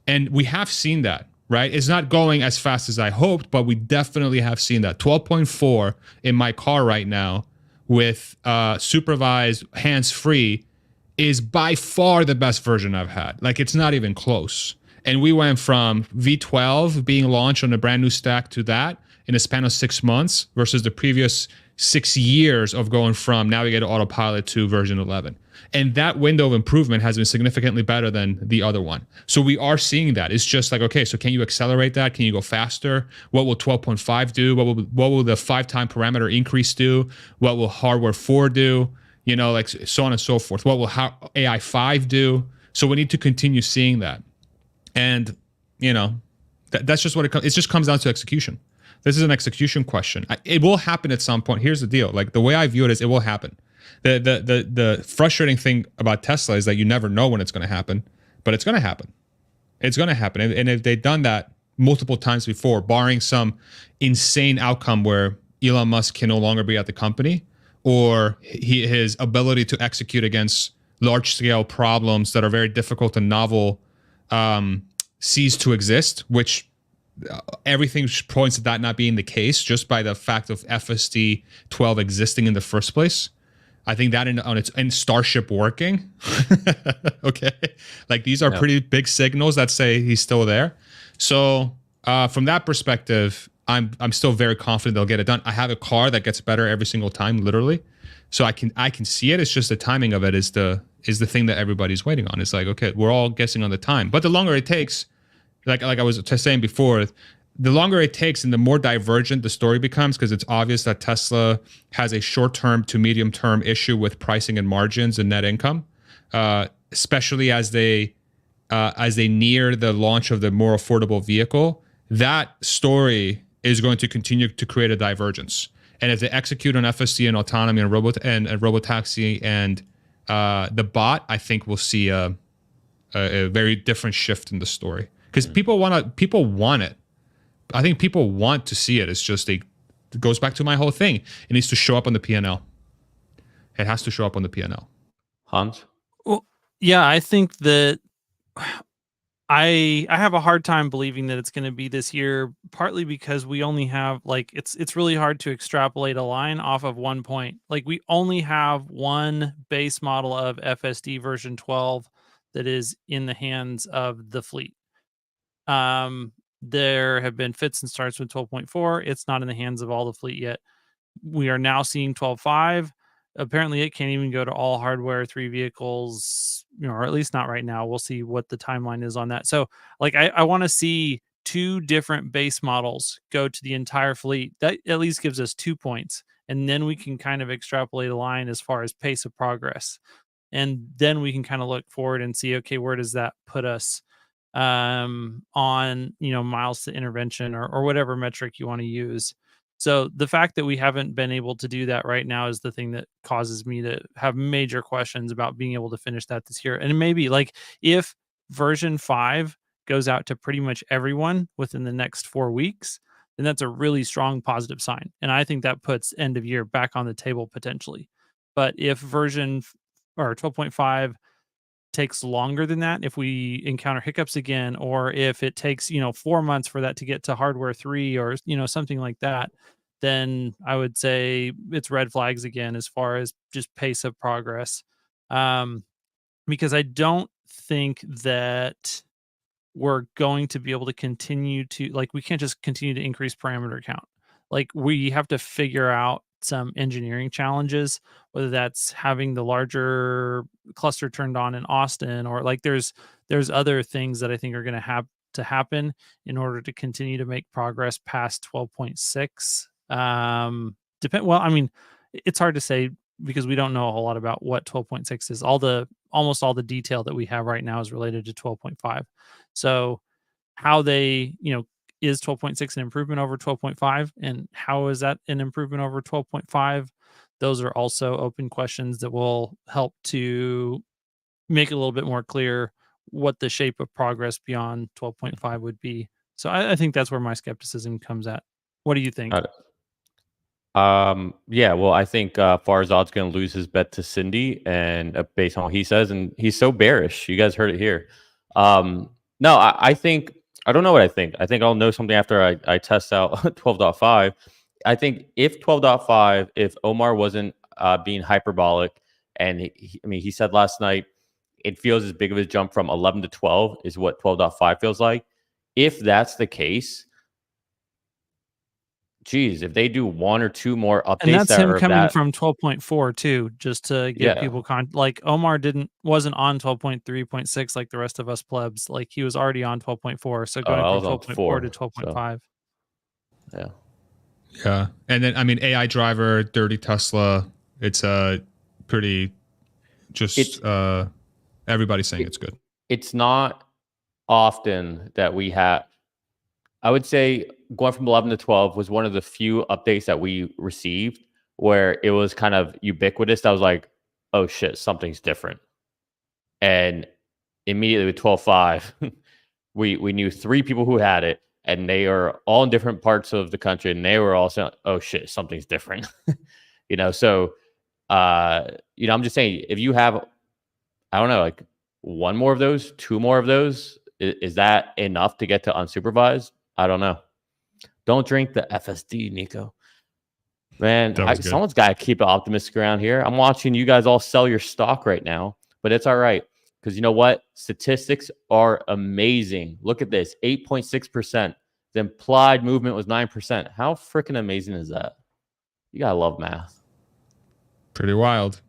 And we have seen that, right? It's not going as fast as I hoped, but we definitely have seen that. 12.4 in my car right now with supervised hands-free is by far the best version I've had. Like, it's not even close. And we went from V12 being launched on a brand new stack to that in a span of 6 months versus the previous 6 years of going from Navigator Autopilot to version 11. And that window of improvement has been significantly better than the other one. So we are seeing that. It's just like, okay, so can you accelerate that? Can you go faster? What will 12.5 do? What will the 5-time parameter increase do? What will hardware 4 do? You know, like so on and so forth. What will AI 5 do? So we need to continue seeing that. And, you know, that's just what it just comes down to execution. This is an execution question. It will happen at some point. Here's the deal. Like, the way I view it is it will happen. The frustrating thing about Tesla is that you never know when it's going to happen, but it's going to happen. It's going to happen. And if they've done that multiple times before, barring some insane outcome where Elon Musk can no longer be at the company, or his ability to execute against large-scale problems that are very difficult and novel cease to exist, which everything points to that not being the case just by the fact of FSD 12 existing in the first place. I think that in Starship working, okay, like these are pretty big signals that say he's still there. So from that perspective, I'm still very confident they'll get it done. I have a car that gets better every single time, literally. So I can see it. It's just the timing of it is the thing that everybody's waiting on. It's like, okay, we're all guessing on the time, but the longer it takes, like I was just saying before, the longer it takes and the more divergent the story becomes, because it's obvious that Tesla has a short-term to medium-term issue with pricing and margins and net income, especially as they near the launch of the more affordable vehicle. That story is going to continue to create a divergence. And if they execute on FSD and autonomy and robotaxi and the bot, I think we'll see a very different shift in the story, because people want it. I think people want to see it. It's just it goes back to my whole thing. It needs to show up on the P&L. It has to show up on the P&L. Hans? Well, yeah, I think that I have a hard time believing that it's going to be this year, partly because we only have, like, it's really hard to extrapolate a line off of one point. Like, we only have one base model of FSD version 12 that is in the hands of the fleet. There have been fits and starts with 12.4. It's not in the hands of all the fleet yet. We are now seeing 12.5. Apparently, it can't even go to all hardware 3 vehicles, or at least not right now. We'll see what the timeline is on that. So, like, I want to see 2 different base models go to the entire fleet. That at least gives us 2 points. And then we can kind of extrapolate a line as far as pace of progress. And then we can kind of look forward and see, okay, where does that put us on, miles to intervention or whatever metric you want to use. So the fact that we haven't been able to do that right now is the thing that causes me to have major questions about being able to finish that this year. And maybe, like, if version 5 goes out to pretty much everyone within the next 4 weeks, then that's a really strong positive sign. And I think that puts end of year back on the table potentially. But if version or 12.5 takes longer than that, if we encounter hiccups again, or if it takes 4 months for that to get to hardware 3 or something like that, then I would say it's red flags again as far as just pace of progress, because I don't think that we're going to be able to continue to, like, we can't just continue to increase parameter count. Like, we have to figure out some engineering challenges, whether that's having the larger cluster turned on in Austin, or like there's other things that I think are going to have to happen in order to continue to make progress past 12.6. Well, I mean, it's hard to say because we don't know a whole lot about what 12.6 is. Almost all the detail that we have right now is related to 12.5. So how they, is 12.6 an improvement over 12.5, and how is that an improvement over 12.5? Those are also open questions that will help to make it a little bit more clear what the shape of progress beyond 12.5 would be. So I think that's where my skepticism comes at. What do you think? Yeah, well, I think Farzad's going to lose his bet to Cindy, and based on what he says, and he's so bearish. You guys heard it here. No, I think, I don't know what I think. I think I'll know something after I test out 12.5. I think if 12.5, if Omar wasn't being hyperbolic. And he said last night, it feels as big of a jump from 11 to 12 is what 12.5 feels like. If that's the case, geez, if they do one or two more updates, and that's him coming that, from 12.4 too, just to give people like Omar wasn't on 12.3.6 like the rest of us plebs. Like he was already on 12.4, so going from 12.4 to 12.5. So. Yeah, and then I mean AI driver, dirty Tesla. It's pretty just everybody's saying it's good. It's not often that we have. I would say going from 11 to 12 was one of the few updates that we received where it was kind of ubiquitous. I was like, oh shit, something's different. And immediately with 12.5, we knew 3 people who had it, and they are all in different parts of the country, and they were all saying, oh shit, something's different. So I'm just saying, if you have, I don't know, like one more of those, 2 more of those, is that enough to get to unsupervised? I don't know. Don't drink the FSD, Nico. Man, someone's got to keep it optimistic around here. I'm watching you guys all sell your stock right now, but it's all right. Because you know what? Statistics are amazing. Look at this, 8.6%. The implied movement was 9%. How freaking amazing is that? You got to love math. Pretty wild.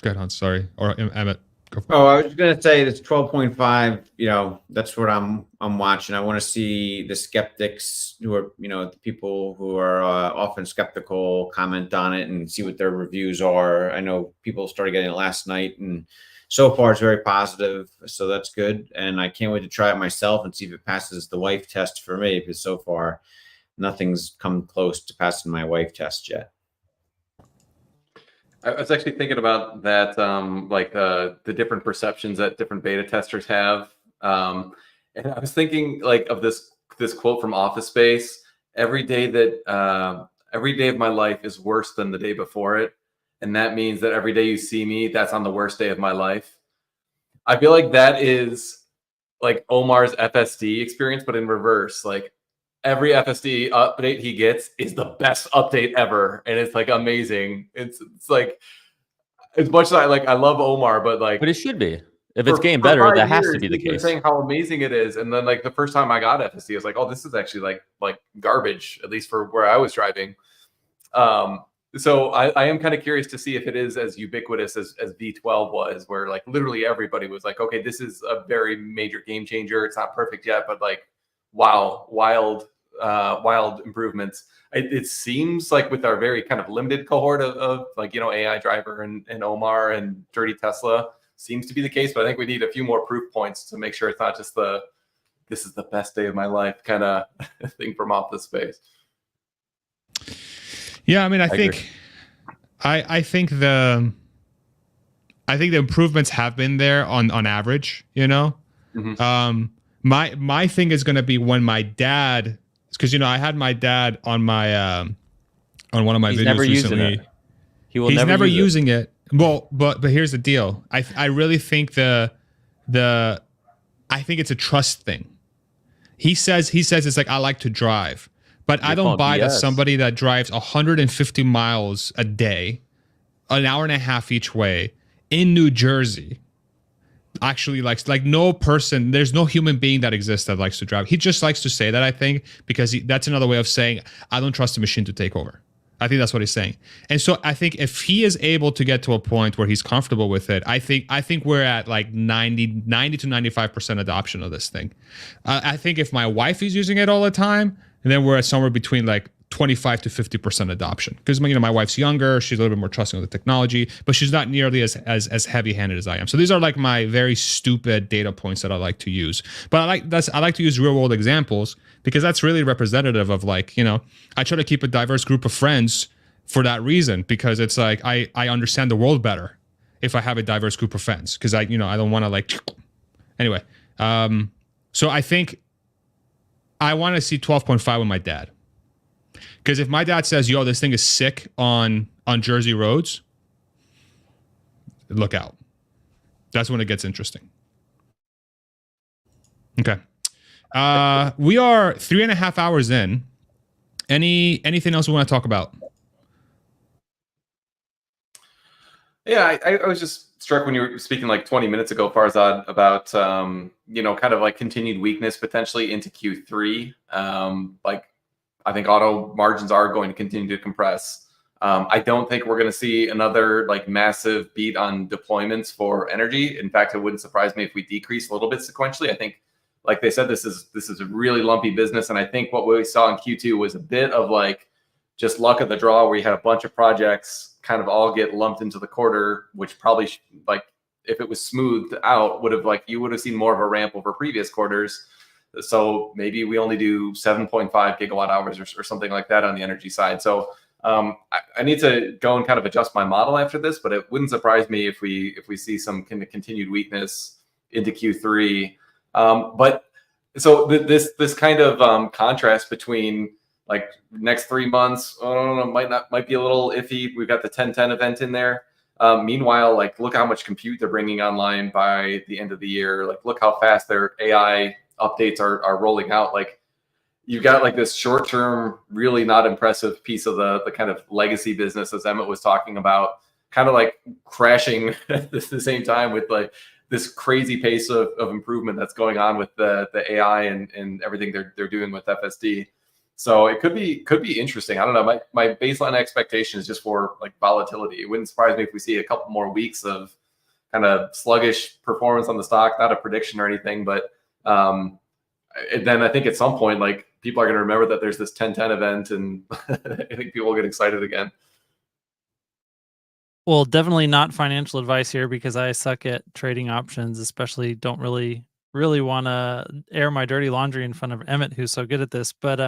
Go ahead, Hans. Sorry. Or Emmett. I was going to say this 12.5, that's what I'm watching. I want to see the skeptics who are, the people who are often skeptical comment on it and see what their reviews are. I know people started getting it last night, and so far it's very positive. So that's good. And I can't wait to try it myself and see if it passes the wife test for me, because so far nothing's come close to passing my wife test yet. I was actually thinking about that, like the different perceptions that different beta testers have, and I was thinking like of this quote from Office Space: every day of my life is worse than the day before it, and that means that every day you see me, that's on the worst day of my life. I feel like that is like Omar's FSD experience, but in reverse. Like every FSD update he gets is the best update ever, and it's like amazing. It's like, as much as I love Omar, but it should be. If it's getting better, that has to be the case. Saying how amazing it is, and then like the first time I got FSD, I was like, oh, this is actually like garbage, at least for where I was driving. So I am kind of curious to see if it is as ubiquitous as V12 was, where like literally everybody was like, okay, this is a very major game changer. It's not perfect yet, but like, wow, wild improvements. It seems like with our very kind of limited cohort of like, AI driver and Omar and dirty Tesla seems to be the case, but I think we need a few more proof points to make sure it's not just this is the best day of my life kind of thing from Office Space. Yeah, I mean, I think the improvements have been there on average, Mm-hmm. My thing is going to be when my dad, because I had my dad on my on one of my videos recently. He's never using it. Well, but here's the deal. I really think I think it's a trust thing. He says it's like, I like to drive, but I don't buy that somebody that drives 150 miles a day, an hour and a half each way in New Jersey actually likes, like, no person, there's no human being that exists that likes to drive. He just likes to say that, I think, because that's another way of saying, I don't trust the machine to take over. I think that's what he's saying. And so I think if he is able to get to a point where he's comfortable with it, I think we're at like 90 to 95% adoption of this thing. I think if my wife is using it all the time, then we're at somewhere between like 25 to 50% adoption, because my wife's younger, she's a little bit more trusting of the technology, but she's not nearly as heavy-handed as I am. So these are like my very stupid data points that I like to use. But I like to use real-world examples, because that's really representative of, like, I try to keep a diverse group of friends for that reason, because it's like I understand the world better if I have a diverse group of friends, because I don't want to like anyway. So I think I want to see 12.5 with my dad. Because if my dad says, yo, this thing is sick on Jersey roads, look out. That's when it gets interesting. Okay. We are 3.5 hours in. Anything else we want to talk about? Yeah, I was just struck when you were speaking like 20 minutes ago, Farzad, about kind of like continued weakness potentially into Q3. Like I think auto margins are going to continue to compress. I don't think we're going to see another like massive beat on deployments for energy. In fact, it wouldn't surprise me if we decrease a little bit sequentially. I think, like they said, this is a really lumpy business, and I think what we saw in Q2 was a bit of like just luck of the draw, where you had a bunch of projects kind of all get lumped into the quarter, which probably like if it was smoothed out, you would have seen more of a ramp over previous quarters. So maybe we only do 7.5 gigawatt hours or something like that on the energy side. So I need to go and kind of adjust my model after this, but it wouldn't surprise me if we see some kind of continued weakness into Q3. But so this kind of contrast between like next 3 months, I don't know, might be a little iffy. We've got the 10/10 event in there. Meanwhile, like look how much compute they're bringing online by the end of the year. Like look how fast their AI updates are rolling out. Like you've got like this short-term, really not impressive piece of the kind of legacy business, as Emmet was talking about, kind of like crashing at the same time with like this crazy pace of improvement that's going on with the AI and everything they're doing with FSD. So it could be interesting. I don't know. My baseline expectation is just for like volatility. It wouldn't surprise me if we see a couple more weeks of kind of sluggish performance on the stock. Not a prediction or anything, but then I think at some point, like people are going to remember that there's this 10/10 event, and I think people will get excited again. Well, definitely not financial advice here because I suck at trading options, especially don't really want to air my dirty laundry in front of Emmet, who's so good at this. But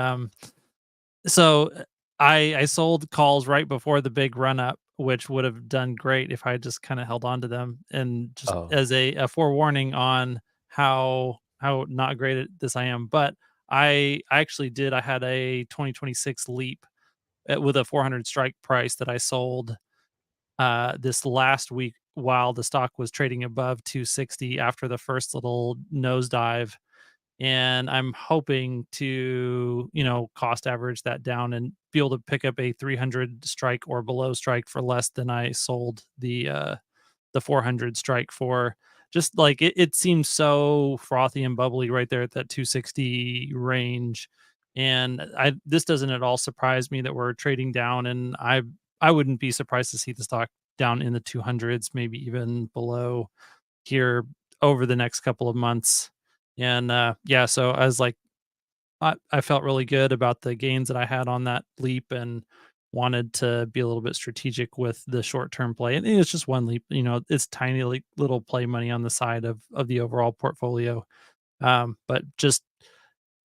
so I sold calls right before the big run up, which would have done great if I just kind of held on to them. And just as a forewarning on how not great at this I am, but I actually did. I had a 2026 leap with a 400 strike price that I sold this last week while the stock was trading above 260 after the first little nosedive. And I'm hoping to, cost average that down and be able to pick up a 300 strike or below strike for less than I sold the 400 strike for. Just like it seems so frothy and bubbly right there at that 260 range. And this doesn't at all surprise me that we're trading down, and I wouldn't be surprised to see the stock down in the 200s, maybe even below here over the next couple of months. And so I was like, I felt really good about the gains that I had on that leap and wanted to be a little bit strategic with the short-term play. And it's just one leap, it's tiny little play money on the side of the overall portfolio. But just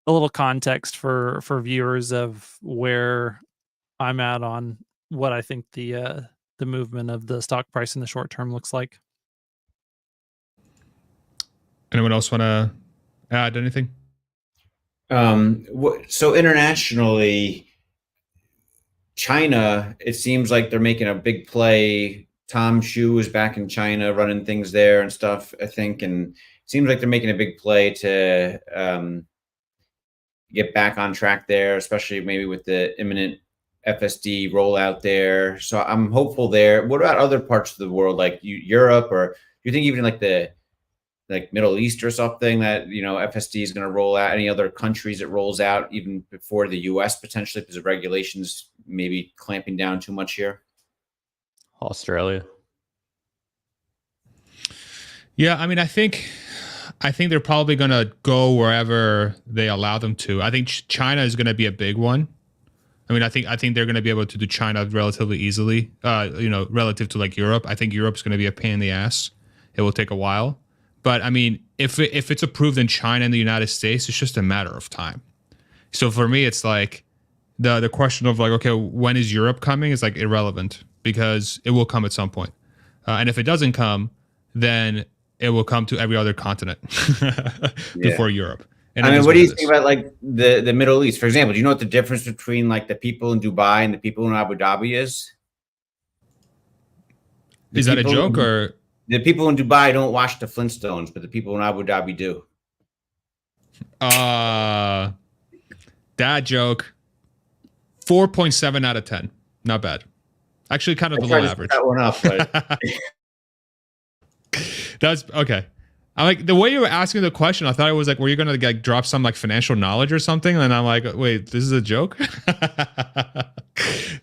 a little context for viewers of where I'm at on what I think the movement of the stock price in the short term looks like. Anyone else want to add anything? So internationally, China, it seems like they're making a big play. Tom Shu is back in China running things there and stuff, I think. And it seems like they're making a big play to get back on track there, especially maybe with the imminent FSD rollout there. So I'm hopeful there. What about other parts of the world, like Europe, or do you think even like the Middle East or something that, FSD is going to roll out? Any other countries it rolls out even before the US potentially because of regulations maybe clamping down too much here? Australia. Yeah, I mean, I think they're probably going to go wherever they allow them to. I think China is going to be a big one. I mean, I think they're going to be able to do China relatively easily, relative to like Europe. I think Europe's going to be a pain in the ass. It will take a while. But I mean, if it's approved in China and the United States, it's just a matter of time. So for me, it's like the question of like, okay, when is Europe coming is like irrelevant because it will come at some point. And if it doesn't come, then it will come to every other continent before Europe. And I mean, what do you think about like the Middle East, for example? Do you know what the difference between like the people in Dubai and the people in Abu Dhabi is? Is that a joke or? The people in Dubai don't watch the Flintstones, but the people in Abu Dhabi do. That joke. 4.7 out of 10. Not bad. Actually, kind of I below tried to average. set that one up, but That's okay. I'm like, the way you were asking the question, I thought it was like, were you gonna like drop some like financial knowledge or something? And I'm like, wait, this is a joke.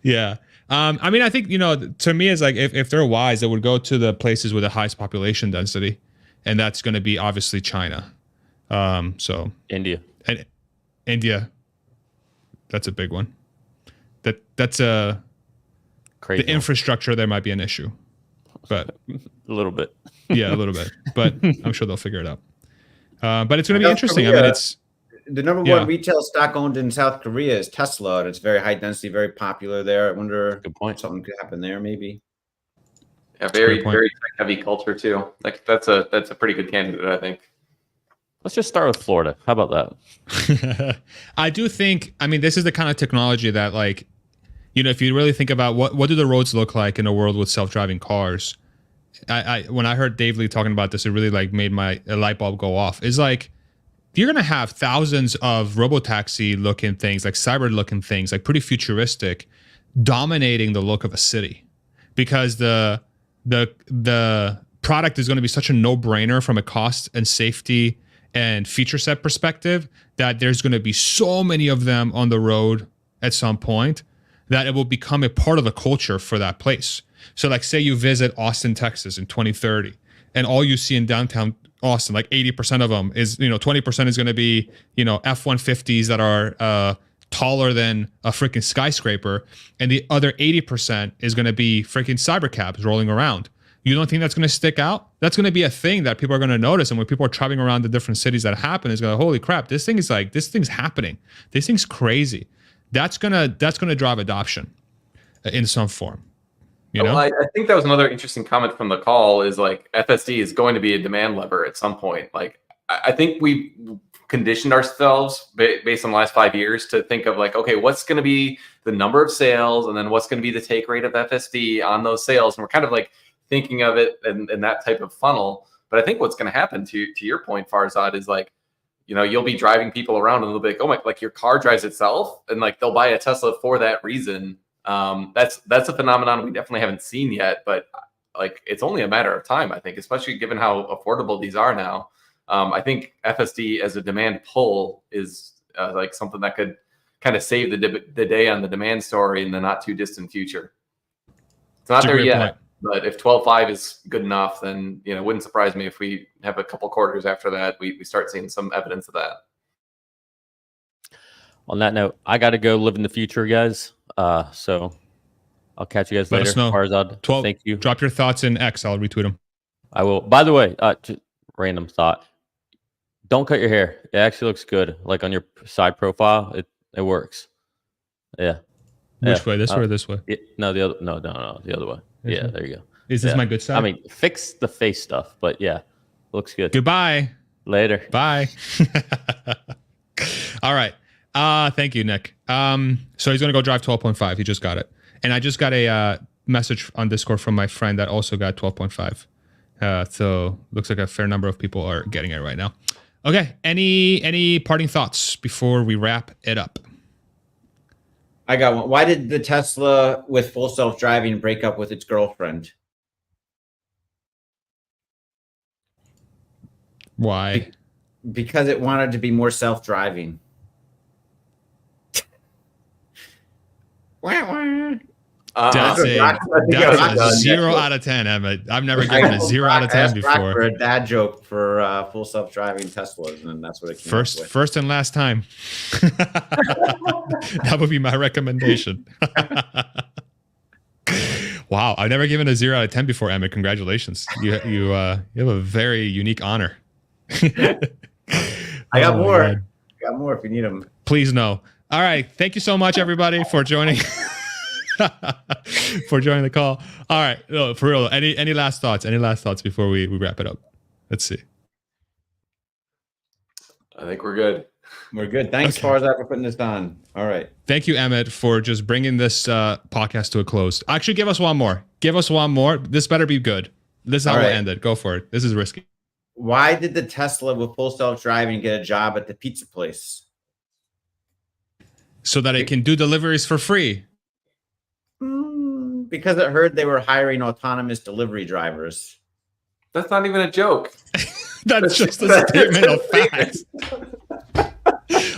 Yeah. I mean, I think, to me, it's like if they're wise, they would go to the places with the highest population density, and that's going to be obviously China. So India. And India, that's a big one. That's a crazy. The infrastructure there might be an issue, but a little bit. Yeah, a little bit, but I'm sure they'll figure it out. But it's going to be interesting. I mean, it's the number one retail stock owned in South Korea is Tesla, and it's very high density, very popular there. I wonder if something could happen there, maybe. Yeah, very heavy culture too. Like that's a pretty good candidate, I think. Let's just start with Florida. How about that? I do think. I mean, this is the kind of technology that, like, if you really think about what do the roads look like in a world with self-driving cars. When I heard Dave Lee talking about this, it really like made my light bulb go off. It's like, you're gonna have thousands of robotaxi looking things, like cyber looking things, like pretty futuristic, dominating the look of a city, because the product is going to be such a no-brainer from a cost and safety and feature set perspective that there's going to be so many of them on the road at some point that it will become a part of the culture for that place. So like, say you visit Austin, Texas in 2030, and all you see in downtown Austin, like 80% of them is, 20% is going to be, F-150s that are taller than a freaking skyscraper. And the other 80% is going to be freaking cybercabs rolling around. You don't think that's going to stick out? That's going to be a thing that people are going to notice. And when people are traveling around the different cities that happen, is going to, holy crap, this thing's happening. This thing's crazy. That's going to drive adoption in some form. Well, I think that was another interesting comment from the call, is like FSD is going to be a demand lever at some point. Like, I think we conditioned ourselves based on the last 5 years to think of like, okay, what's going to be the number of sales, and then what's going to be the take rate of FSD on those sales. And we're kind of like thinking of it in that type of funnel. But I think what's going to happen, to your point, Farzad, is like, you'll be driving people around and they'll be like, oh my, like your car drives itself, and like they'll buy a Tesla for that reason. That's a phenomenon we definitely haven't seen yet, but like it's only a matter of time, I think, especially given how affordable these are now. I think FSD as a demand pull is like something that could kind of save the day on the demand story in the not too distant future. It's not there yet, but if 12.5 is good enough, then it wouldn't surprise me if we have a couple quarters after that we start seeing some evidence of that. On that note, I got to go live in the future, guys. So I'll catch you guys later. Let us know. Farzad, 12. Thank you. Drop your thoughts in X. I'll retweet them. I will. By the way, just random thought. Don't cut your hair. It actually looks good. Like on your side profile, it works. Yeah. Which way? This way or this way? No, the other. No, the other way. Yeah, there you go. Is this my good side? I mean, fix the face stuff, but yeah, looks good. Goodbye. Later. Bye. All right. Thank you, Nick. So he's gonna go drive 12.5. He just got it, and I just got a message on Discord from my friend that also got 12.5. So looks like a fair number of people are getting it right now. Okay. Any parting thoughts before we wrap it up? I got one. Why did the Tesla with full self-driving break up with its girlfriend? Why? Because it wanted to be more self-driving. That's a 0 out of 10, Emmet. I've never given a 0 out of 10 before. For a dad joke for full self-driving Teslas, and that's what it came up with. First and last time. That would be my recommendation. Wow, I've never given a 0 out of 10 before, Emmet. Congratulations. You have a very unique honor. I got more. I got more if you need them. Please no. All right. Thank you so much, everybody, for joining. For joining the call. All right. No, for real. Any last thoughts? Any last thoughts before we wrap it up? Let's see. I think we're good. We're good. Thanks, Farzad, for putting this on. All right. Thank you, Emmet, for just bringing this podcast to a close. Actually, give us one more. Give us one more. This better be good. This is how we'll end it. Go for it. This is risky. Why did the Tesla with full self-driving get a job at the pizza place? So that it can do deliveries for free. because it heard they were hiring autonomous delivery drivers. That's not even a joke. That's just a statement of fact.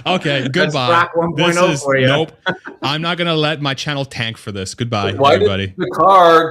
Okay, goodbye. That's Grok 1.0 This is for you. nope. I'm not gonna let my channel tank for this. Goodbye, Why everybody. did the car